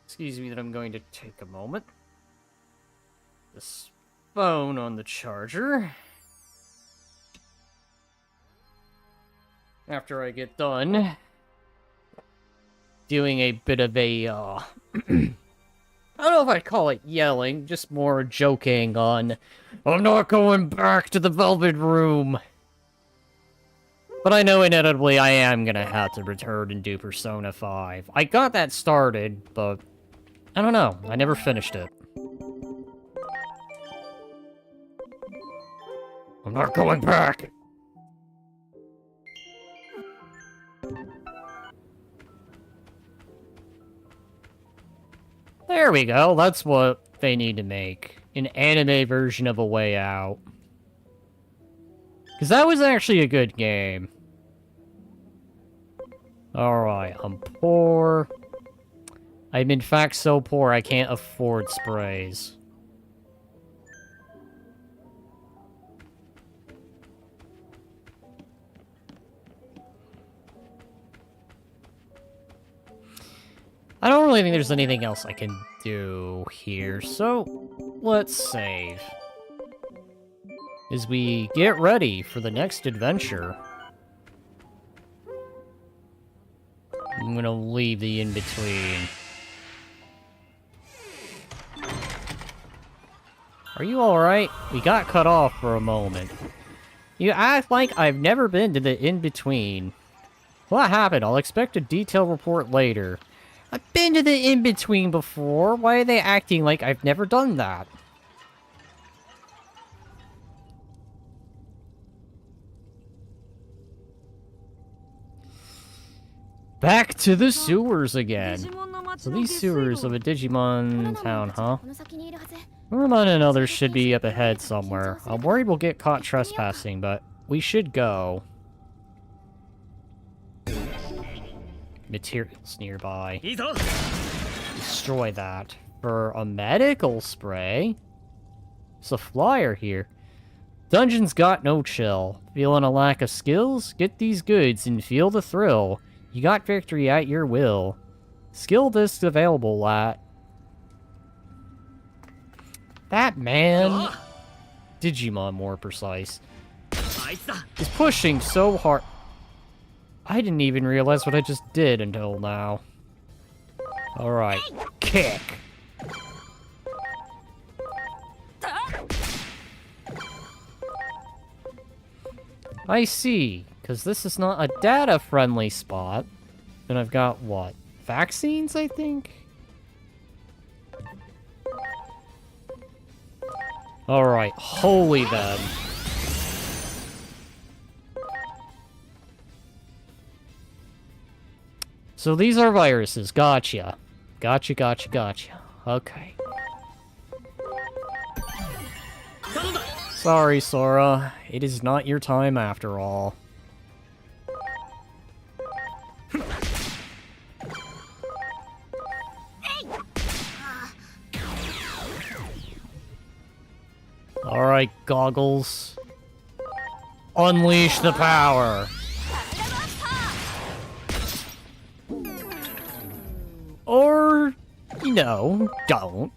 Excuse me that I'm going to take a moment. This phone on the charger. After I get done doing a bit of a, I don't know if I'd call it yelling, just more joking on, I'm not going back to the Velvet Room. But I know inevitably I am gonna have to return and do Persona 5. I got that started, but I don't know. I never finished it. I'm not going back! There we go. That's what they need to make. An anime version of A Way Out. Because that was actually a good game. Alright, I'm poor. I'm in fact so poor I can't afford sprays. I don't really think there's anything else I can do here, so let's save. As we get ready for the next adventure. I'm gonna leave the in-between. Are you alright? We got cut off for a moment. You act like I've never been to the in-between. What happened? I'll expect a detailed report later. I've been to the in-between before. Why are they acting like I've never done that? Back to the sewers again. So these sewers of a Digimon town, huh? Urumon and others should be up ahead somewhere. I'm worried we'll get caught trespassing, but we should go. Materials nearby. Destroy that. For a medical spray? There's a flyer here. Dungeon's got no chill. Feeling a lack of skills? Get these goods and feel the thrill. You got victory at your will. Skill discs available at... That man... Digimon, more precise. Is pushing so hard... I didn't even realize what I just did until now. Alright. Kick! I see. Because this is not a data-friendly spot. Then I've got, what? Vaccines, I think? Alright, holy them. So these are viruses, gotcha. Gotcha, gotcha, gotcha. Okay. Sorry, Sora. It is not your time after all. Alright, Goggles. Unleash the power! Or, you know, don't.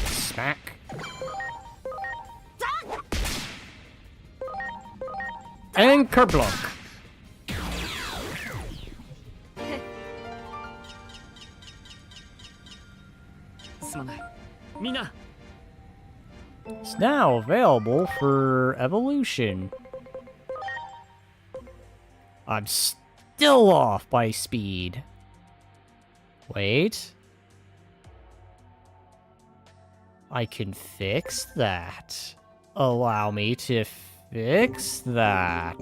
Smack. And kerplunk. It's now available for evolution. I'm still off by speed. Wait. I can fix that. Allow me to fix that.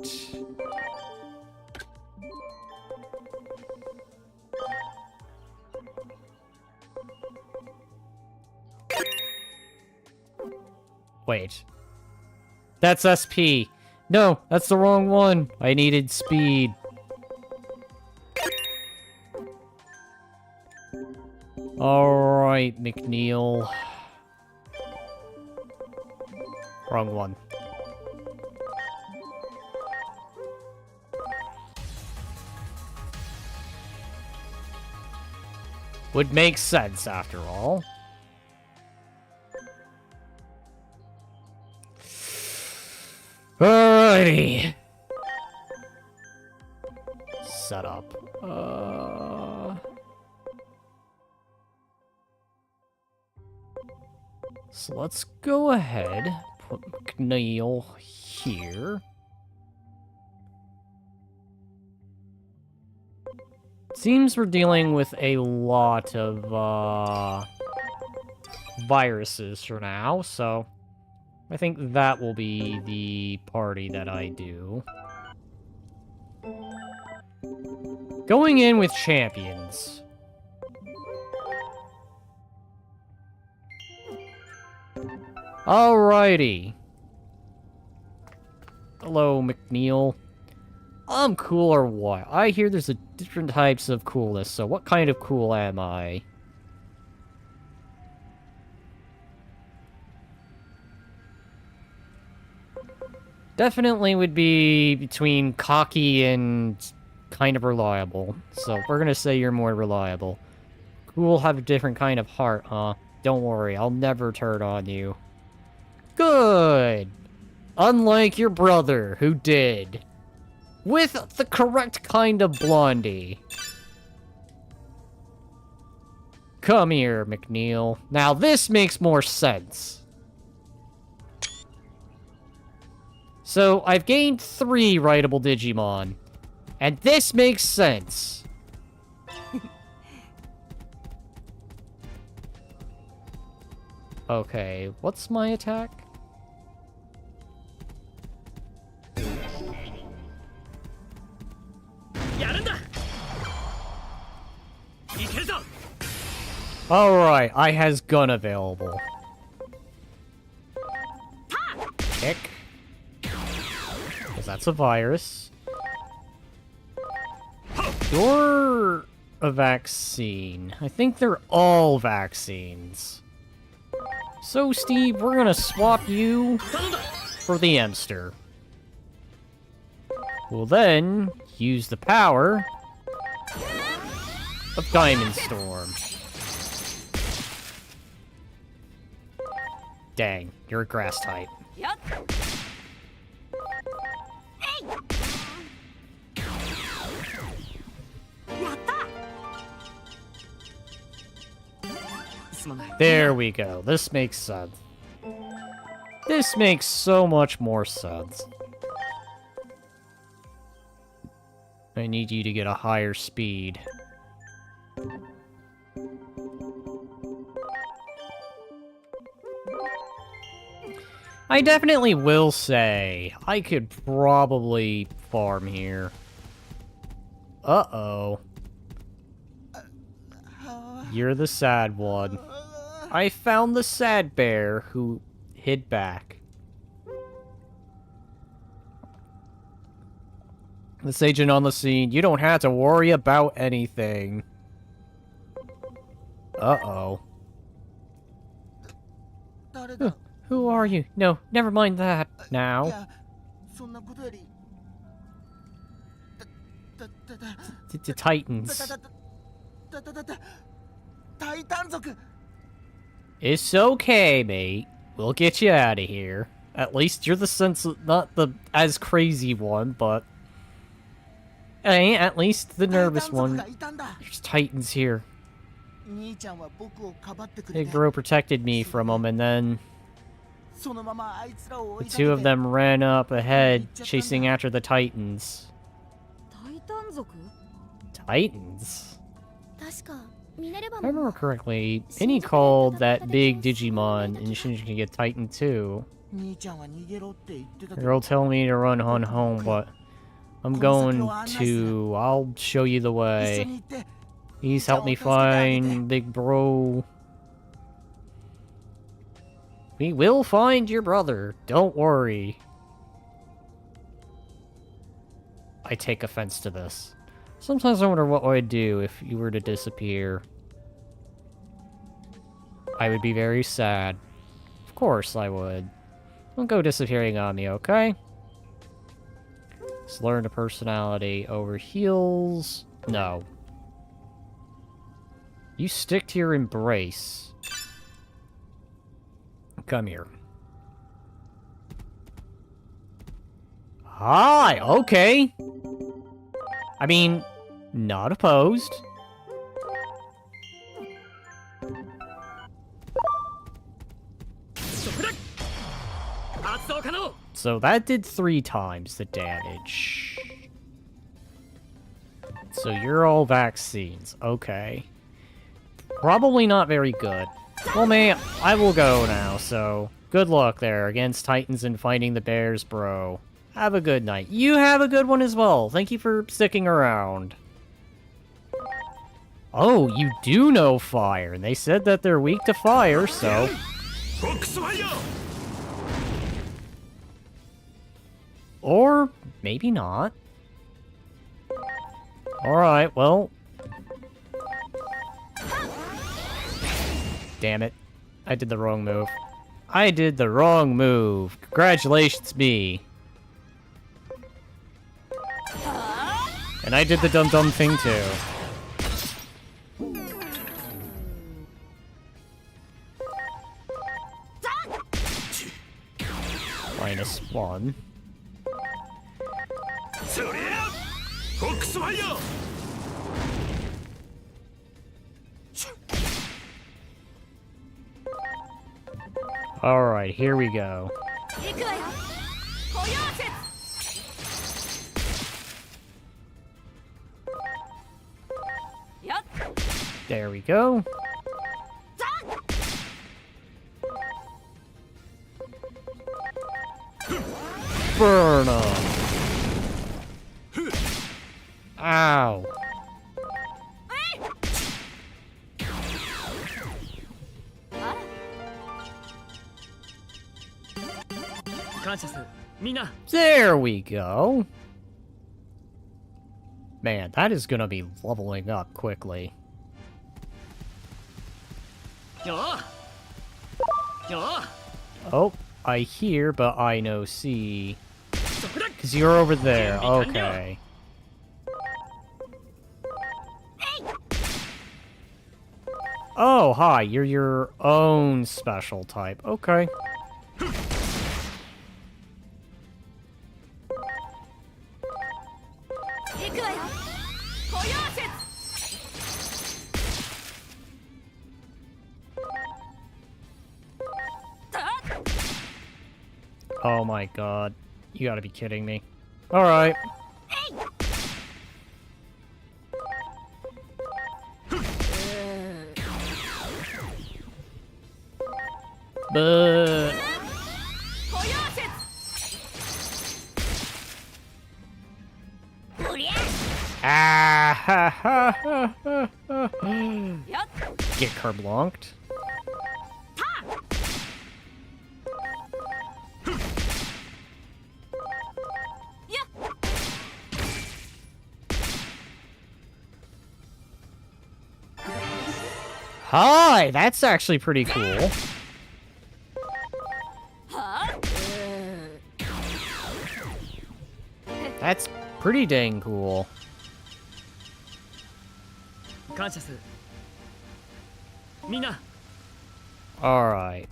Wait. That's SP. No, that's the wrong one. I needed speed. Alright, McNeil. Wrong one. Would make sense, after all. Alrighty. Set up. So let's go ahead, put McNeil here. Seems we're dealing with a lot of viruses for now, so I think that will be the party that I do. Going in with champions. Alrighty. Hello, McNeil. I'm cool or what? I hear there's different types of coolness, so what kind of cool am I? Definitely would be between cocky and kind of reliable. So we're gonna say you're more reliable. Cool have a different kind of heart, huh? Don't worry, I'll never turn on you. Good! Unlike your brother, who did. With the correct kind of blondie. Come here, McNeil. Now this makes more sense. So, I've gained 3 writable Digimon. And this makes sense. Okay, what's my attack? Alright, I has gun available. Kick. Because that's a virus. You're a vaccine. I think they're all vaccines. So, Steve, we're gonna swap you for the Emster. We'll then use the power of Diamond Storm. Dang, you're a grass type. There we go. This makes sense. This makes so much more sense. I need you to get a higher speed. I definitely will say, I could probably farm here. Uh-oh. You're the sad one. I found the sad bear who hid back. This agent on the scene, you don't have to worry about anything. Uh-oh. Who are you? No, never mind that now. The Titans. It's okay, mate. We'll get you out of here. At least you're the not the as crazy one, but hey, at least the nervous one. There's Titans here. Big Bro protected me for a moment, then the 2 of them ran up ahead, chasing after the Titans. Titans? If I remember correctly, Penny called that big Digimon and Shinji can get Titan too. The girl told me to run on home, but I'm going to. I'll show you the way. Please help me find Big Bro. We will find your brother. Don't worry. I take offense to this. Sometimes I wonder what I'd do if you were to disappear. I would be very sad. Of course I would. Don't go disappearing on me, okay? Let's learn a personality over heals. No. You stick to your embrace. Come here. Hi, okay. I mean, not opposed. So that did 3 times the damage. So you're all vaccines. Okay. Probably not very good. Well, I will go now, so good luck there against Titans and fighting the bears, bro. Have a good night. You have a good one as well. Thank you for sticking around. Oh, you do know fire, and they said that they're weak to fire, so... Or maybe not. Alright, well... Damn it. I did the wrong move. I did the wrong move. Congratulations, me. And I did the dumb thing, too. -1. Alright, here we go. There we go. Burn 'em. Ow. There we go. Man, that is gonna be leveling up quickly. Oh, I hear, but I no see. Because you're over there. Okay. Oh, hi. You're your own special type. Okay. Oh my god. You gotta be kidding me. Alright. But... Ah ha ha ha ha ha. Get kerblonked. Hi, that's actually pretty cool. That's pretty dang cool. Alright.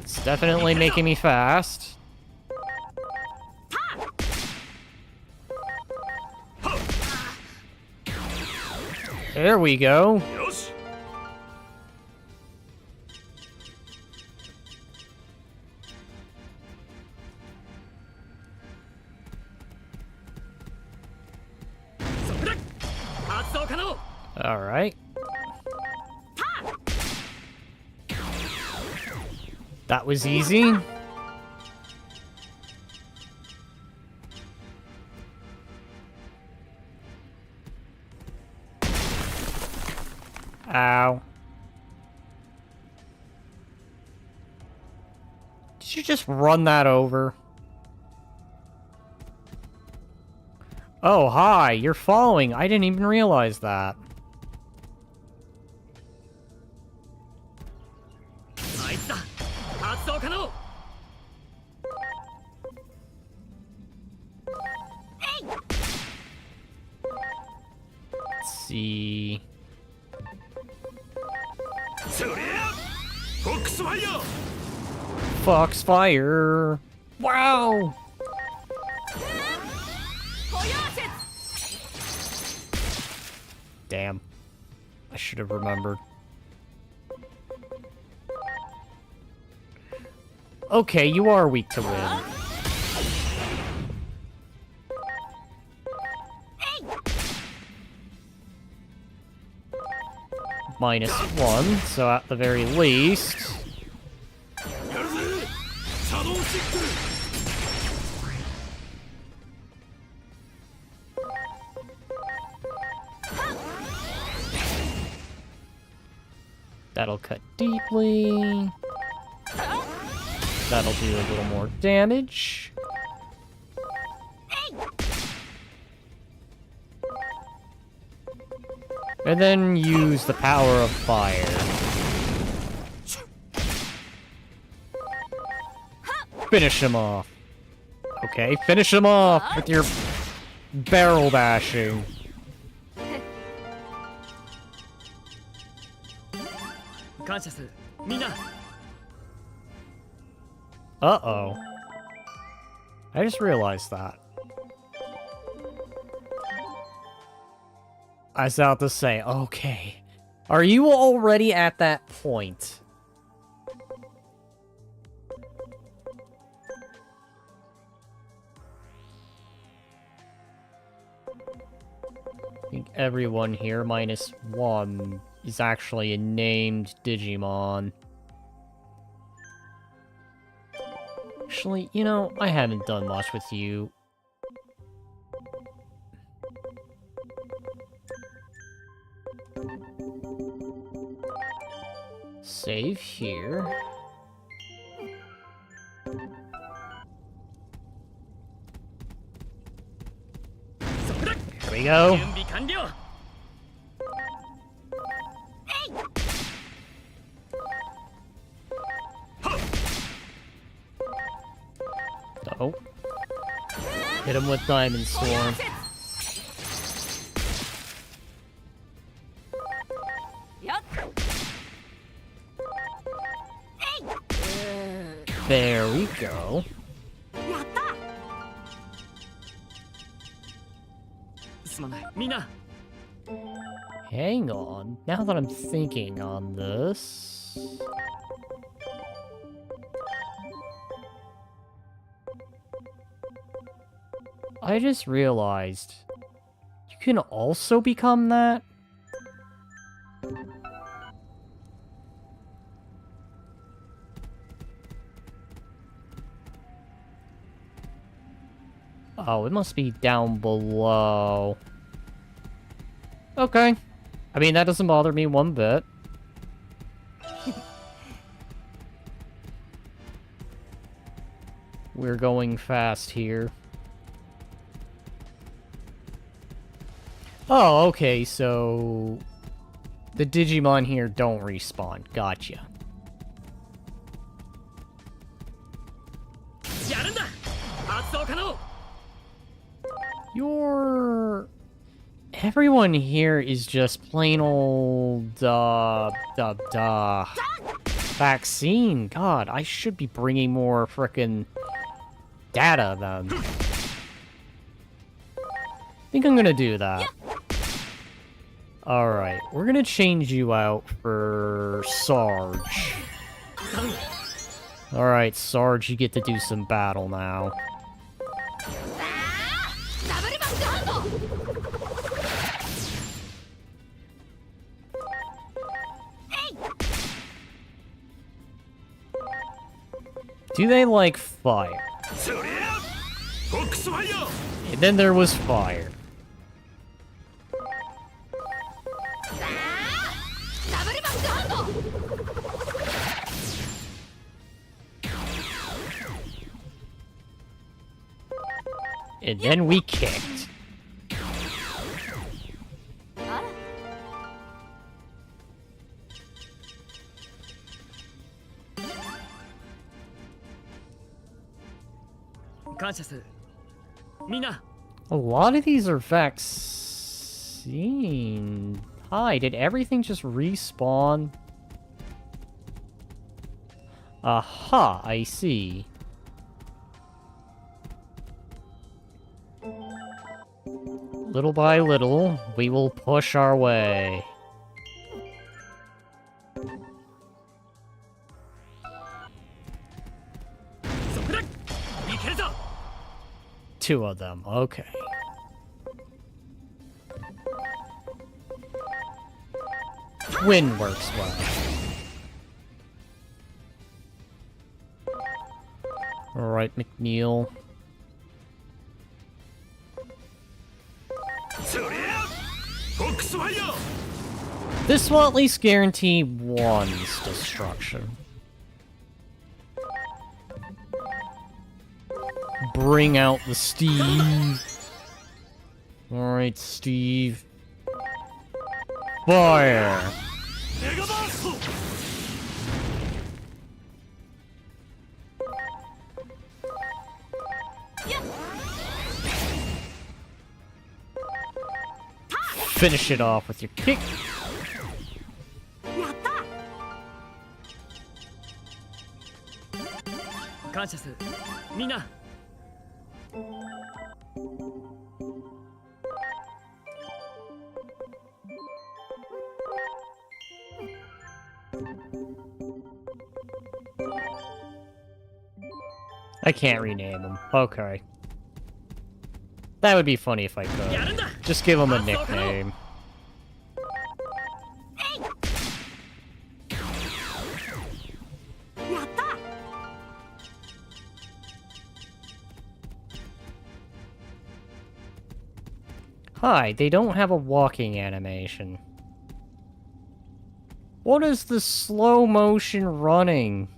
It's definitely making me fast. There we go. All right. That was easy. Ow. Did you just run that over? Oh, hi. You're following. I didn't even realize that. Let's see. Foxfire! Wow! Damn. I should have remembered. Okay, you are weak to wind. -1, so at the very least... That'll cut deeply. That'll do a little more damage. And then use the power of fire. Finish him off. Okay, finish him off with your barrel bashing. Uh-oh. I just realized that. I was about to say, okay. Are you already at that point? I think everyone here, -1, is actually a named Digimon. Actually, you know, I haven't done much with you. Save here. Here we go. Oh. Hit him with Diamond Storm. There we go. Hang on. Now that I'm thinking on this... I just realized you can also become that? Oh, it must be down below. Okay. I mean, that doesn't bother me one bit. We're going fast here. Oh, okay, so... the Digimon here don't respawn. Gotcha. Everyone here is just plain old, vaccine. God, I should be bringing more frickin' data, then. I think I'm gonna do that. Alright, we're gonna change you out for Sarge. Alright, Sarge, you get to do some battle now. Do they like fire? And then there was fire. And then we kicked. A lot of these are vaccine. Hi, did everything just respawn? Aha, I see. Little by little, we will push our way. Two of them, okay. Wind works well. Alright, McNeil. This will at least guarantee one's destruction. Bring out the Steve. Alright, Steve. Fire! Finish it off with your kick. I can't rename him. Okay. That would be funny if I could. Just give him a nickname. Hi, they don't have a walking animation. What is the slow motion running?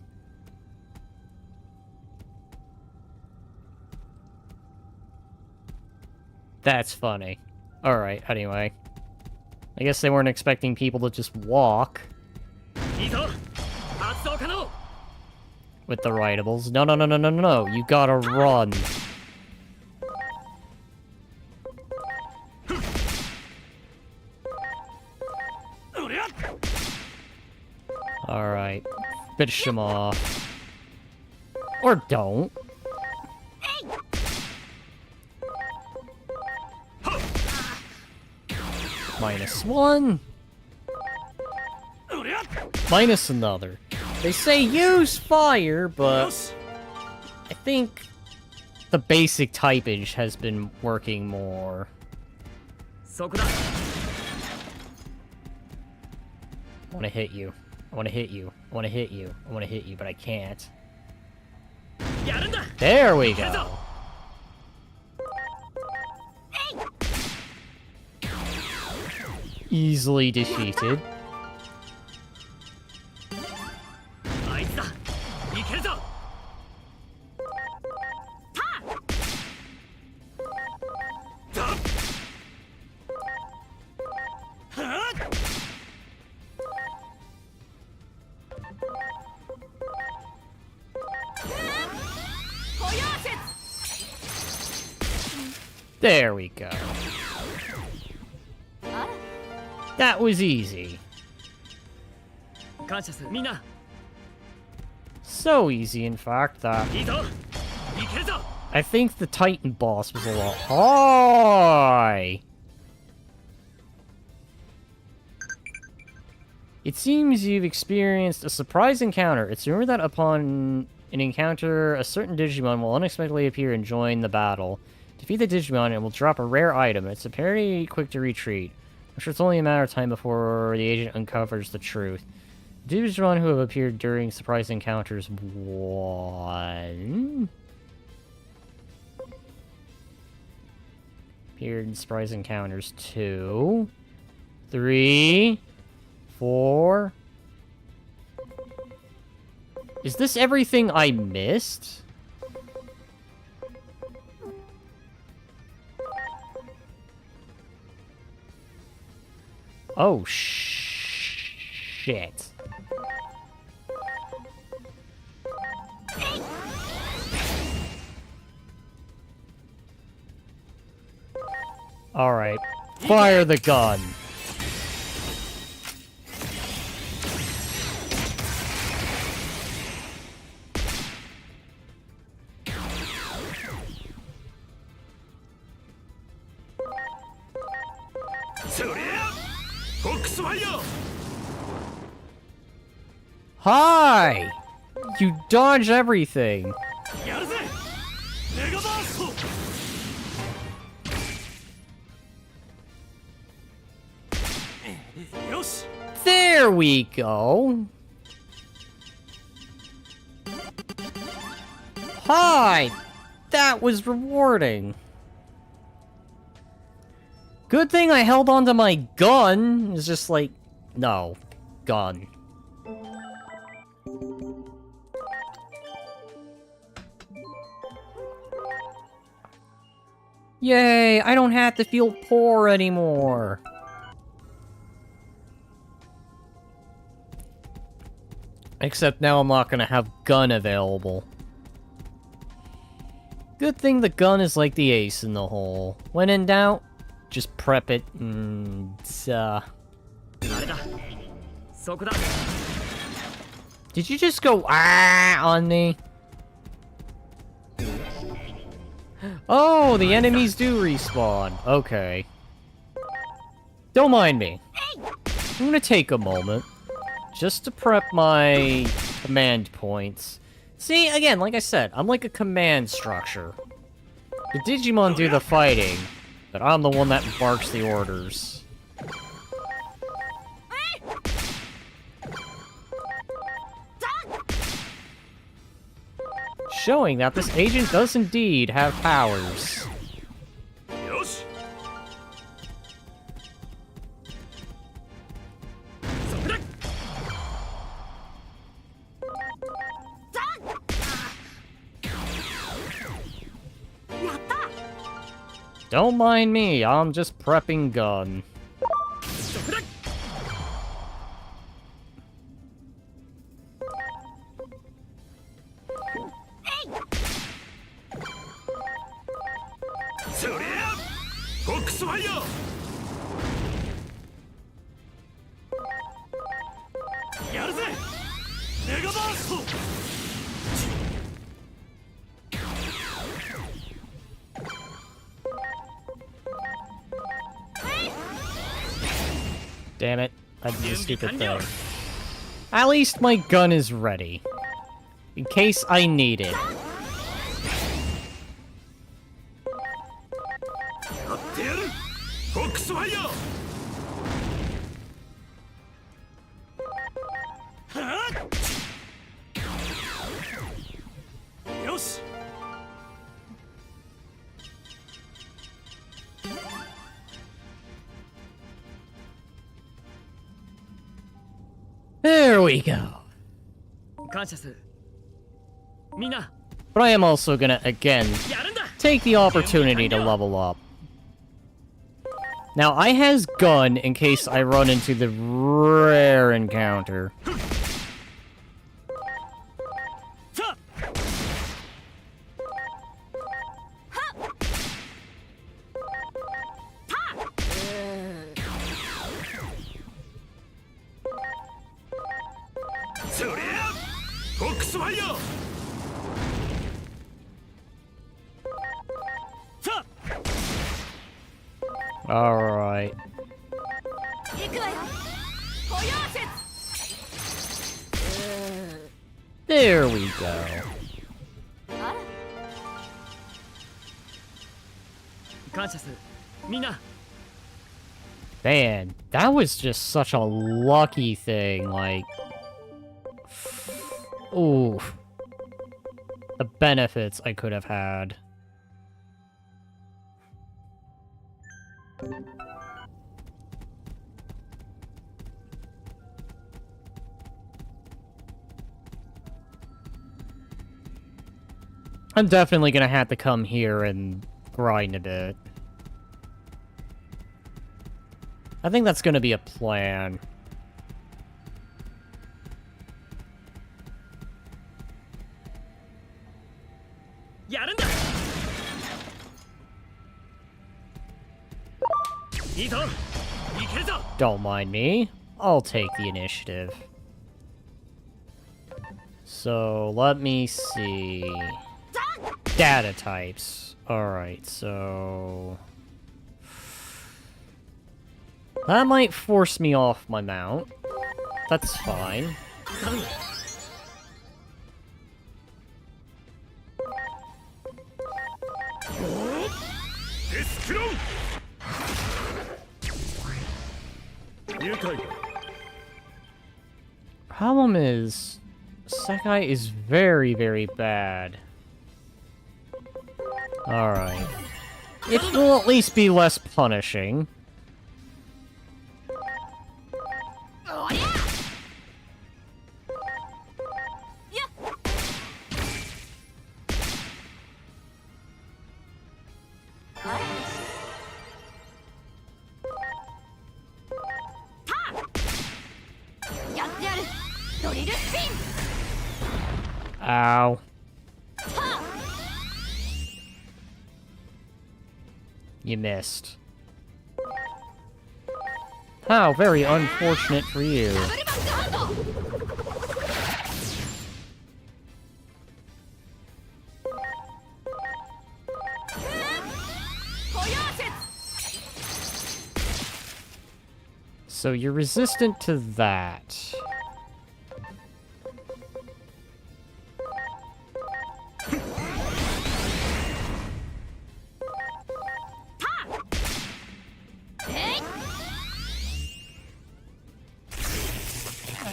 That's funny. Alright, anyway. I guess they weren't expecting people to just walk. With the rideables. No, no, no, no, no, no. You gotta run. Alright. Finish him off. Or don't. -1. Minus another. They say use fire, but I think the basic typage has been working more. I wanna hit you. I wanna hit you. I wanna hit you. I wanna hit you, but I can't. There we go. Easily defeated. There we go. That was easy. So easy, in fact, that I think the Titan boss was a lot high. It seems you've experienced a surprise encounter. It's rumored that upon an encounter, a certain Digimon will unexpectedly appear and join the battle. Defeat the Digimon and it will drop a rare item. It's apparently quick to retreat. I'm sure it's only a matter of time before the agent uncovers the truth. Digimon who have appeared during surprise encounters 1. Appeared in surprise encounters 2. 3. 4. Is this everything I missed? Oh, shit. Alright. Fire the gun. Hi! You dodge everything. There we go. Hi! That was rewarding. Good thing I held onto my gun. It's just like, no, gun. Yay, I don't have to feel poor anymore. Except now I'm not gonna have gun available. Good thing the gun is like the ace in the hole. When in doubt, just prep it and, Did you just go on me? Oh, the enemies do respawn. Okay. Don't mind me. I'm gonna take a moment just to prep my command points. See, again, like I said, I'm like a command structure. The Digimon do the fighting, but I'm the one that barks the orders. Showing that this agent does indeed have powers. Don't mind me, I'm just prepping gun. Damn it, I did a stupid thing. At least my gun is ready. In case I need it. There we go. But I am also gonna, again, take the opportunity to level up. Now, I has gun in case I run into the rare encounter. Alright. There we go. Man, that was just such a lucky thing, like... Ooh. The benefits I could have had. I'm definitely gonna have to come here and grind a bit. I think that's gonna be a plan. Don't mind me. I'll take the initiative. So, let me see. Data types. Alright, so... that might force me off my mount. That's fine. Problem is, Sekai is very, very bad. Alright. It will at least be less punishing. Ow. You missed. How very unfortunate for you. So you're resistant to that.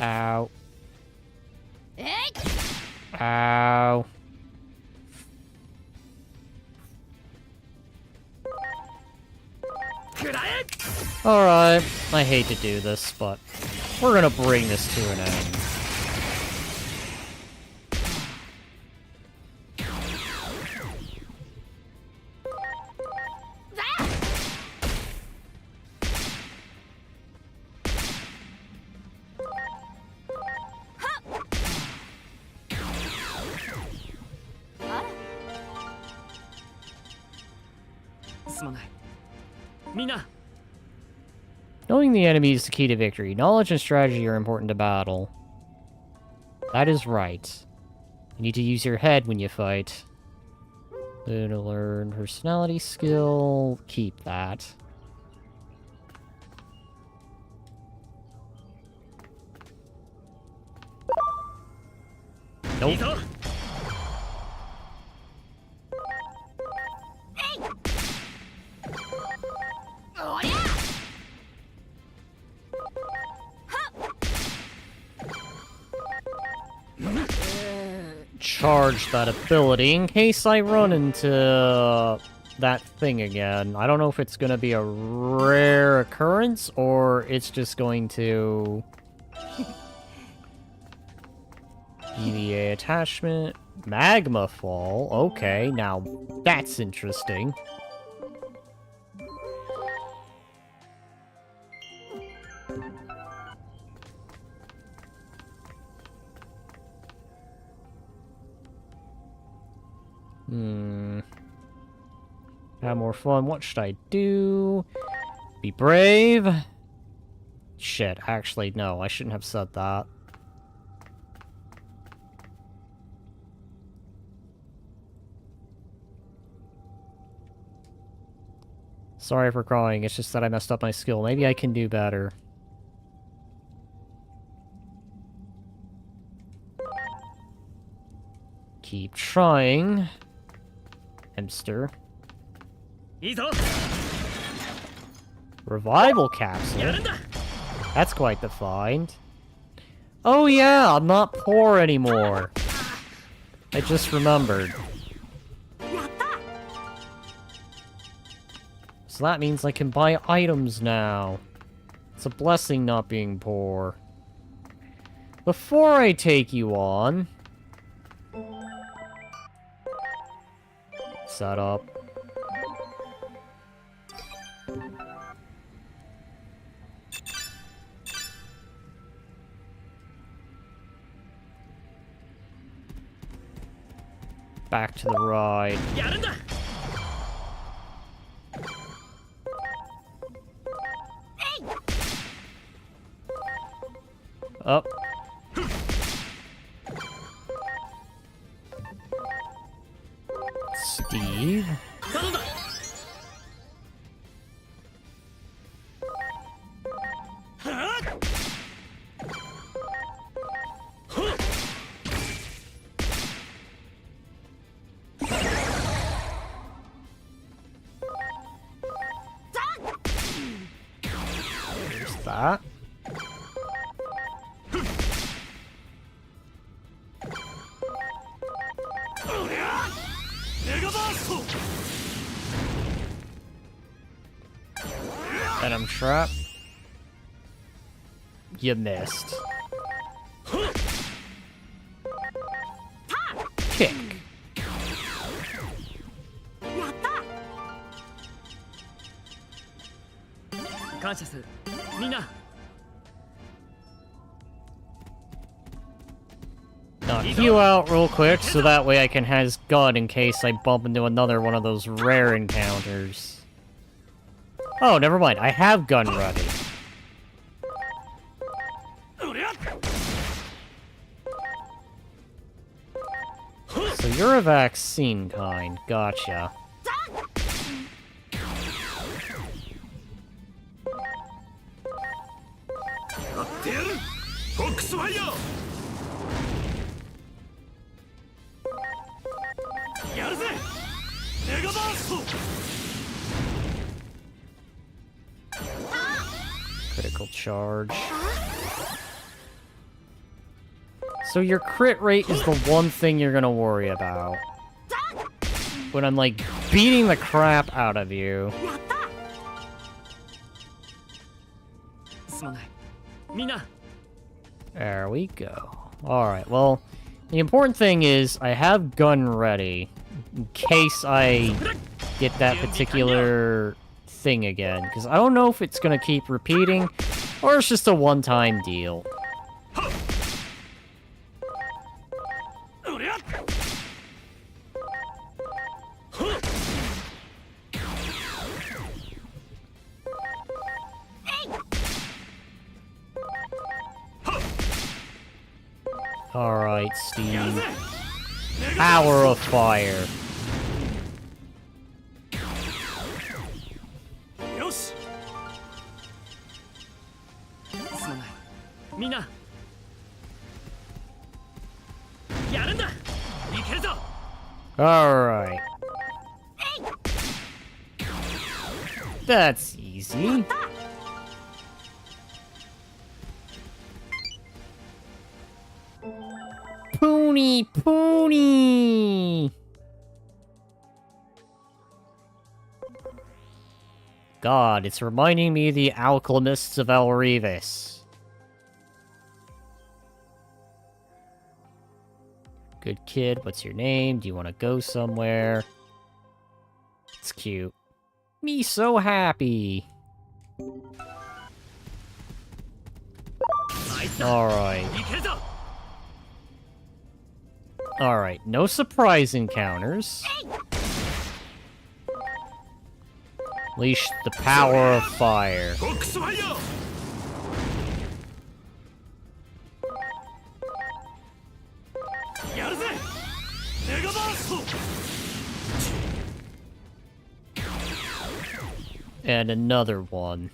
Ow. Ow. Alright, I hate to do this, but we're gonna bring this to an end. Knowing the enemy is the key to victory. Knowledge and strategy are important to battle. That is right. You need to use your head when you fight. To learn personality skill. Keep that. Nope. Charge that ability in case I run into that thing again. I don't know if it's gonna be a rare occurrence or it's just going to... EVA attachment. Magma fall. Okay, now that's interesting. Have more fun. What should I do? Be brave? Shit, actually, no, I shouldn't have said that. Sorry for crying, it's just that I messed up my skill. Maybe I can do better. Keep trying. Hamster. Revival capsule? That's quite the find. Oh yeah, I'm not poor anymore. I just remembered. So that means I can buy items now. It's a blessing not being poor. Before I take you on... Set up. Back to the ride. Up. Steve. There's that. Venom trap. You missed. Kick. 感謝するみんな Knock you out real quick so that way I can have his gun in case I bump into another one of those rare encounters. Oh, never mind. I have gun ready. So you're a vaccine kind. Gotcha. Critical charge. So your crit rate is the one thing you're gonna worry about. When I'm, like, beating the crap out of you. There we go. Alright, well, the important thing is I have gun ready in case I get that particular thing again. Because I don't know if it's gonna keep repeating or it's just a one-time deal. Alright, Steve. Power of fire. Alright. That's easy. Poony! God, it's reminding me of the alchemists of El Revis. Good kid, what's your name? Do you want to go somewhere? It's cute. Me so happy. Alright. Alright, no surprise encounters. Unleash the power of fire. And another one.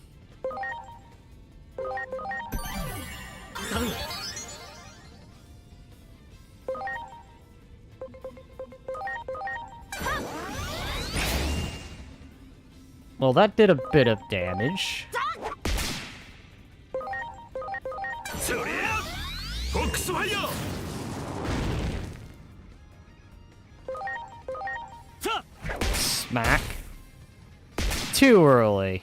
Well, that did a bit of damage. Smack. Too early.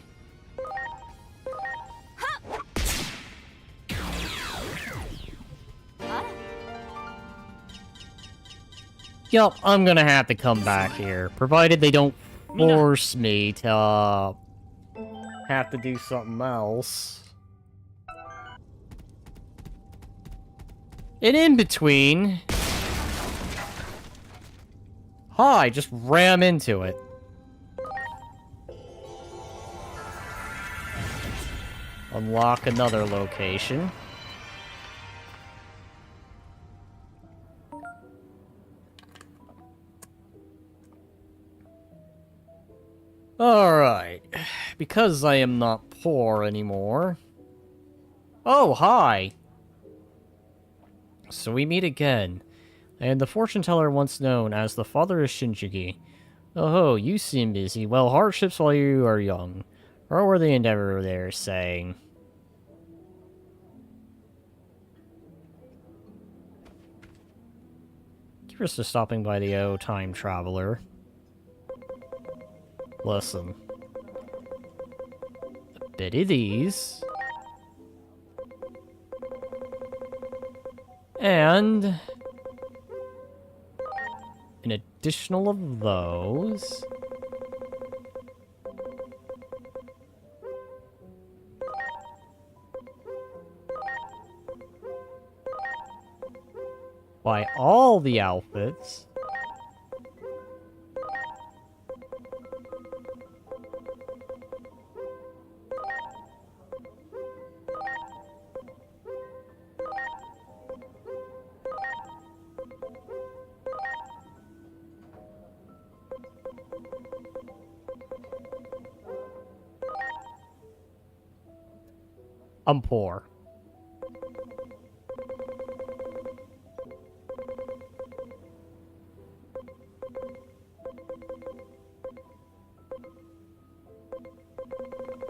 Yup, I'm gonna have to come back here, provided they don't force me to have to do something else. And in between... Hi, just ram into it. Unlock another location. Alright. Because I am not poor anymore. Oh, hi! So we meet again. I am the fortune teller once known as the father of Shinjuki. Oh, you seem busy. Well, hardships while you are young. Or were the endeavor they're saying? Here's to stopping by the O Time Traveler. Listen. A bit of these. And an additional of those. Buy all the outfits. I'm poor.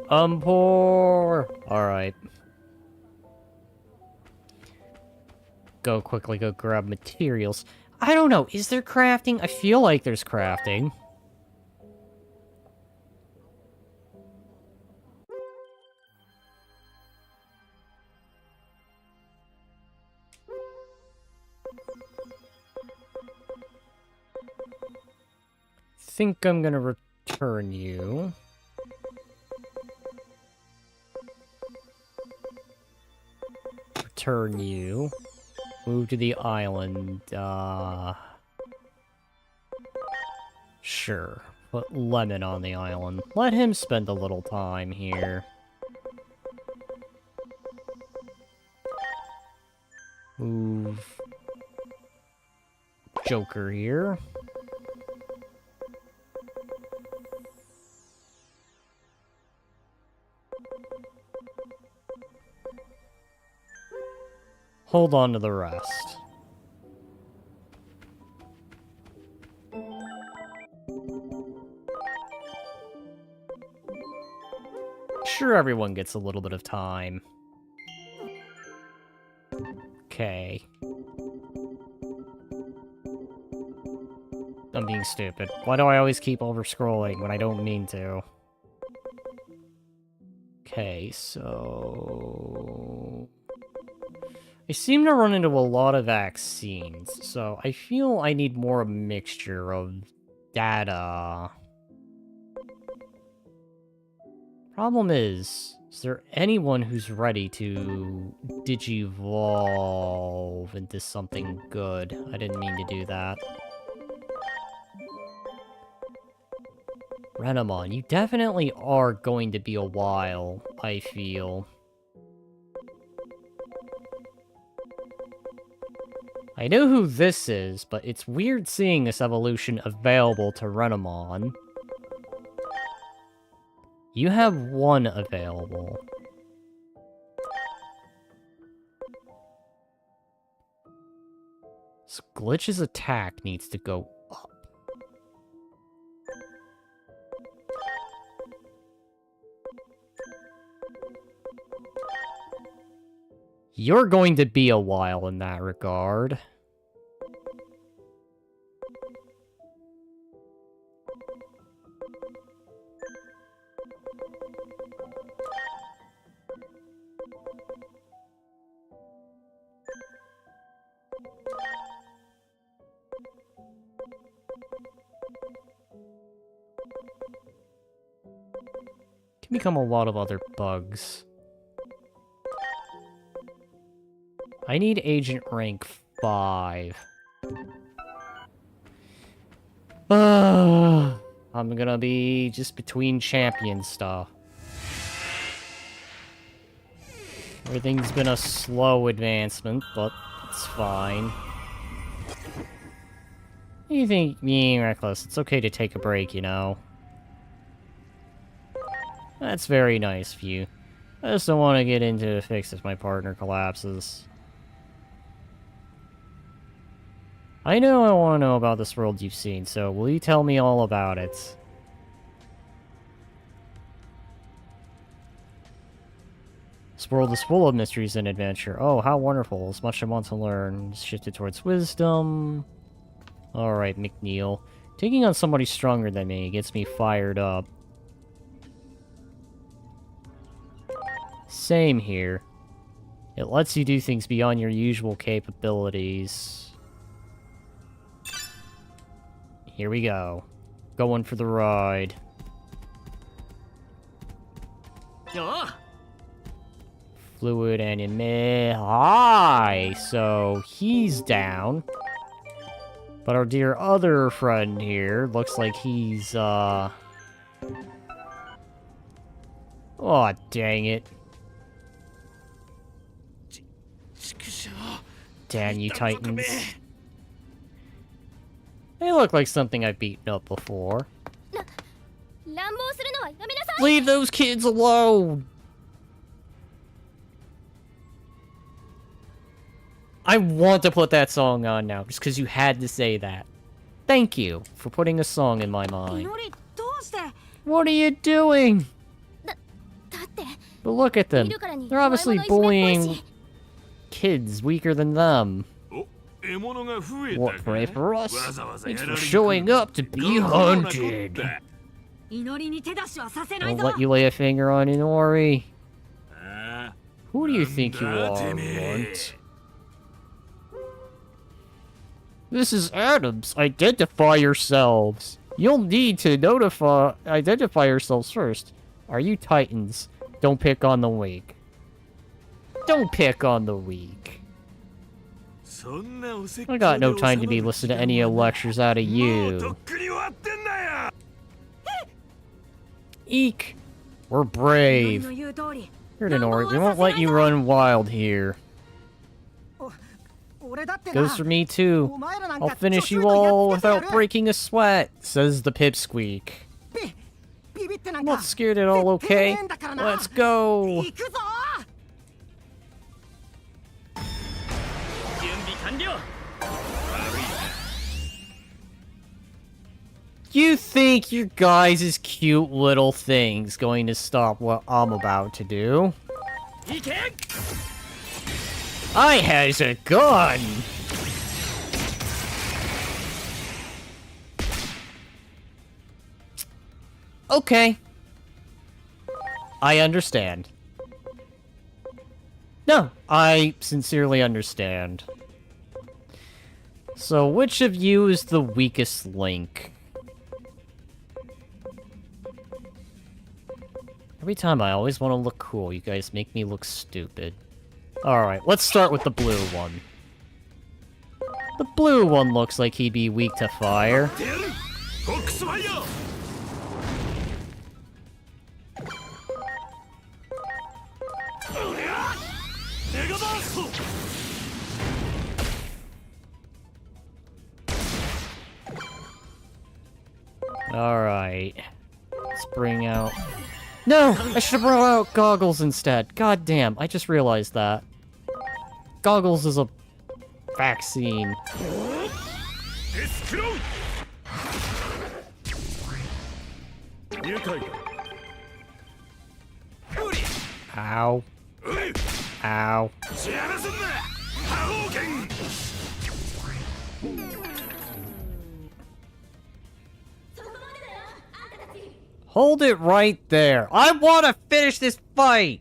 I'm poor. Alright. Go quickly, go grab materials. I don't know, is there crafting? I feel like there's crafting. Think I'm gonna return you. Return you. Move to the island. Sure. Put Lemon on the island. Let him spend a little time here. Move Joker here. Hold on to the rest. Sure, everyone gets a little bit of time. Okay. I'm being stupid. Why do I always keep over-scrolling when I don't mean to? Okay, so... I seem to run into a lot of vaccines, so I feel I need more of a mixture of data. Problem is there anyone who's ready to digivolve into something good? I didn't mean to do that. Renamon, you definitely are going to be a while, I feel. I know who this is, but it's weird seeing this evolution available to Renamon. You have one available. So Glitch's attack needs to go up. You're going to be a while in that regard. Can become a lot of other bugs. I need agent rank 5. I'm gonna be just between champion stuff. Everything's been a slow advancement, but it's fine. You think being reckless, it's okay to take a break, you know? That's very nice of you. I just don't want to get into a fix if my partner collapses. I know I want to know about this world you've seen, so will you tell me all about it? This world is full of mysteries and adventure. Oh, how wonderful. There's much I want to learn. Shifted towards wisdom. Alright, McNeil. Taking on somebody stronger than me gets me fired up. Same here. It lets you do things beyond your usual capabilities. Here we go. Going for the ride. Fluid anime. Hi! So, he's down. But our dear other friend here looks like he's, Oh, dang it. Damn you, Titans. They look like something I've beaten up before. Leave those kids alone! I want to put that song on now, just because you had to say that. Thank you for putting a song in my mind. What are you doing? But look at them. They're obviously bullying kids weaker than them. What brave for us? Thanks for showing up to be hunted. I'll let you lay a finger on Inori. Who do you think you are, Runt? This is Adams. Identify yourselves. You'll need to identify yourselves first. Are you Titans? Don't pick on the weak. Don't pick on the weak. I got no time to be listening to any lectures out of you. Eek! We're brave. Here, Inori, we won't let you run wild here. Goes for me too. I'll finish you all without breaking a sweat, says the pipsqueak. I'm not scared at all, okay? Let's go! You think your guys' cute little thing's going to stop what I'm about to do? I has a gun! Okay. I understand. No, I sincerely understand. So, which of you is the weakest link? Every time I always want to look cool, you guys make me look stupid. Alright, let's start with the blue one. The blue one looks like he'd be weak to fire. Alright. Let's bring out... No! I should have brought out Goggles instead. God damn, I just realized that. Goggles is a... vaccine. Ow. Ow. Hold it right there. I want to finish this fight.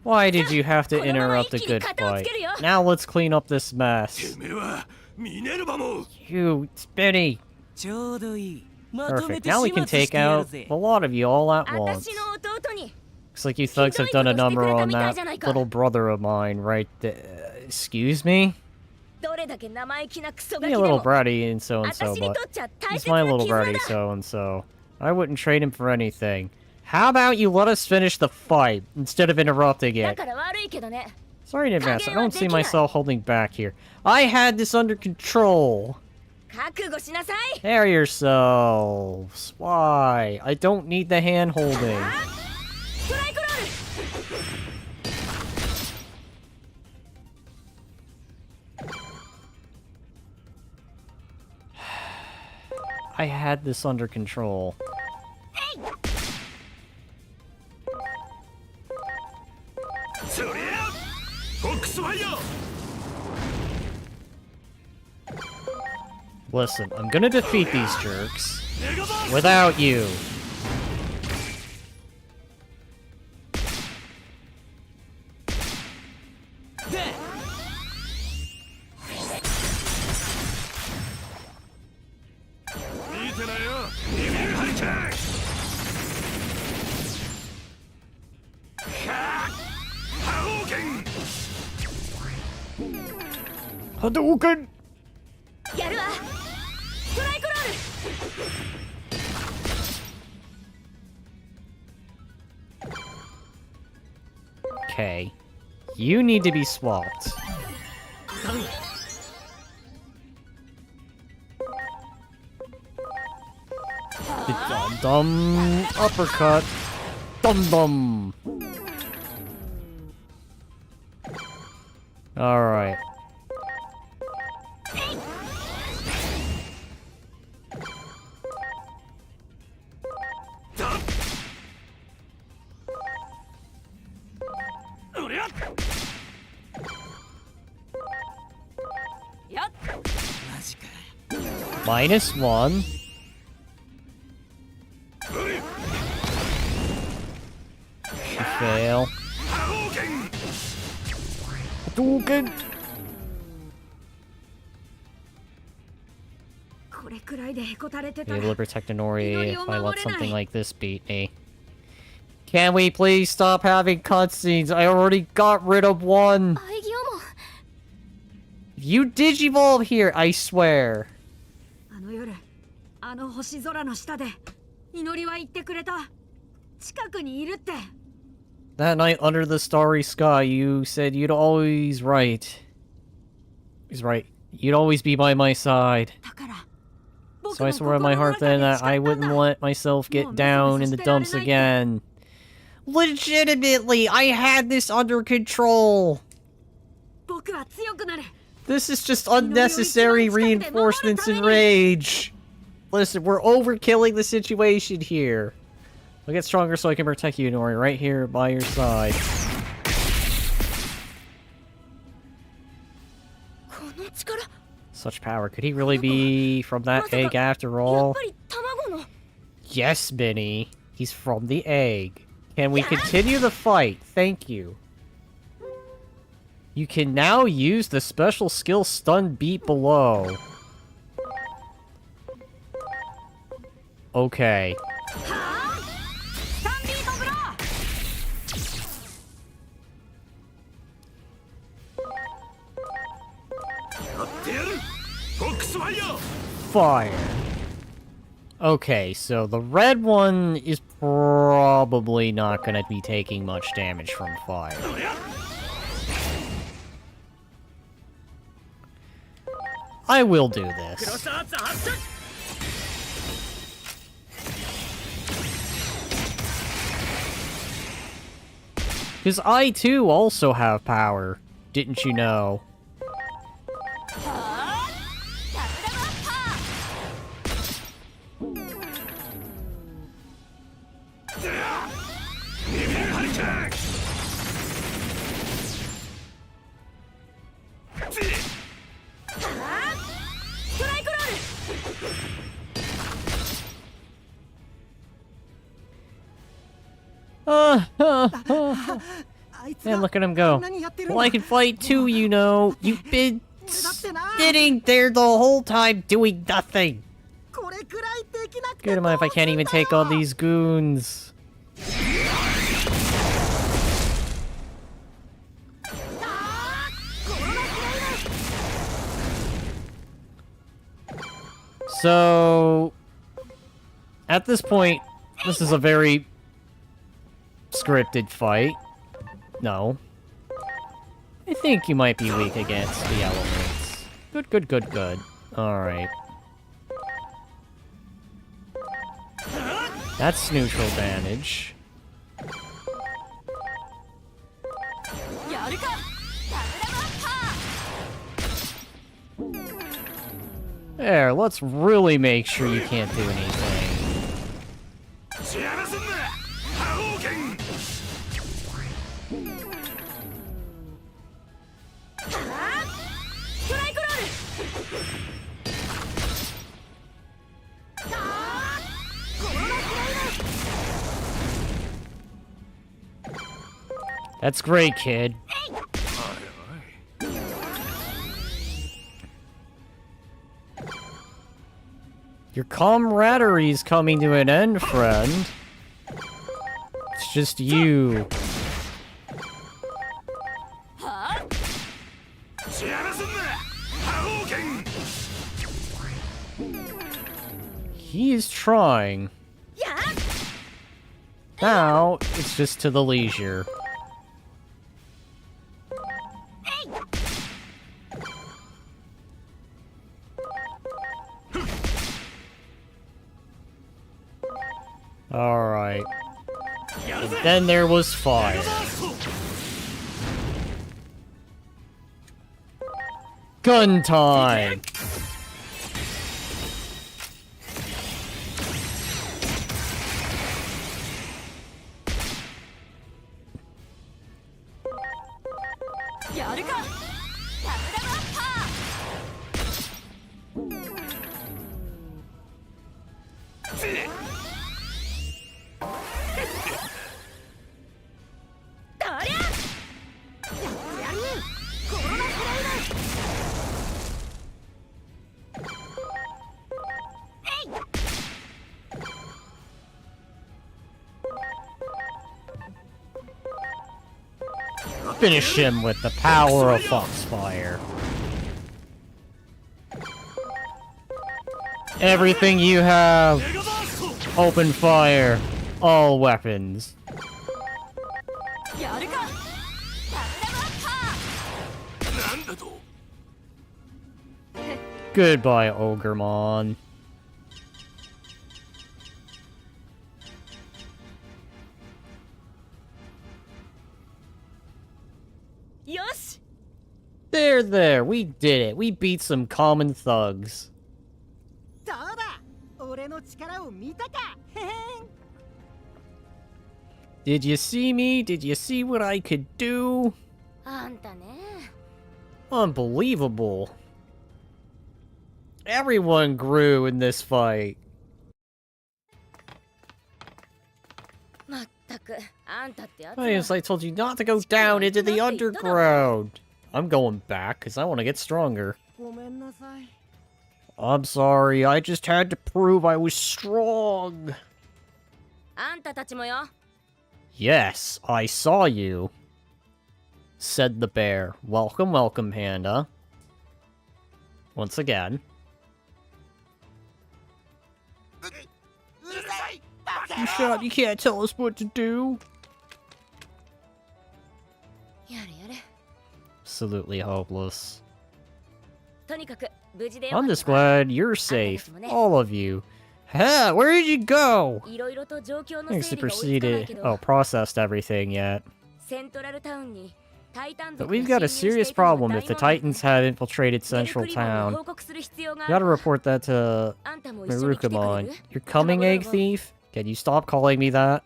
Why did you have to interrupt a good fight? Now let's clean up this mess. You, Spinny. Perfect. Now we can take out a lot of you all at once. Looks like you thugs have done a number on that little brother of mine right there. Excuse me? He's a little bratty and so-and-so, but he's my little bratty so-and-so. I wouldn't trade him for anything. How about you let us finish the fight, instead of interrupting it? Sorry in advance, I don't see myself holding back here. I had this under control. 覚悟しなさい。 Prepare yourselves. Why? I don't need the hand holding. ストライクロール。 I had this under control. そりゃフォックスファイヤー Listen, I'm gonna defeat these jerks without you. Hadouken! やるわ。ストライクロール。 Okay. You need to be swapped. Dum dum uppercut. Dum dum. Alright. -1. You fail. Hadouken! これくらいでへこたれて Be た able ら to protect Inori if I let something like this beat me. Can we please stop having cutscenes? I already got rid of one. 愛義王も You Digivolve here, I swear. あの夜あの星空の下で祈りは言ってくれた。近くにいるって。 That night under the starry sky, you said you'd always right. He's right. You'd always be by my side. だから So I swore in my heart then that I wouldn't let myself get down in the dumps again. Legitimately, I had this under control. 僕は強くなる。 This is just unnecessary reinforcements and rage. Listen, we're overkilling the situation here. I'll get stronger so I can protect you, Nori, right here by your side. この力 Such power. Could he really be from that egg after やっ all? ぱり卵の。 Yes, Benny. He's from the egg. Can we continue the fight? Thank you. You can now use the special skill Stun Beat below. Okay. はあスタンビートブロー。やってやるフォックスファイヤー Fire. Okay, so the red one is probably not gonna be taking much damage from fire. I will do クロ this. スアーツ発射 Because I too also have power. Didn't you know? はあダブダブアッパー。リビルハリケーン はあストライクロール。 Man, look at him go. Well, I can fight too, you know. You've been sitting there the whole time doing nothing. これくらいできなくて Good am I if I can't even take on these goons. So, at this point, this is a very scripted fight. No. I think you might be weak against the elements. Good, good, good, good. Alright. That's neutral damage. There, let's really make sure you can't do anything. That's great, kid. Your camaraderie's coming to an end, friend. It's just you. He's trying. Now, it's just to the leisure. Alright. And then there was fire. Gun time! Finish him with the power of Foxfire. Everything you have, open fire, all weapons. Goodbye, Ogremon. There, we did it. We beat some common thugs. Did you see me? Did you see what I could do? Unbelievable. Everyone grew in this fight. I told you not to go down into the underground. I'm going back, because I want to get stronger. I'm sorry, I just had to prove I was strong. Yes, I saw you, said the bear. Welcome, welcome, Panda. Once again. You shut up, you can't tell us what to do. Absolutely hopeless. I'm just glad you're safe, all of you. Ha! Where did you go? Thanks to proceeded. Oh, processed everything yet. But we've got a serious problem if the Titans have infiltrated Central Town. Gotta report that to Mirukamon. You're coming, Egg Thief? Can you stop calling me that?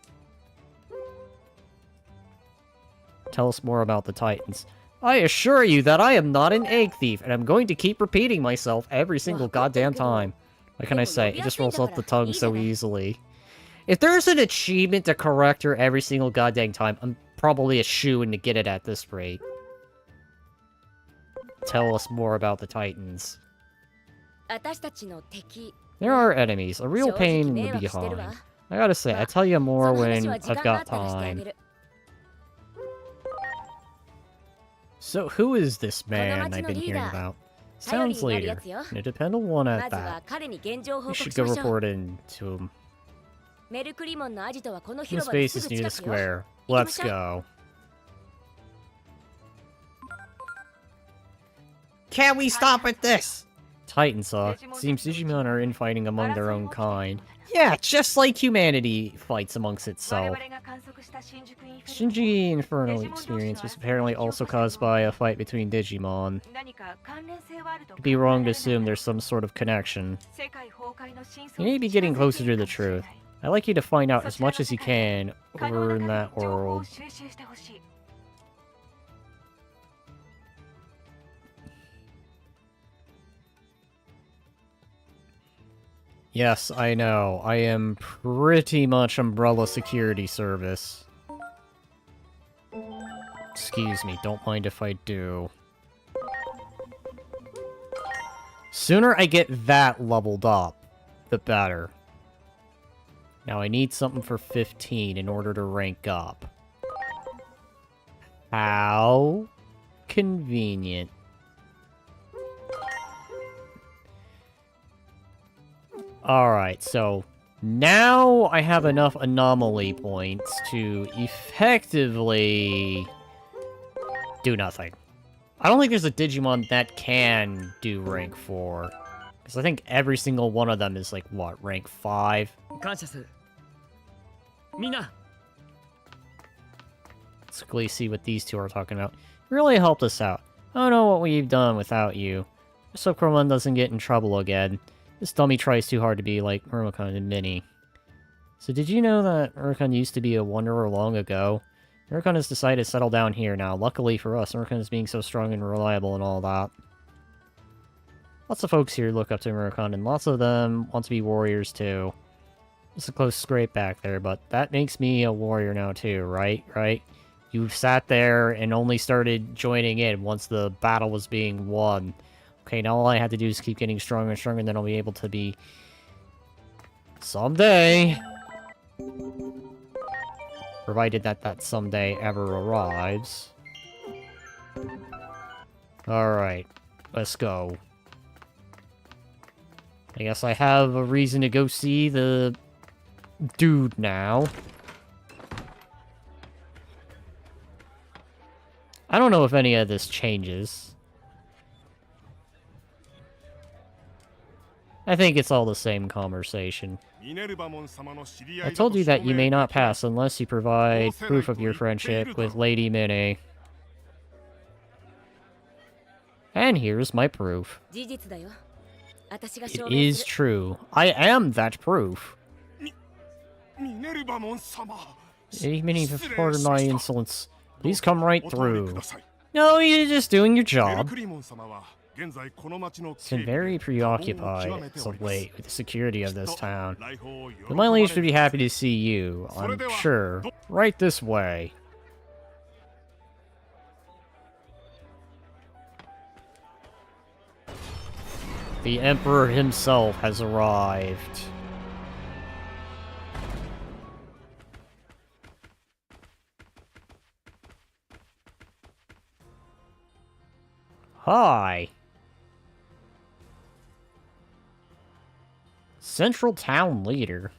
Tell us more about the Titans. I assure you that I am not an egg thief, and I'm going to keep repeating myself every single goddamn time. What can I say? It just rolls off the tongue so easily. If there's an achievement to correct her every single goddamn time, I'm probably a shoo-in to get it at this rate. Tell us more about the Titans. There are enemies, a real pain in the behind. I gotta say, I tell you more when I've got time. So, who is this man I've been hearing about? Sounds leader. An independent one at that. We should go report in to him. This space is near the square. Let's go. Can we stop at this? Titan saw. Seems Digimon are infighting among their own kind. Yeah, just like humanity fights amongst itself. Shinji Inferno experience was apparently also caused by a fight between Digimon. It'd be wrong to assume there's some sort of connection. You may be getting closer to the truth. I'd like you to find out as much as you can over in that world. Yes, I know. I am pretty much Umbrella Security Service. Excuse me, don't mind if I do. Sooner I get that leveled up, the better. Now I need something for 15 in order to rank up. How convenient. Alright, so now I have enough anomaly points to effectively do nothing. I don't think there's a Digimon that can do rank 4. Because I think every single one of them is like, what, rank 5? Let's quickly see what these two are talking about. You really helped us out. I don't know what we've done without you. Just hope Cromon doesn't get in trouble again. This dummy tries too hard to be like Murmukon and Minnie. So did you know that Murmukon used to be a wanderer long ago? Murmukon has decided to settle down here now. Luckily for us, Murmukon is being so strong and reliable and all that. Lots of folks here look up to Murmukon, and lots of them want to be warriors too. Just a close scrape back there, but that makes me a warrior now too, right? Right? You sat there and only started joining in once the battle was being won. Okay, now all I have to do is keep getting stronger and stronger, and then I'll be able to be... someday! Provided that that someday ever arrives. Alright, let's go. I guess I have a reason to go see the... dude now. I don't know if any of this changes. I think it's all the same conversation. I told you that you may not pass unless you provide proof of your friendship with Lady Minnie. And here's my proof. It is true. I am that proof. Lady Minnie, pardon my insolence. Please come right through. No, you're just doing your job. It's been very preoccupied so late with the security of this town. The Miley should be happy to see you, I'm sure. Right this way. The Emperor himself has arrived. Hi. Central Town Leader.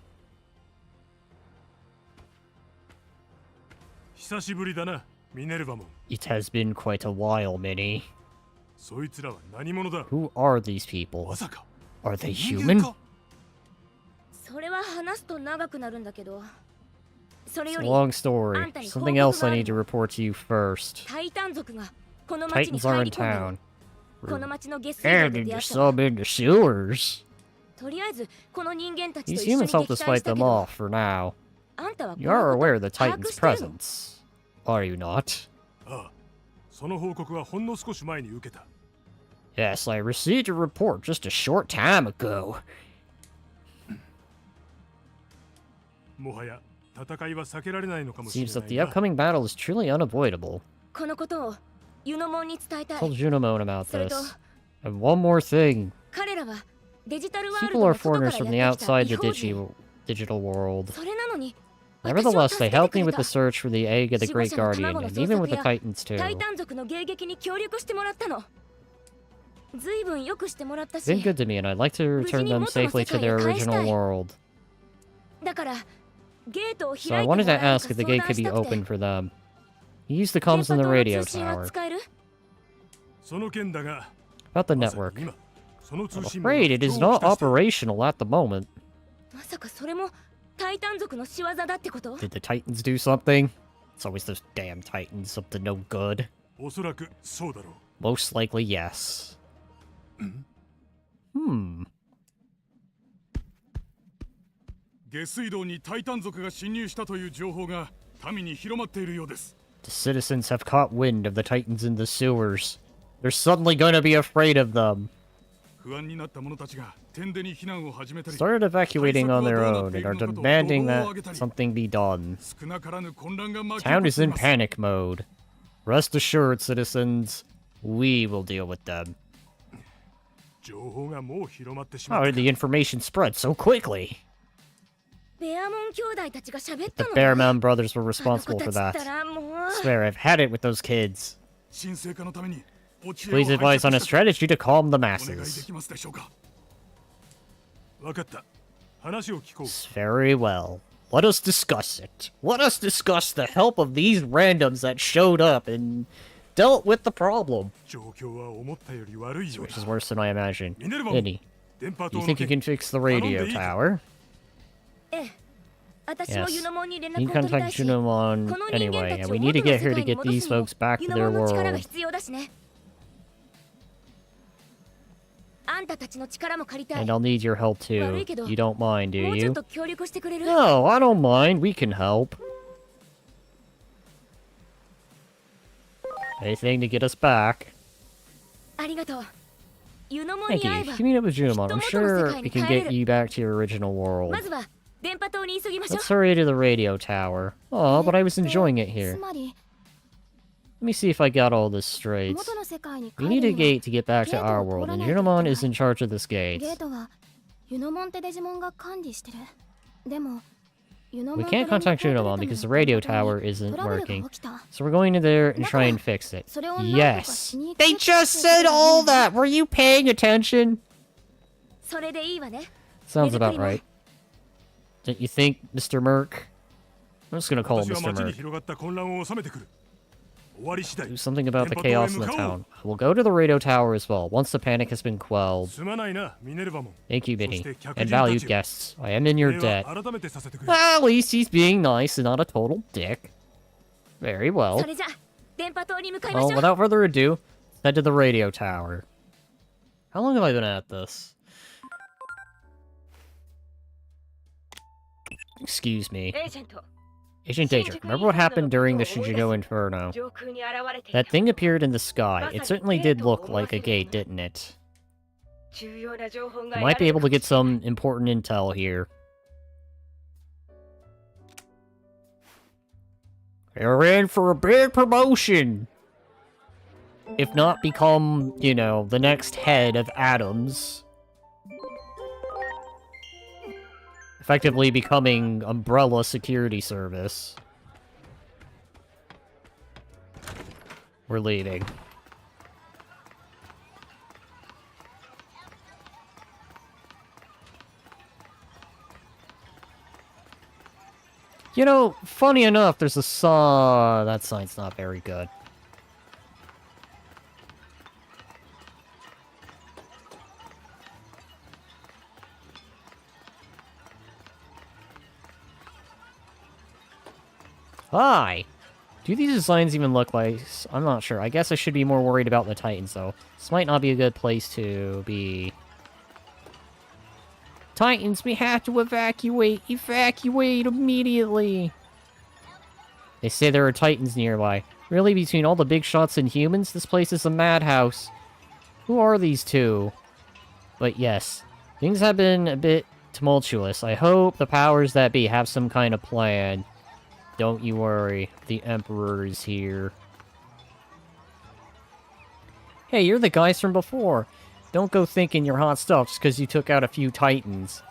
It has been quite a while, Minnie. Who are these people? Are they human? It's a long story. Something else I need to report to you first. Titans are in town. And in some in the sewers. These humans helped us fight them off for now. You are aware of the Titan's presence, are you not? Yes, I received a report just a short time ago. Seems that the upcoming battle is truly unavoidable. I told Junimon about this. And one more thing. People are foreigners from the outside the digital world. Nevertheless, they helped me with the search for the egg of the Great Guardian, and even with the Titans too. They've been good to me, and I'd like to return them safely to their original world. So I wanted to ask if the gate could be opened for them. You used the comms in the radio tower. About the network. I'm afraid it is not operational at the moment. まさかそれもタイタン族の仕業だってこと？ Did the Titans do something? It's always those damn Titans up to no good. おそらくそうだろ Most likely, yes. Hmm. 下水道にタイタン族が侵入したという情報が民に広まっているようです。 The citizens have caught wind of the Titans in the sewers. They're suddenly going to be afraid of them. 不安になった者たちが天でに避難を始めたり、 Started evacuating on their own and are demanding that something be done. 少なからぬ混乱が巻き起 Town こっ is てい in ます。 panic mode. Rest assured, citizens, we will deal with them. 情報がもう広まってしま How っ did た。 the information spread so quickly? ベアモン兄弟たちが喋った The の？ Bearman brothers were あの responsible 子 for た that. ちったらもう。 Swear, I've had it with those kids. 神聖化のためにお知恵を Please 拝 advise on 借 a した strategy to calm the お願いで masses. きますでしょうか。わかった。話を聞こう。 Very well. Let us discuss it. Let us discuss the help of these randoms that showed up and dealt with the problem. 状況は思ったより悪いよう Which is だ。 worse than I imagined. ミネルヴァ Vinny, 電波 do 塔 you の think you 件 can fix the radio tower? ええ。私も Yes. ユノモンに連 You 絡 can を取りた contact いし、 Junimon この人間 anyway, た and ちを we 元 need to の get 世 her 界 to に get 戻 these すにも folks back ユ to ノモ their ンの力が world. 必要だしね。あんたたちの力も借りたい。 And I'll need your help 悪 too. いけど、 You don't mind, も do うちょっ you? と協力してくれる？ No, I don't mind. We can help. Anything to get us back. ありがとう。ユノモン Thank に you. 会え If ば you meet up with Junimon, I'm sure we can get you back to your original world. まずは電波塔に急ぎましょう。 Let's hurry to the radio tower. Oh, but I was enjoying it here. つまり Let me see if I got all this straight. 元の世界に帰 We る need a には gate to get back to our world, and Junimon is in charge of this ゲ gate. ートはユノモンってデジモンが管理してる。でもユノモ We ン can't contact Junimon because the radio tower isn't working. So we're going to there and try and fix it. Yes! They just said all that! Were you paying attention? それでいいわね。 Sounds about right. Don't you think, Mr. Merc? I'm just gonna call him 私は Mr. 町に Merc. 広がった混乱を収めてくる。終わり次第。 Do something about the chaos in the town. We'll go to the radio tower as well, once the panic has been quelled. すまないな、ミネルヴァモン。 Thank you, そ Vinny. して客 And 人た valued ちよ。 guests. I am in your 礼 debt. は改めてさせてくれ。 Well, at least he's being nice and not a total dick. Very そ well. れじゃ電波塔に向かいまし Well, ょう。 without further ado, head to the radio tower. How long have I been at this? Excuse me. エージェント。 Agent Danger, remember what happened during the Shinjugo Inferno? 上空に現れていた That thing appeared in the sky. It certainly did look like a gate, didn't it? 重要な情報が I might be able to get some important intel here. You're in for a big promotion! If not become, you know, the next head of Atoms. Effectively becoming Umbrella Security Service. We're leaving. You know, funny enough, there's a saw. That sign's not very good. Hi! Do these designs even look like... I'm not sure. I guess I should be more worried about the Titans, though. This might not be a good place to be... Titans, we have to evacuate! Evacuate immediately! They say there are Titans nearby. Really, between all the big shots and humans, this place is a madhouse. Who are these two? But yes, things have been a bit tumultuous. I hope the powers that be have some kind of plan. Don't you worry, the Emperor is here. Hey, you're the guys from before. Don't go thinking you're hot stuff just because you took out a few Titans.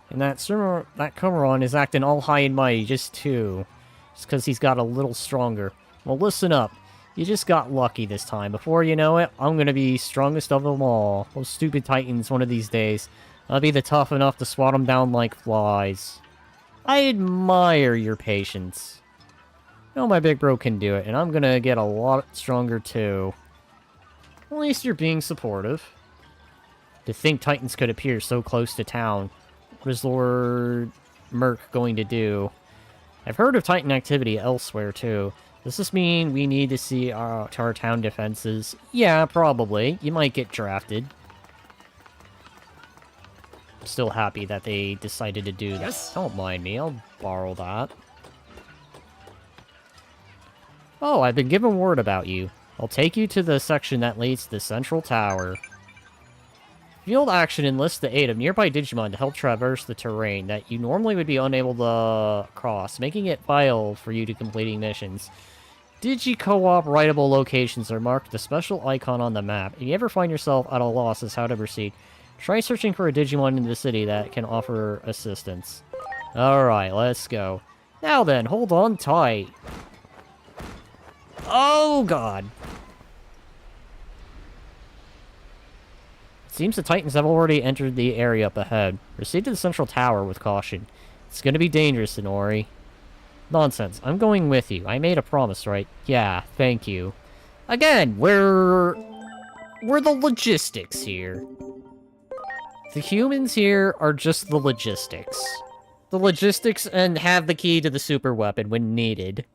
And that Kumaron is acting all high and mighty just too. Just because he's got a little stronger. Well, listen up. You just got lucky this time. Before you know it, I'm gonna be strongest of them all. Those stupid Titans one of these days. I'll be the tough enough to swat them down like flies. I admire your patience. You know my big bro can do it, and I'm gonna get a lot stronger too. At least you're being supportive. To think Titans could appear so close to town. Resort Merc going to do? I've heard of Titan activity elsewhere, too. Does this mean we need to see to our town defenses? Yeah, probably. You might get drafted. I'm still happy that they decided to do that. Yes. Don't mind me, I'll borrow that. Oh, I've been given word about you. I'll take you to the section that leads to the central tower. Field action enlists the aid of nearby Digimon to help traverse the terrain that you normally would be unable to cross, making it vital for you to completing missions. Digi-co-op writable locations are marked with a special icon on the map. If you ever find yourself at a loss as how to proceed, try searching for a Digimon in the city that can offer assistance. Alright, let's go. Now then, hold on tight. Oh, God. It seems the Titans have already entered the area up ahead. Proceed to the central tower with caution. It's gonna be dangerous, Inori. Nonsense. I'm going with you. I made a promise, right? Yeah, thank you. Again, we're the logistics here. The humans here are just the logistics. The logistics and have the key to the super weapon when needed.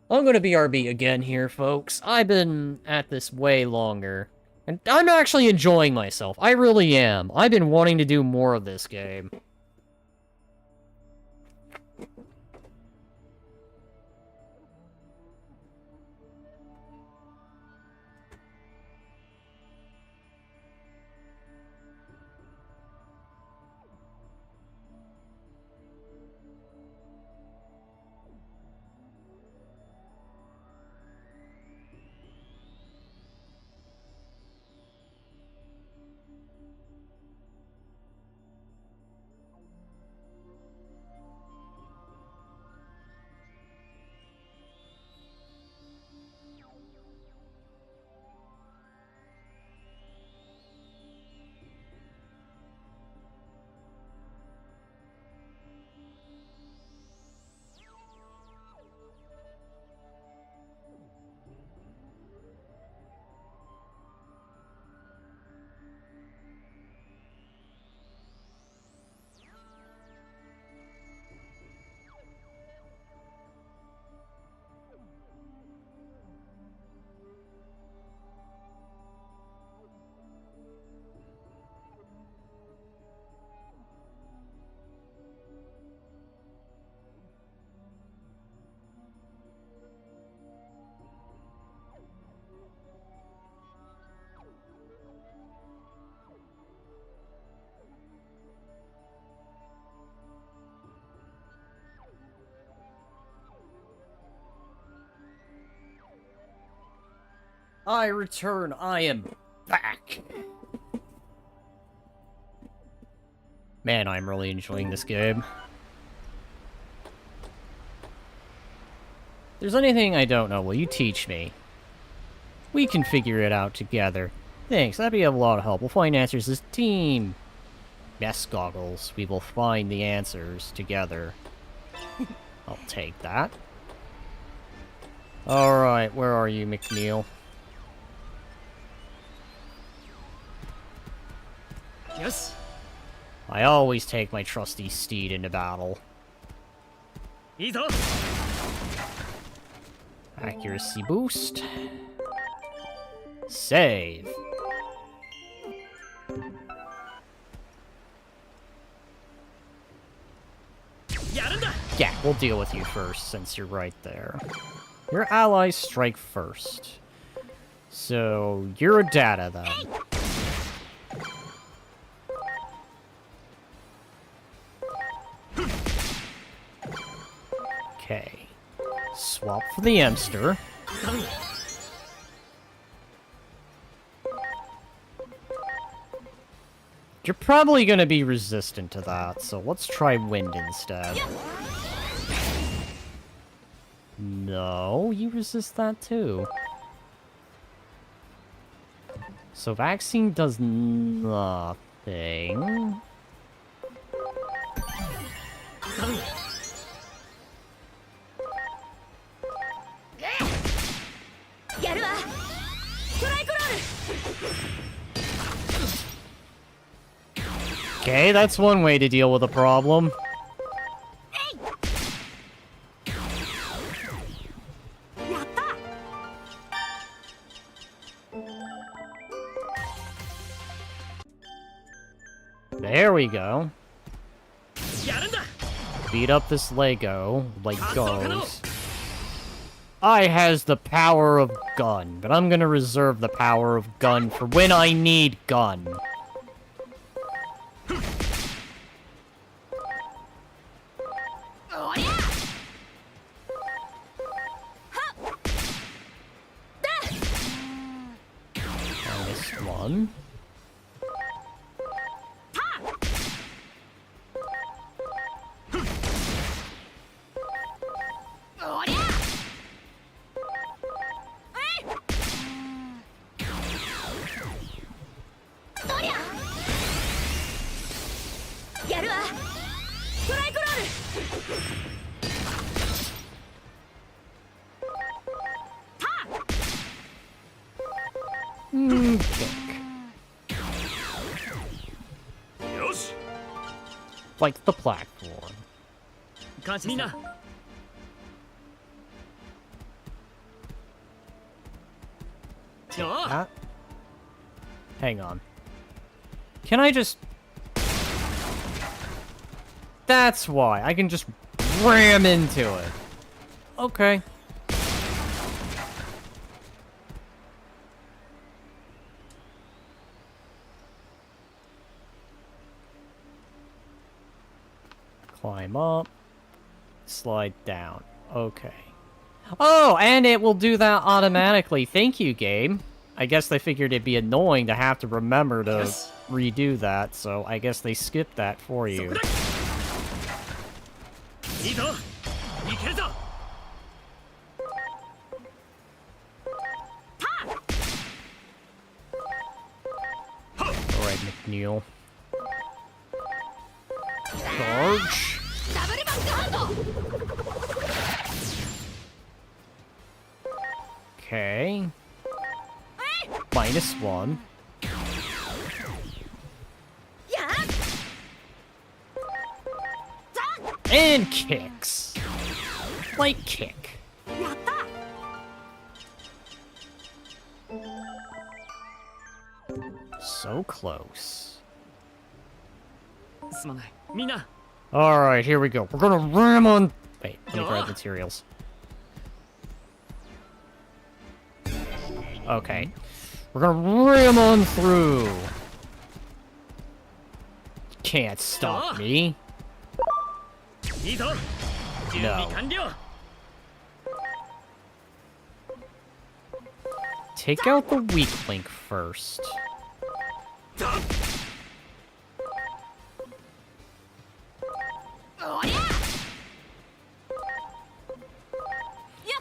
I'm gonna BRB again here, folks. I've been at this way longer. And I'm actually enjoying myself. I really am. I've been wanting to do more of this game. I return. I am back. Man, I'm really enjoying this game. If there's anything I don't know, will you teach me? We can figure it out together. Thanks, that'd be a lot of help. We'll find answers as a team. Yes, Goggles. We will find the answers together. I'll take that. Alright, where are you, McNeil? Yes. I always take my trusty steed into battle. Accuracy boost. Save. Yeah, we'll deal with you first, since you're right there. Your allies strike first. So, you're a data, then. Okay. Swap for the Emster. You're probably going to be resistant to that, so let's try Wind instead. No, you resist that too. So Vaccine does nothing. Okay, that's one way to deal with a problem. There we go. Beat up this Lego, like goes. I has the power of gun, but I'm gonna reserve the power of gun for when I need gun. -1. Kick. Like the platform. That. Hang on. Can I just... That's why. I can just ram into it. Okay. Climb up. Slide down. Okay. Oh, and it will do that automatically. Thank you, game. I guess they figured it'd be annoying to have to remember to redo that, so I guess they skipped that for you. Alright, McNeil. Charge. Okay. -1. And kicks. Like kick. So close. Alright, here we go. We're gonna ram on... Wait, let me grab materials. Okay. We're gonna ram on through. Can't stop me. No. Take out the weak link first.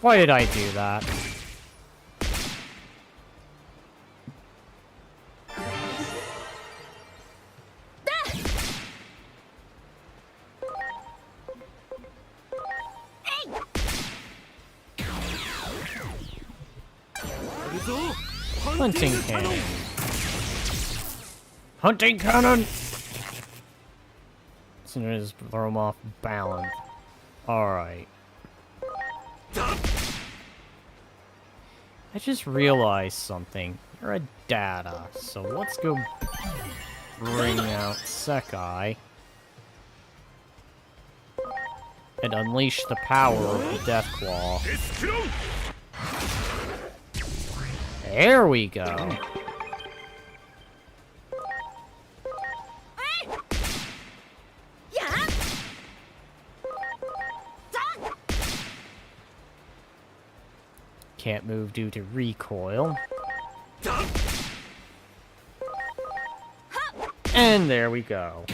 Why did I do that? Hunting cannon. Hunting cannon! So just throw him off balance. Alright. I just realized something. You're a data, so let's go bring out Sekai and unleash the power of the Death Claw. There we go. Can't move due to recoil. And there we go.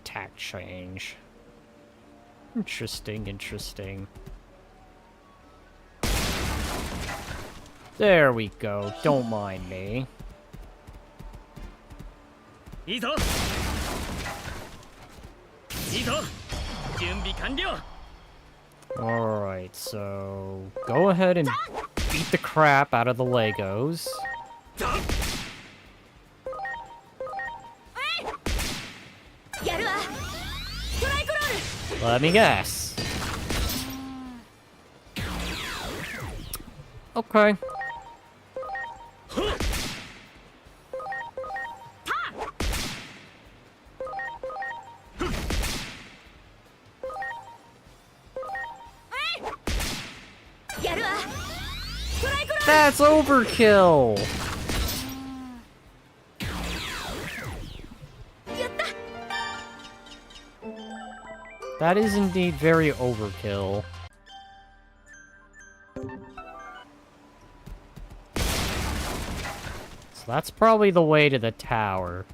Tack change. Interesting, interesting. There we go. Don't mind me. Alright, so go ahead and beat the crap out of the Legos. Let me guess. Okay. That's overkill! That is indeed very overkill. So that's probably the way to the tower.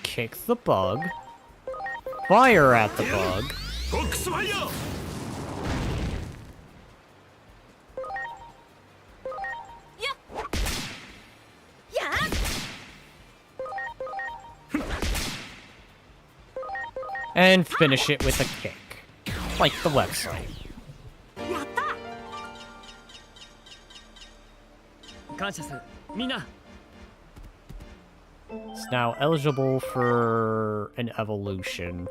Kick the bug. Fire at the bug. And finish it with a kick. Like the website. It's now eligible for an evolution.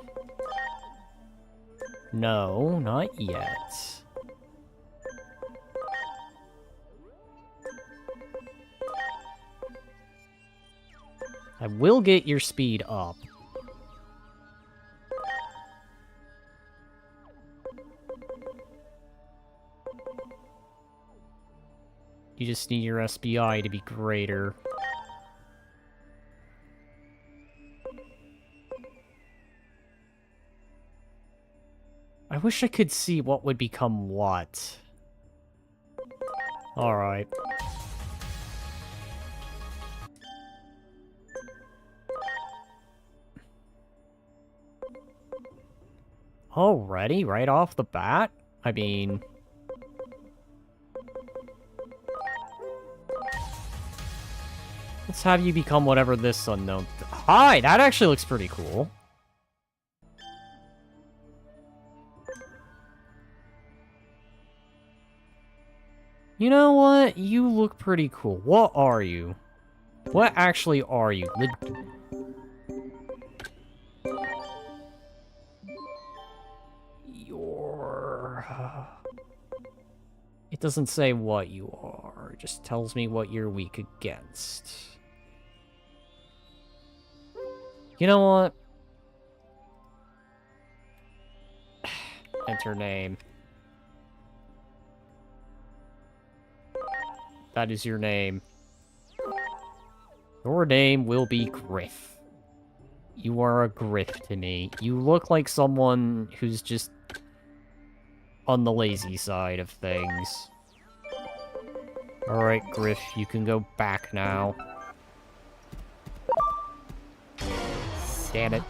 No, not yet. I will get your speed up. You just need your SBI to be greater. I wish I could see what would become what. Alright. Already? Right off the bat? I mean... let's have you become whatever this unknown... Hi! That actually looks pretty cool. You know what? You look pretty cool. What are you? What actually are you? It doesn't say what you are. It just tells me what you're weak against. You know what? Enter name. That is your name. Your name will be Griff. You are a Griff to me. You look like someone who's just on the lazy side of things. Alright, Griff, you can go back now. Damn it.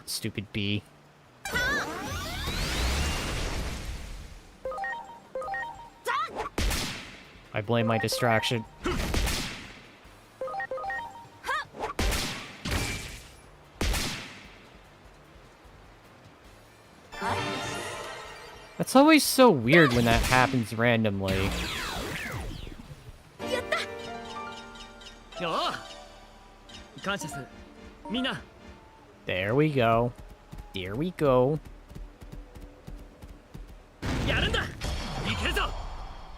Stupid bee. I blame my distraction. That's always so weird when that happens randomly. There we go. There we go.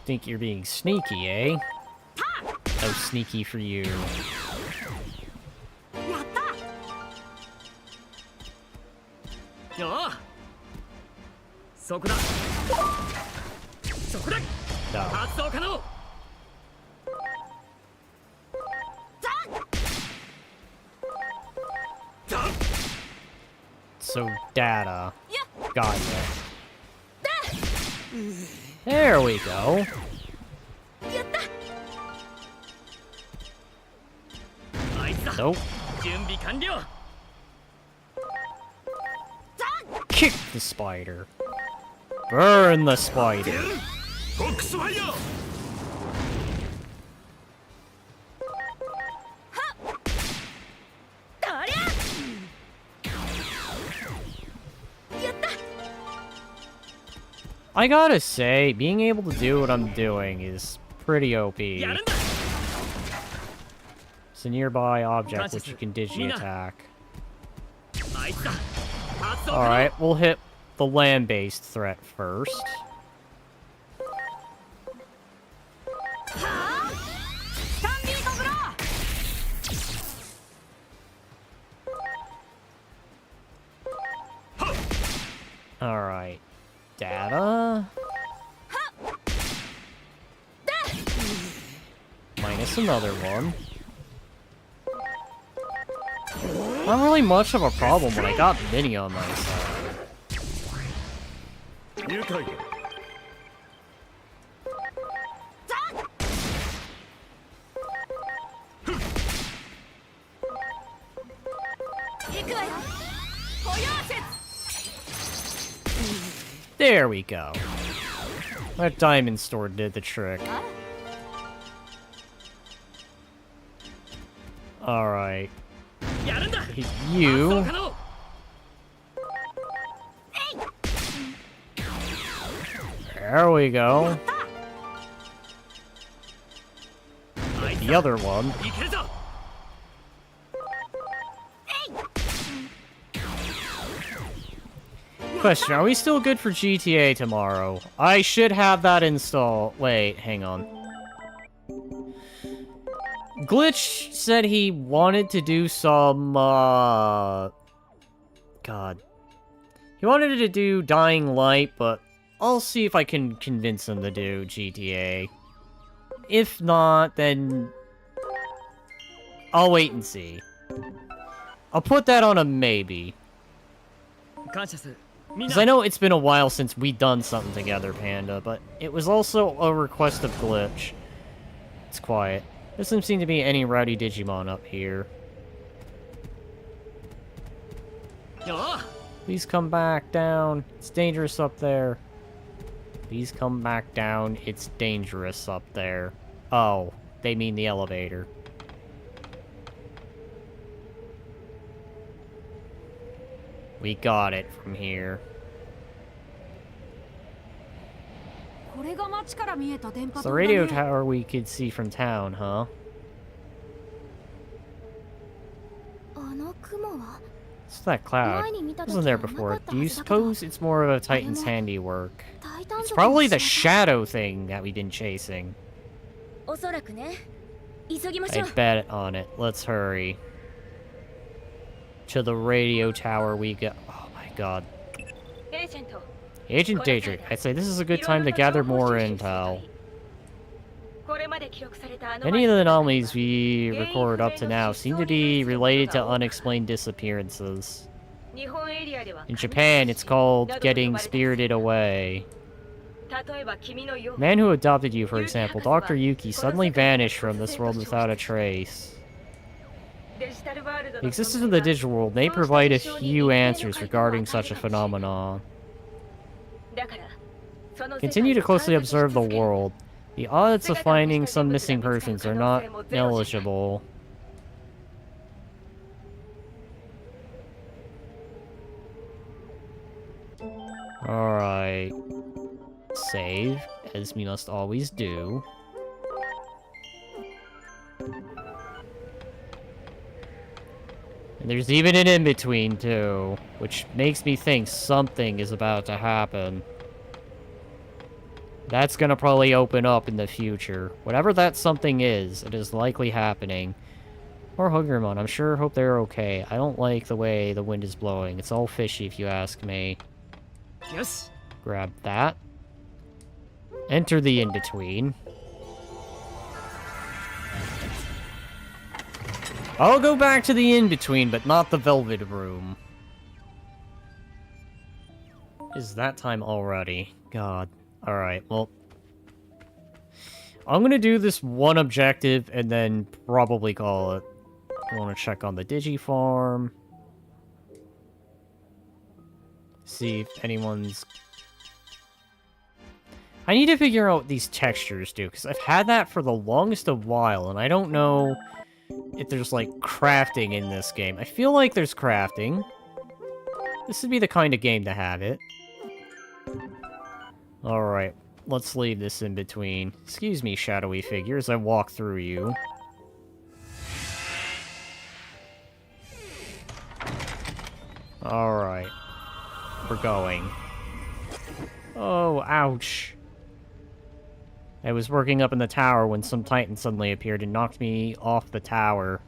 Think you're being sneaky, eh? So sneaky for you. No. So, data. Got it. There we go. Nope. Kick the spider. Burn the spider. I gotta say, being able to do what I'm doing is pretty OP. It's a nearby object which you can digi-attack. Alright, we'll hit the land-based threat first. Alright. Data. Minus another one. Not really much of a problem when I got Mini on my side. There we go. That diamond store did the trick. Alright. You. There we go. The other one. Question, are we still good for GTA tomorrow? I should have that installed. Wait, hang on. Glitch said he wanted to do some, God. He wanted to do Dying Light, but I'll see if I can convince him to do GTA. If not, then I'll wait and see. I'll put that on a maybe. Because I know it's been a while since we done something together, Panda, but it was also a request of Glitch. It's quiet. There doesn't seem to be any rowdy Digimon up here. Please come back down. It's dangerous up there. Please come back down. It's dangerous up there. Oh, they mean the elevator. We got it from here. It's the radio tower we could see from town, huh? What's that cloud? Wasn't there before. Do you suppose it's more of a Titan's handiwork? It's probably the shadow thing that we've been chasing. I bet on it. Let's hurry. To the radio tower we go. Oh my god. Agent Daedric, I'd say this is a good time to gather more intel. Many of the anomalies we recorded up to now seem to be related to unexplained disappearances. In Japan, it's called getting spirited away. The man who adopted you, for example, Dr. Yuki, suddenly vanished from this world without a trace. The existence of the digital world may provide a few answers regarding such a phenomenon. Continue to closely observe the world. The odds of finding some missing persons are not negligible. Alright. Save, as we must always do. And there's even an in-between, too, which makes me think something is about to happen. That's gonna probably open up in the future. Whatever that something is, it is likely happening. Or Huggermon, I'm sure hope they're okay. I don't like the way the wind is blowing. It's all fishy if you ask me. Yes. Grab that. Enter the in-between. I'll go back to the in-between, but not the Velvet Room. Is that time already? God. Alright, well... I'm gonna do this one objective, and then probably call it. I wanna check on the Digifarm. See if anyone's... I need to figure out what these textures do, because I've had that for the longest of while, and I don't know if there's, like, crafting in this game. I feel like there's crafting. This would be the kind of game to have it. Alright, let's leave this in between. Excuse me, shadowy figures, I walk through you. Alright. We're going. Oh, ouch. I was working up in the tower when some titan suddenly appeared and knocked me off the tower.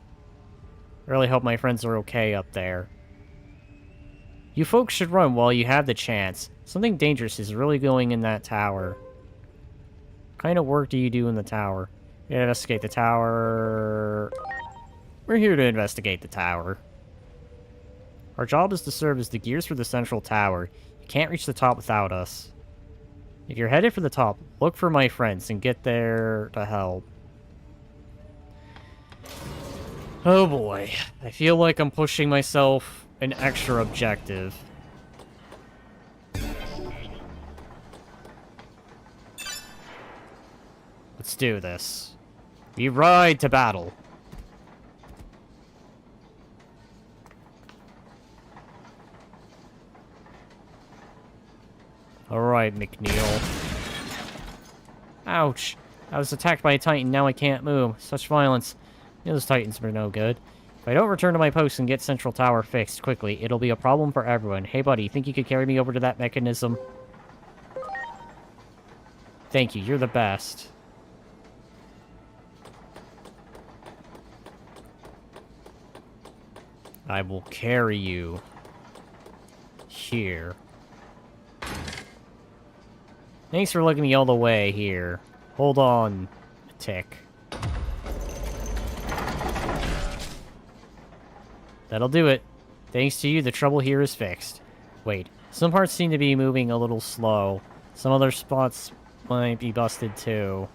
I really hope my friends are okay up there. You folks should run while you have the chance. Something dangerous is really going in that tower. What kind of work do you do in the tower? You investigate the tower. We're here to investigate the tower. Our job is to serve as the gears for the central tower. You can't reach the top without us. If you're headed for the top, look for my friends and get there to help. Oh boy, I feel like I'm pushing myself an extra objective. Let's do this. We ride to battle. Alright, McNeil. Ouch. I was attacked by a titan, now I can't move. Such violence. Those titans were no good. If I don't return to my post and get Central Tower fixed quickly, it'll be a problem for everyone. Hey buddy, think you could carry me over to that mechanism? Thank you, you're the best. I will carry you. Here. Thanks for looking me all the way here. Hold on a tick. That'll do it. Thanks to you, the trouble here is fixed. Wait, some parts seem to be moving a little slow. Some other spots might be busted too.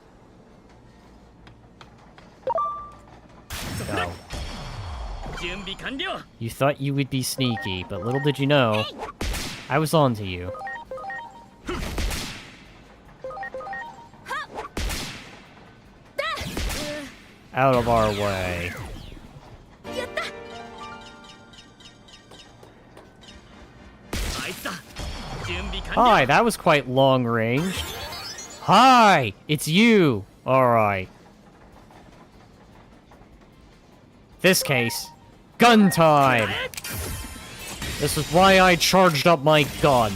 Go. You thought you would be sneaky, but little did you know, I was on to you. Out of our way. Hi, that was quite long-ranged. Hi, it's you. Alright. This case, gun time. This is why I charged up my gun.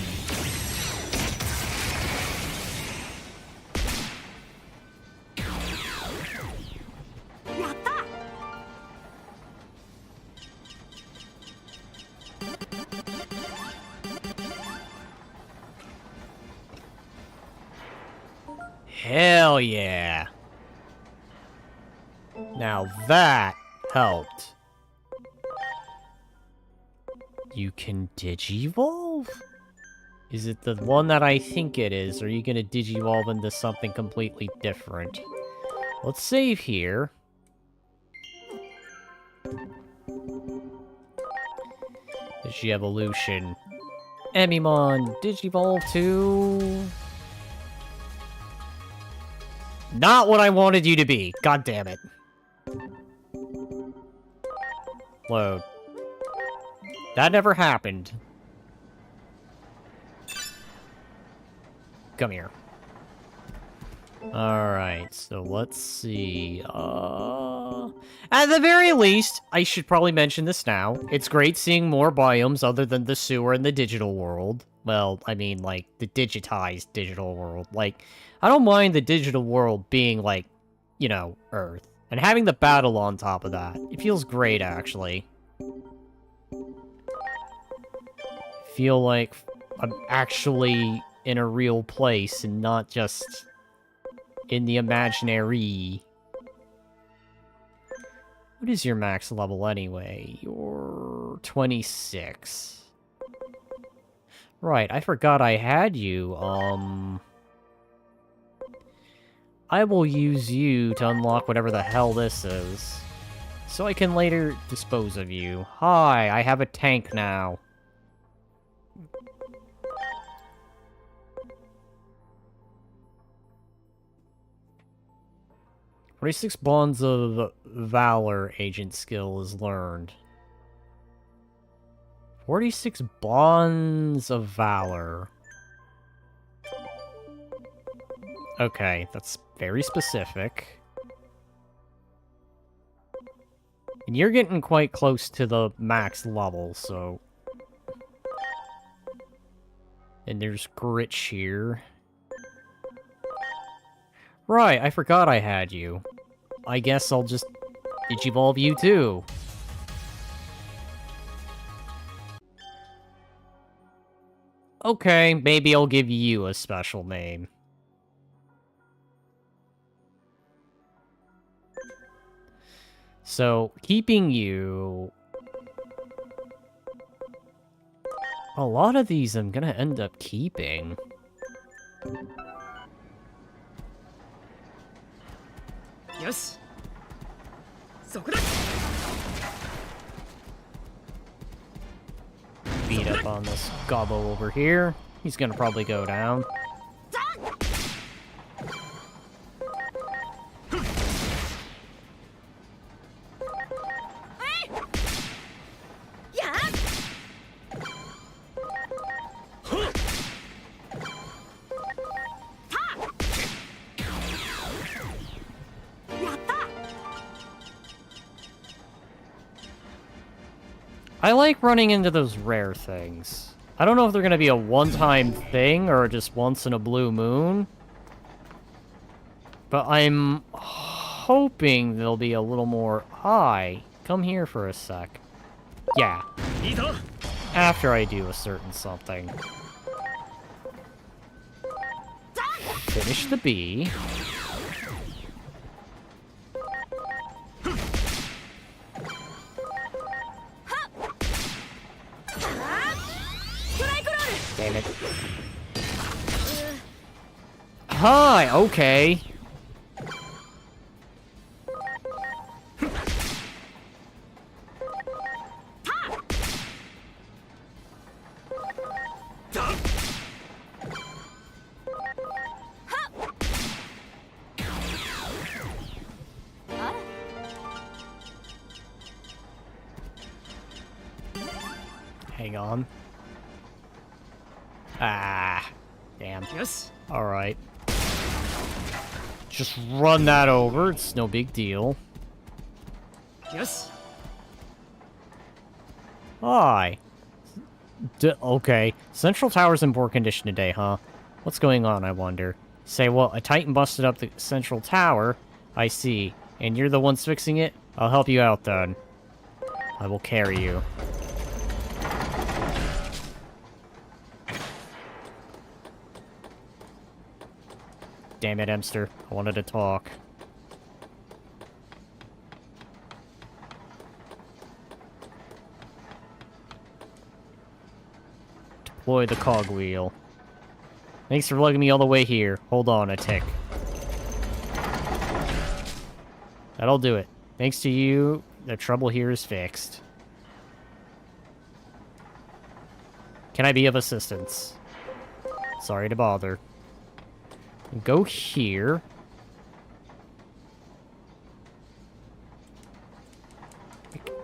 Hell yeah. Now that helped. You can digivolve? Is it the one that I think it is, or are you gonna digivolve into something completely different? Let's save here. Digievolution. Emimon, digivolve to... Not what I wanted you to be. God damn it. Load. That never happened. Come here. Alright, so let's see. At the very least, I should probably mention this now. It's great seeing more biomes other than the sewer and the digital world. Well, I mean, like, the digitized digital world. Like, I don't mind the digital world being, like, you know, Earth. And having the battle on top of that. It feels great, actually. Feel like I'm actually in a real place and not just in the imaginary. What is your max level anyway? You're 26. Right, I forgot I had you. I will use you to unlock whatever the hell this is. So I can later dispose of you. Hi, I have a tank now. "46 Bonds of Valor agent skill is learned." 46 Bonds of Valor. Okay, that's very specific. And you're getting quite close to the max level, so... And there's Gritch here. Right, I forgot I had you. I guess I'll just Digivolve you too. Okay, maybe I'll give you a special name. So, keeping you... A lot of these I'm gonna end up keeping. Yes. Beat up on this gobbo over here. He's gonna probably go down. I like running into those rare things. I don't know if they're gonna be a one-time thing or just once in a blue moon. But I'm hoping they'll be a little more... Hi, come here for a sec. Yeah. After I do a certain something. Finish the bee. Damn it. Hi, okay. Hang on. Ah, damn. Yes. Alright. Just run that over, it's no big deal. Yes. Hi. Okay. Central Tower's in poor condition today, huh? What's going on, I wonder? Say, well, a Titan busted up the Central Tower. I see. And you're the ones fixing it? I'll help you out, then. I will carry you. Damn it, Emster. I wanted to talk. Deploy the cogwheel. Thanks for lugging me all the way here. Hold on a tick. That'll do it. Thanks to you, the trouble here is fixed. Can I be of assistance? Sorry to bother. Go here.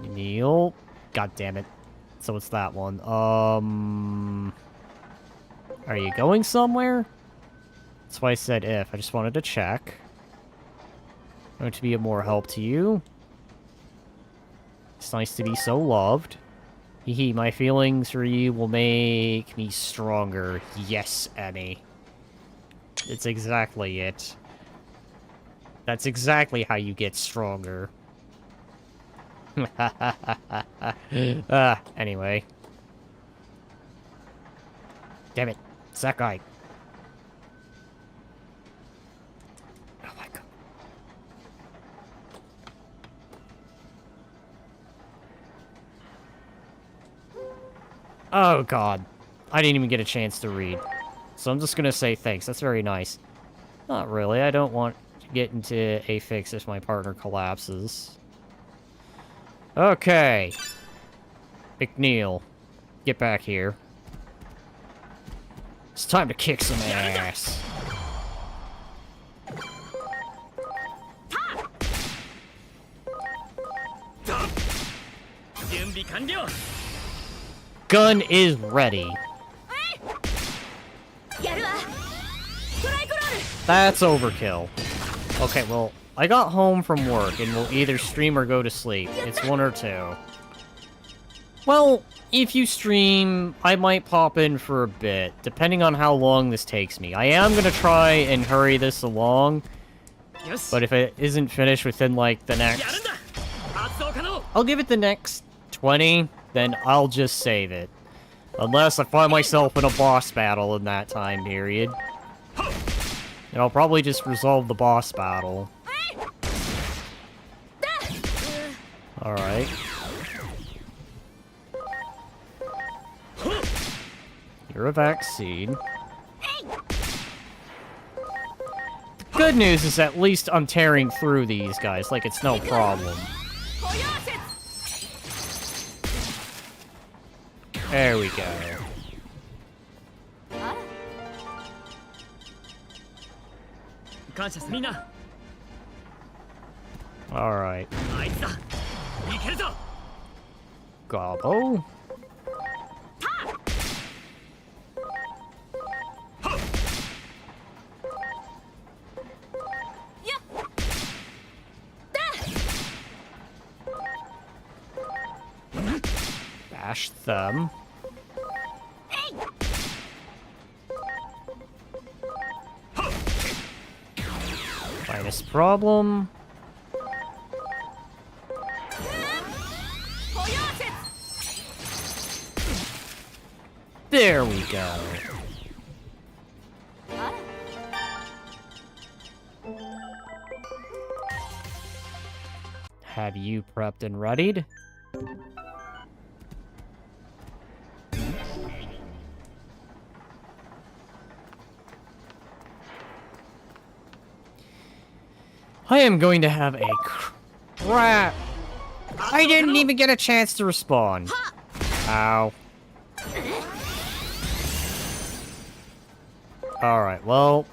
Kneel. God damn it. So it's that one. Are you going somewhere? That's why I said if. I just wanted to check. I want to be of more help to you. It's nice to be so loved. Hee, my feelings for you will make me stronger. Yes, Emmy. It's exactly it. That's exactly how you get stronger. Anyway. Damn it. It's that guy. Oh my god. Oh god. I didn't even get a chance to read. So I'm just gonna say thanks. That's very nice. Not really. I don't want to get into a fix if my partner collapses. Okay. McNeil. Get back here. It's time to kick some ass. Gun is ready. That's overkill. Okay, well, I got home from work and will either stream or go to sleep. It's one or two. Well, if you stream, I might pop in for a bit, depending on how long this takes me. I am gonna try and hurry this along, but if it isn't finished within, like, the next... I'll give it the next 20, then I'll just save it. Unless I find myself in a boss battle in that time period. And I'll probably just resolve the boss battle. Alright. You're a vaccine. The good news is at least I'm tearing through these guys like it's no problem. There we go. Alright. Gobbo. Bash them. Minus problem. There we go. Have you prepped and readied? I am going to have a crap. I didn't even get a chance to respond. Ow. Alright, well,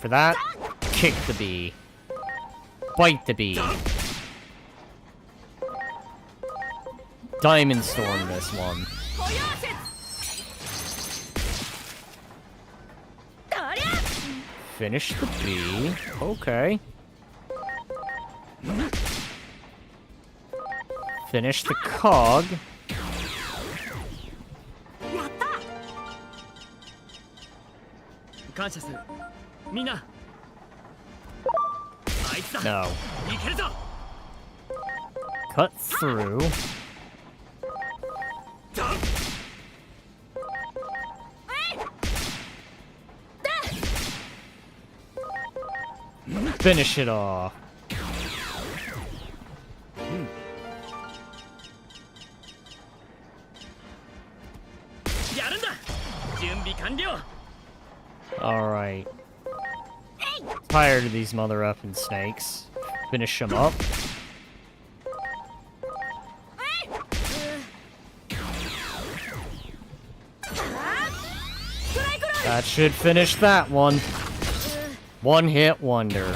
for that, kick the bee. Bite the bee. Diamond Storm this one. Finish the bee. Okay. Finish the cog. No. Cut through. Finish it off. Alright. Tired of these mother effing snakes. Finish them up. That should finish that one. One hit wonder.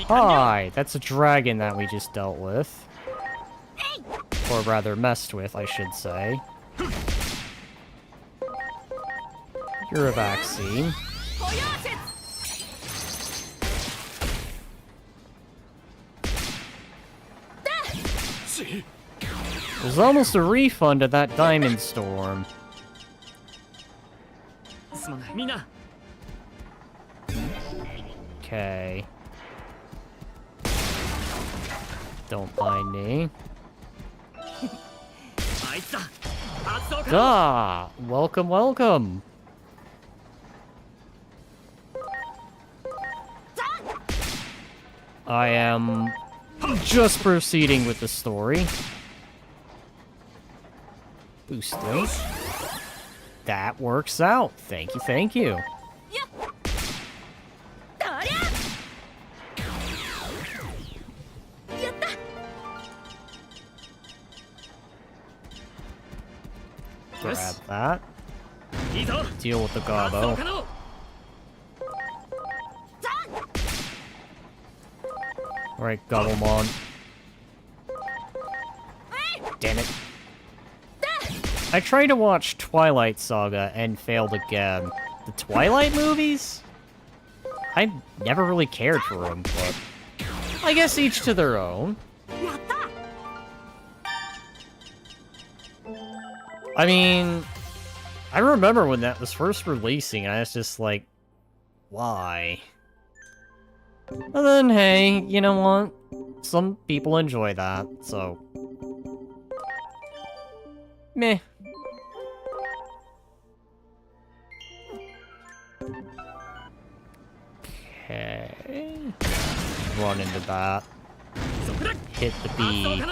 Hi, that's a dragon that we just dealt with. Or rather, messed with, I should say. You're a vaccine. There's almost a refund of that Diamond Storm. Okay. Don't mind me. Ah, welcome, welcome. I am just proceeding with the story. Boosting. That works out. Thank you, thank you. Grab that. Deal with the Gobbo. Alright, Gobblemon. Damn it. I tried to watch Twilight Saga and failed again. The Twilight movies? I never really cared for them, but I guess each to their own. I mean, I remember when that was first releasing, and I was just like, why? But then, hey, you know what? Some people enjoy that, so... meh. Okay. Run into that. Hit the B.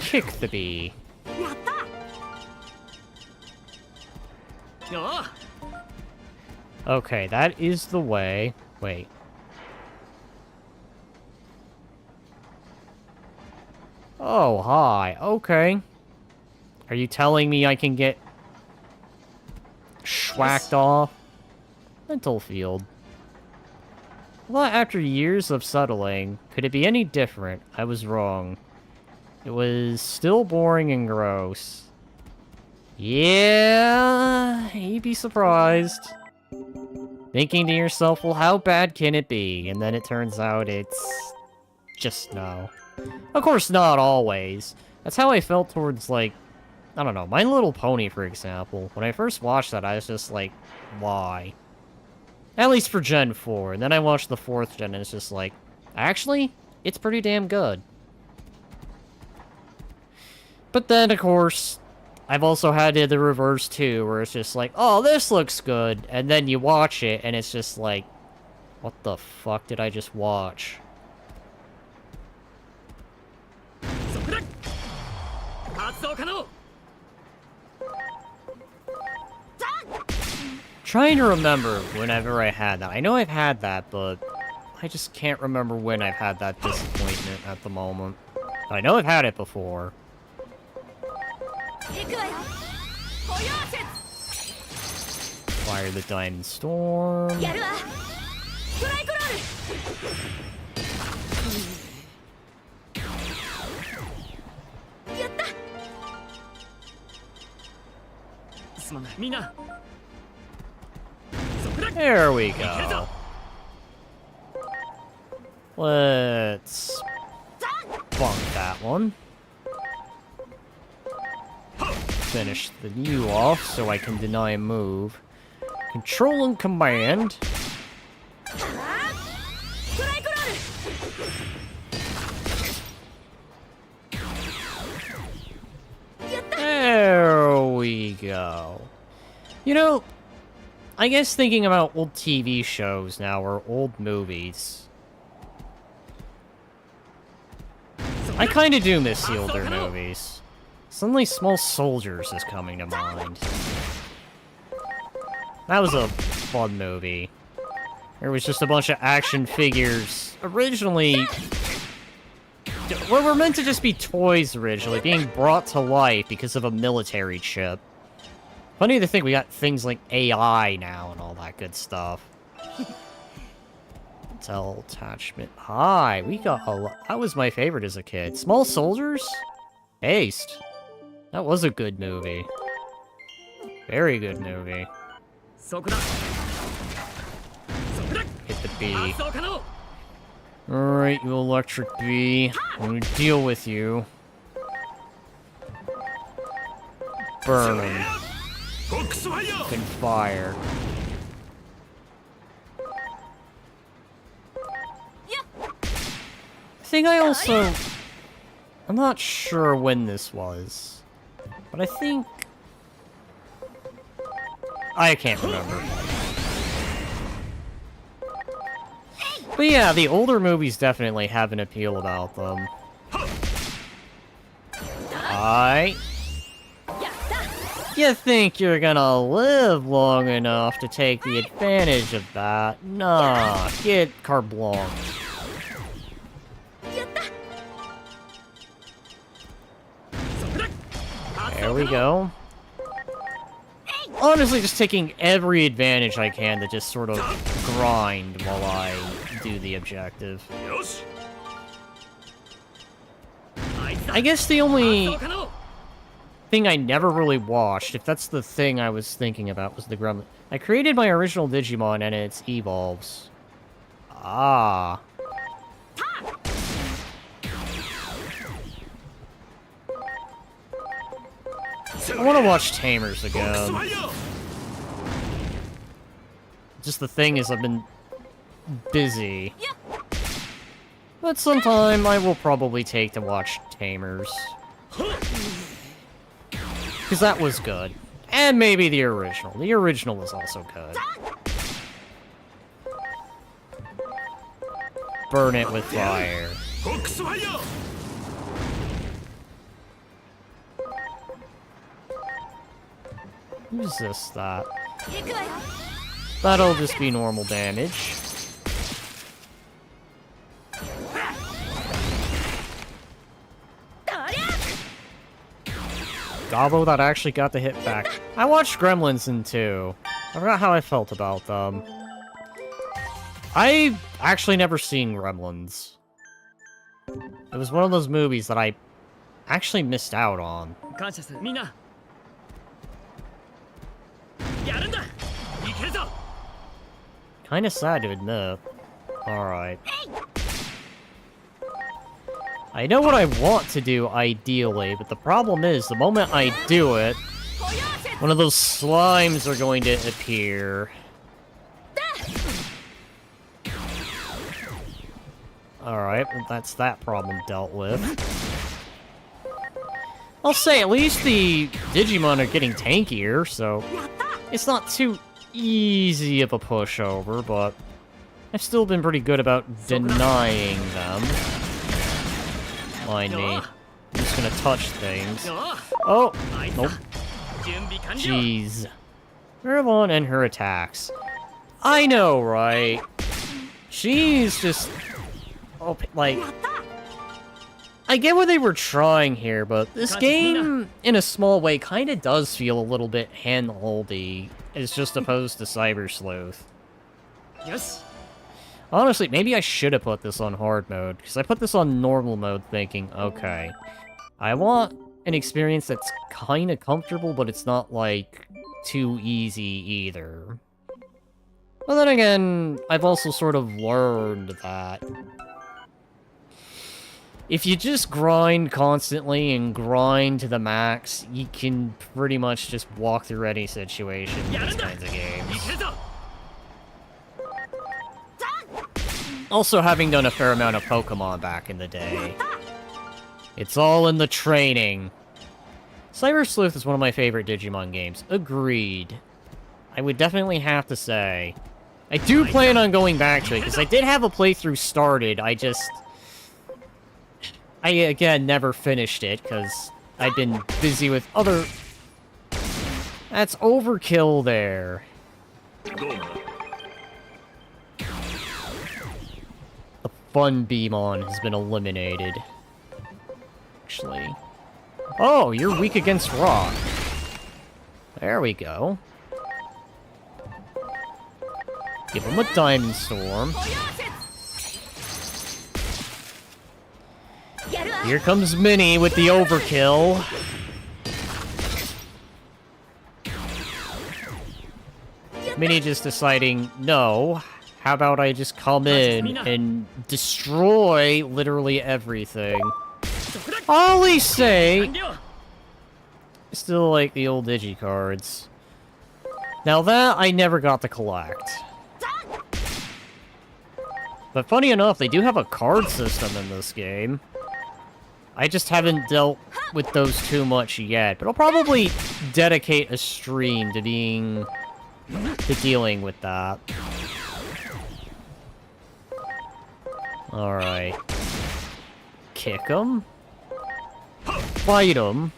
Kick the B. Okay, that is the way. Wait. Oh, hi. Okay. Are you telling me I can get schwacked off? Mental field. Well, after years of settling, could it be any different? I was wrong. It was still boring and gross. Yeah, you'd be surprised. Thinking to yourself, well, how bad can it be? And then it turns out it's... just no. Of course, not always. That's how I felt towards, like, I don't know, My Little Pony, for example. When I first watched that, I was just like, why? At least for Gen 4. And then I watched the 4th gen, and it's just like, actually, it's pretty damn good. But then, of course, I've also had the reverse, too, where it's just like, oh, this looks good. And then you watch it, and it's just like, what the fuck did I just watch? Trying to remember whenever I had that. I know I've had that, but I just can't remember when I've had that disappointment at the moment. I know I've had it before. Fire the Diamond Storm. There we go. Let's bonk that one. Finish the U off so I can deny a move. Control and command. There we go. You know, I guess thinking about old TV shows now, or old movies, I kinda do miss the older movies. Suddenly Small Soldiers is coming to mind. That was a fun movie. There was just a bunch of action figures. Originally... well, were meant to just be toys originally, being brought to life because of a military chip. Funny to think we got things like AI now and all that good stuff. Tell attachment. Hi, we got a lot. That was my favorite as a kid. Small Soldiers? Based. That was a good movie. Very good movie. Hit the B. Alright, you electric bee. I'm gonna deal with you. Burn him. Can fire. I think I also... I'm not sure when this was. But I think... I can't remember. But yeah, the older movies definitely have an appeal about them. You think you're gonna live long enough to take the advantage of that? Nah, get carte blanche. There we go. Honestly, just taking every advantage I can to just sort of grind while I do the objective. I guess the only thing I never really watched, if that's the thing I was thinking about, was the Gremlin. I created my original Digimon and its evolves. Ah. I want to watch Tamers again. Just the thing is, I've been busy. But sometime I will probably take to watch Tamers. Because that was good. And maybe the original. The original was also good. Burn it with fire. Who's this, that? That'll just be normal damage. Gobbo that actually got the hit back. I watched Gremlins in 2. I forgot how I felt about them. I've actually never seen Gremlins. It was one of those movies that I actually missed out on. Kinda sad to admit. Alright. I know what I want to do, ideally, but the problem is, the moment I do it, one of those slimes are going to appear. Alright, well that's that problem dealt with. I'll say, at least the Digimon are getting tankier, so it's not too easy of a pushover, but I've still been pretty good about denying them. Mind me. I'm just gonna touch things. Oh! Nope. Jeez. Revon and her attacks. I know, right? She's just... Oh, like... I get what they were trying here, but this game, in a small way, kinda does feel a little bit hand-holdy, as just opposed to Cyber Sleuth. Honestly, maybe I should have put this on hard mode, because I put this on normal mode thinking, okay, I want an experience that's kinda comfortable, but it's not, like, too easy either. But then again, I've also sort of learned that if you just grind constantly and grind to the max, you can pretty much just walk through any situation in these kinds of games. Also, having done a fair amount of Pokemon back in the day, it's all in the training. Cyber Sleuth is one of my favorite Digimon games. Agreed. I would definitely have to say. I do plan on going back to it, because I did have a playthrough started, I, again, never finished it, because I've been busy with other... That's overkill there. The fun Beamon has been eliminated. Actually. Oh, you're weak against rock. There we go. Give him a Diamond Storm. Here comes Minnie with the overkill. Minnie just deciding, no, how about I just come in and destroy literally everything. I'll at least say, I still like the old Digi cards. Now that I never got to collect. But funny enough, they do have a card system in this game. I just haven't dealt with those too much yet, but I'll probably dedicate a stream to dealing with that. Alright. Kick him. Fight him.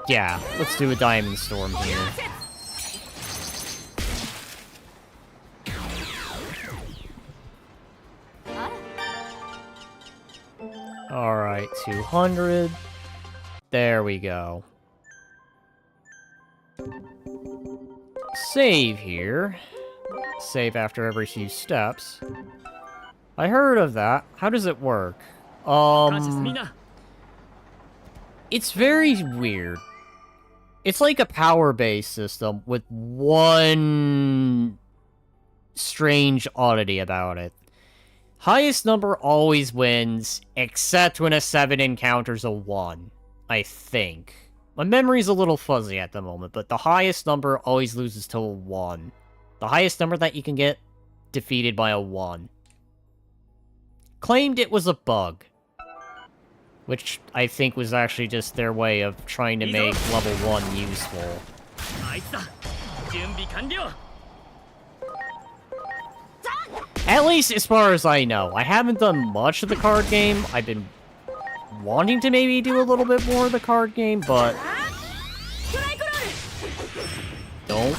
Yeah, let's do a Diamond Storm here. Alright, 200. There we go. Save here. Save after every few steps. I heard of that. How does it work? It's very weird. It's like a power-based system with one strange oddity about it. Highest number always wins, except when a 7 encounters a 1, I think. My memory's a little fuzzy at the moment, but the highest number always loses to a 1. The highest number that you can get defeated by a 1. Claimed it was a bug. Which I think was actually just their way of trying to make level 1 useful. At least as far as I know. I haven't done much of the card game. I've been wanting to maybe do a little bit more of the card game, but... Don't.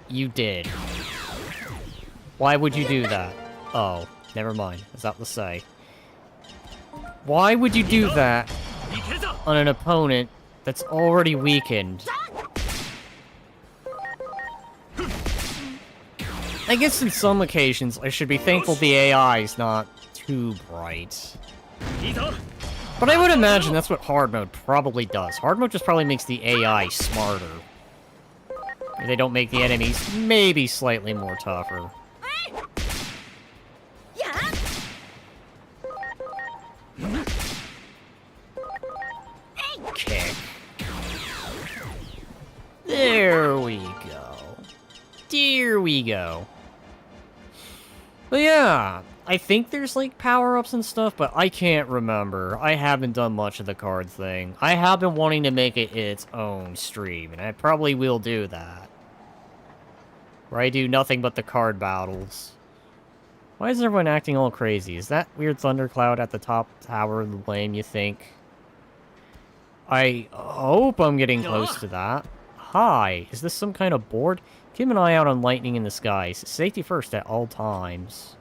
You did. Why would you do that? Oh, never mind. I was about to say. Why would you do that on an opponent that's already weakened? I guess in some occasions, I should be thankful the AI is not too bright. But I would imagine that's what hard mode probably does. Hard mode just probably makes the AI smarter. They don't make the enemies maybe slightly more tougher. Kick. There we go. There we go. But yeah, I think there's like power-ups and stuff, but I can't remember. I haven't done much of the card thing. I have been wanting to make it its own stream, and I probably will do that. Where I do nothing but the card battles. Why is everyone acting all crazy? Is that weird thundercloud at the top tower of the flame, you think? I hope I'm getting close to that. Hi, is this some kind of board? Keep an eye out on lightning in the skies. Safety first at all times.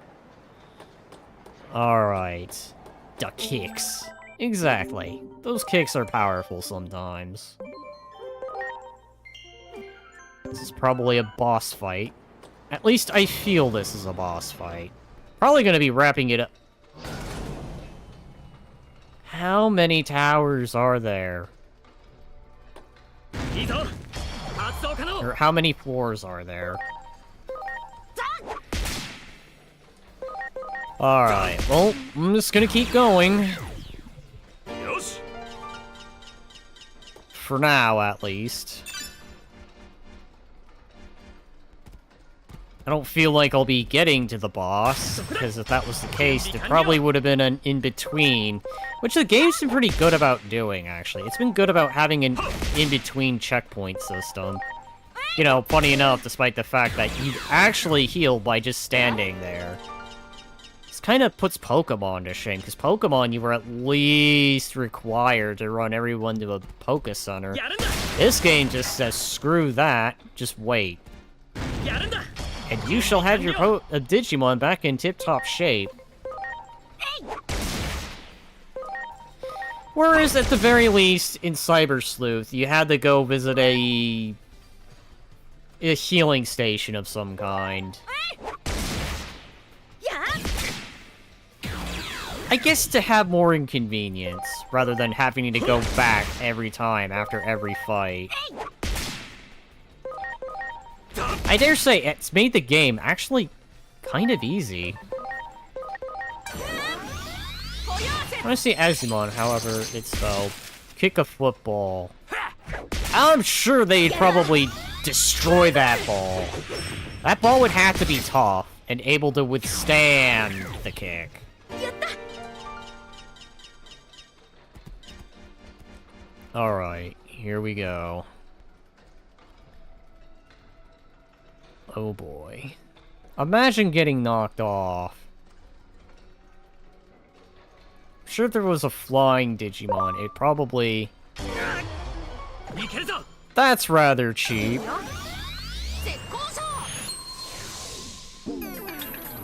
Alright. The kicks. Exactly. Those kicks are powerful sometimes. This is probably a boss fight. At least I feel this is a boss fight. Probably gonna be wrapping it up. How many towers are there? Or how many floors are there? Alright, well, I'm just gonna keep going. For now, at least. I don't feel like I'll be getting to the boss, because if that was the case, there probably would have been an in-between, which the game's been pretty good about doing, actually. It's been good about having an in-between checkpoint system. You know, funny enough, despite the fact that you actually heal by just standing there. This kind of puts Pokemon to shame, because Pokemon, you were at least required to run everyone to a Poké Center. This game just says, screw that, just wait. And you shall have your Digimon back in tip-top shape. Whereas, at the very least, in Cyber Sleuth, you had to go visit a healing station of some kind. I guess to have more inconvenience, rather than having to go back every time after every fight. I dare say it's made the game actually kind of easy. I want to see Angewomon, however it's spelled. Kick a football. I'm sure they'd probably destroy that ball. That ball would have to be tough and able to withstand the kick. Alright, here we go. Oh boy. Imagine getting knocked off. I'm sure if there was a flying Digimon, it probably... That's rather cheap.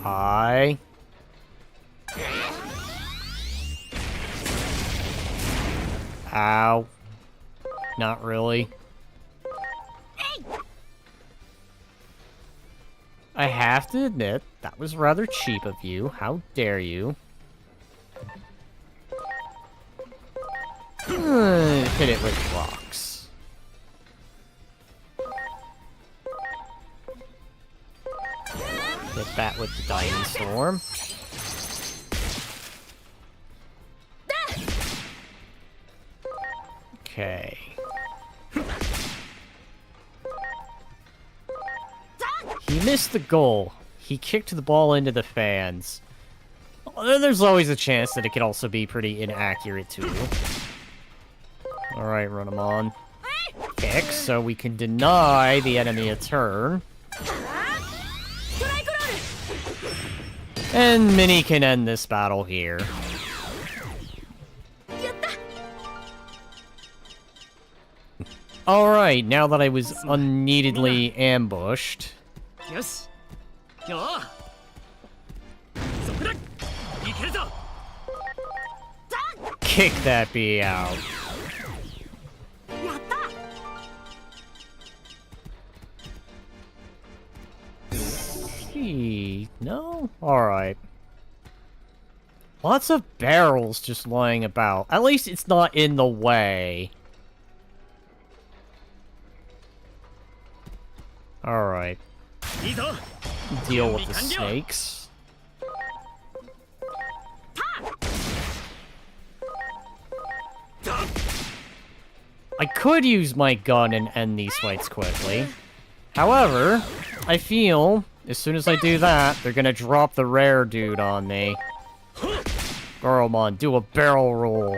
Hi. Ow. Not really. I have to admit, that was rather cheap of you. How dare you? Hit it with rocks. Hit that with the Diamond Storm. Okay. He missed the goal. He kicked the ball into the fans. There's always a chance that it could also be pretty inaccurate, too. Alright, run him on. Kick, so we can deny the enemy a turn. And Minnie can end this battle here. Alright, now that I was unneededly ambushed. Kick that bee out. Gee, no? Alright. Lots of barrels just lying about. At least it's not in the way. Alright. Deal with the snakes. I could use my gun and end these fights quickly. However, I feel as soon as I do that, they're gonna drop the rare dude on me. Angewomon, do a barrel roll.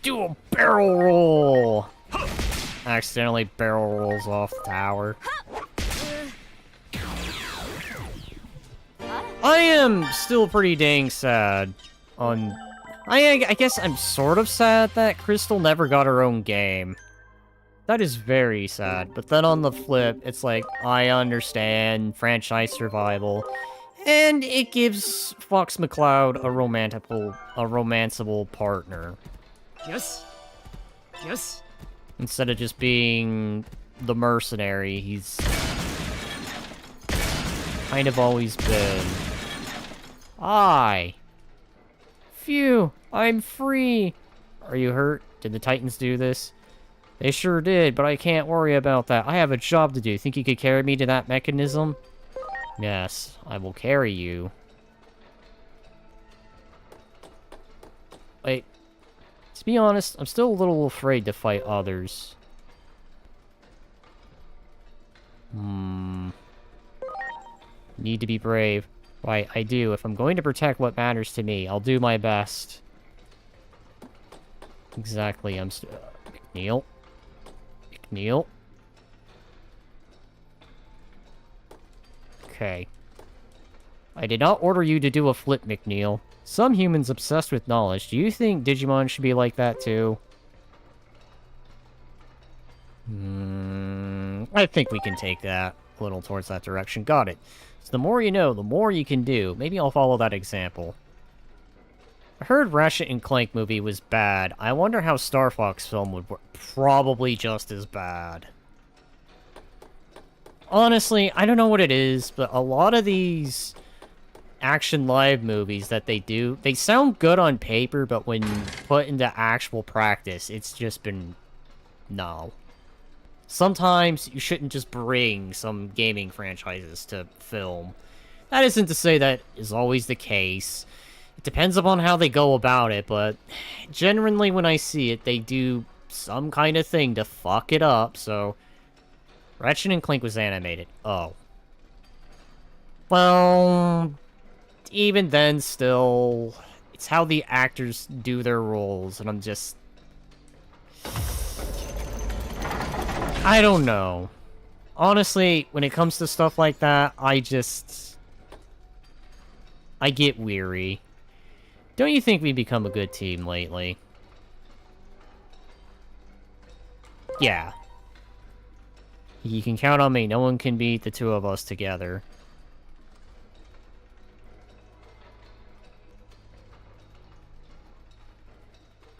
Do a barrel roll! Accidentally barrel rolls off the tower. I am still pretty dang sad on... I guess I'm sort of sad that Crystal never got her own game. That is very sad. But then on the flip, it's like, I understand franchise survival. And it gives Fox McCloud a romanceable partner. Yes. Yes. Instead of just being the mercenary, he's kind of always been. Phew, I'm free. Are you hurt? Did the Titans do this? They sure did, but I can't worry about that. I have a job to do. Think you could carry me to that mechanism? Yes, I will carry you. Wait. To be honest, I'm still a little afraid to fight others. Need to be brave. Right, I do. If I'm going to protect what matters to me, I'll do my best. Exactly, I'm McNeil. McNeil. Okay. I did not order you to do a flip, McNeil. Some humans obsessed with knowledge. Do you think Digimon should be like that too? I think we can take that a little towards that direction. Got it. So the more you know, the more you can do. Maybe I'll follow that example. I heard Ratchet and Clank movie was bad. I wonder how Star Fox film would work. Probably just as bad. Honestly, I don't know what it is, but a lot of these action live movies that they do, they sound good on paper, but when put into actual practice, it's just been... no. Sometimes you shouldn't just bring some gaming franchises to film. That isn't to say that is always the case. It depends upon how they go about it, but generally when I see it, they do some kind of thing to fuck it up, so... Ratchet and Clank was animated. Oh. Well... even then, still... it's how the actors do their roles, and I'm just... I don't know. Honestly, when it comes to stuff like that, I get weary. Don't you think we've become a good team lately? Yeah. You can count on me. No one can beat the two of us together.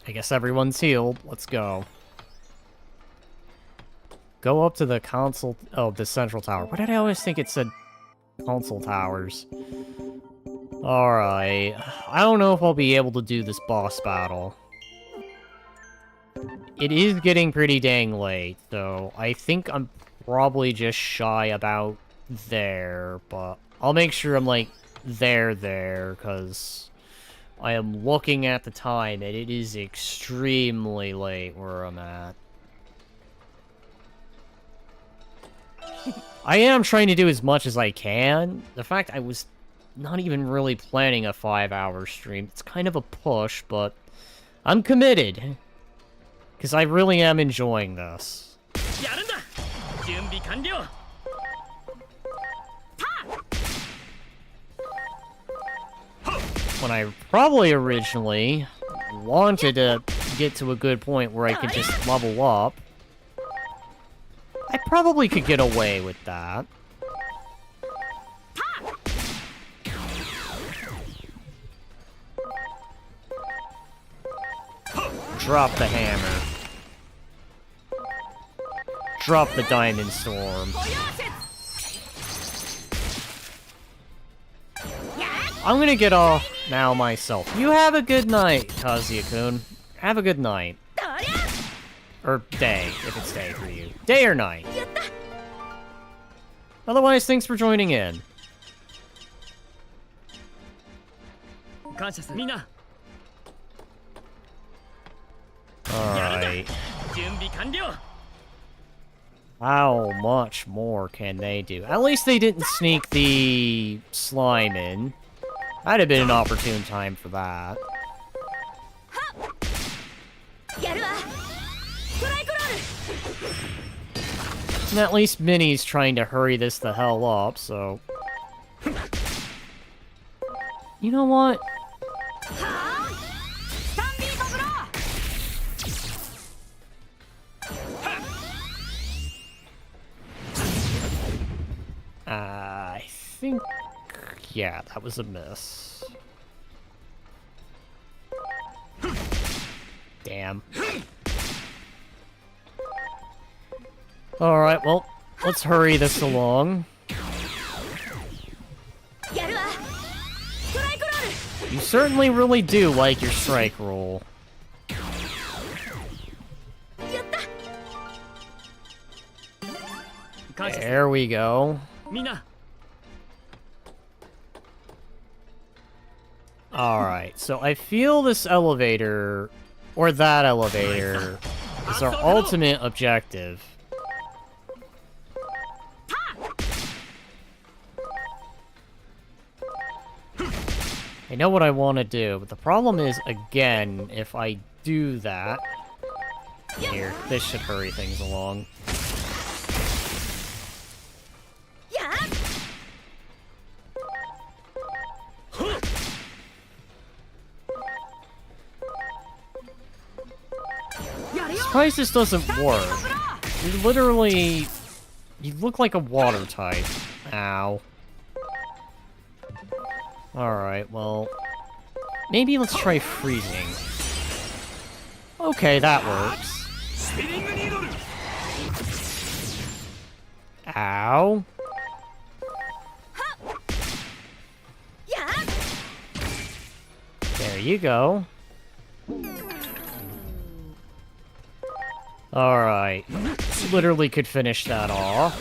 I guess everyone's healed. Let's go. Go up to the console... oh, the central tower. Why did I always think it said console towers? Alright. I don't know if I'll be able to do this boss battle. It is getting pretty dang late, so I think I'm probably just shy about there, but I'll make sure I'm, like, there, because I am looking at the time, and it is extremely late where I'm at. I am trying to do as much as I can. The fact I was not even really planning a 5-hour stream, it's kind of a push, but I'm committed. Because I really am enjoying this. When I probably originally wanted to get to a good point where I could just level up, I probably could get away with that. Drop the hammer. Drop the diamond storm. I'm gonna get off now myself. You have a good night, Kazuya-kun. Have a good night. Or day, if it's day for you. Day or night. Otherwise, thanks for joining in. Alright. How much more can they do? At least they didn't sneak the slime in. That'd have been an opportune time for that. And at least Minnie's trying to hurry this the hell up, so... You know what? I think... Yeah, that was a miss. Damn. Alright, well, let's hurry this along. You certainly really do like your strike roll. There we go. Alright, so I feel this elevator, or that elevator, is our ultimate objective. I know what I want to do, but the problem is, again, if I do that... Here, this should hurry things along. Surprised this doesn't work. You literally... You look like a water type. Ow. Alright, well... Maybe let's try freezing. Okay, that works. Ow. There you go. Alright. Literally could finish that off.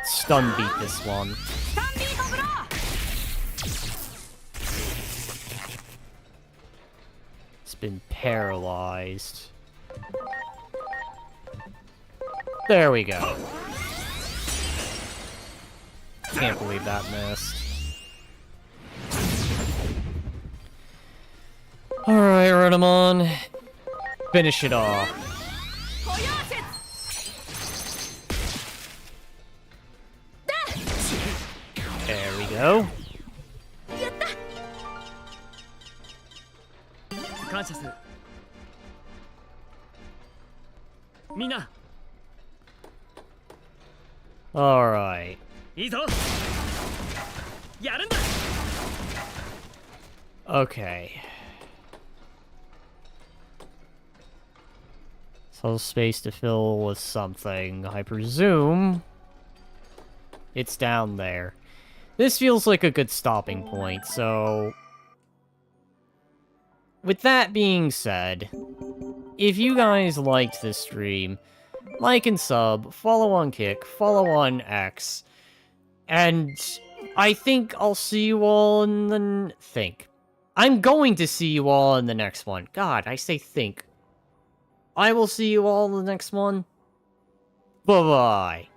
Stun beat this one. It's been paralyzed. There we go. Can't believe that missed. Alright, Renamon. Finish it off. There we go. Alright. Okay. So space to fill with something. I presume it's down there. this feels like a good stopping point, so... With that being said, if you guys liked this stream, like and sub, follow on Kick, follow on X, and I think I'll see you all in the... I'm going to see you all in the next one. God, I say think. I will see you all in the next one. Bye-bye.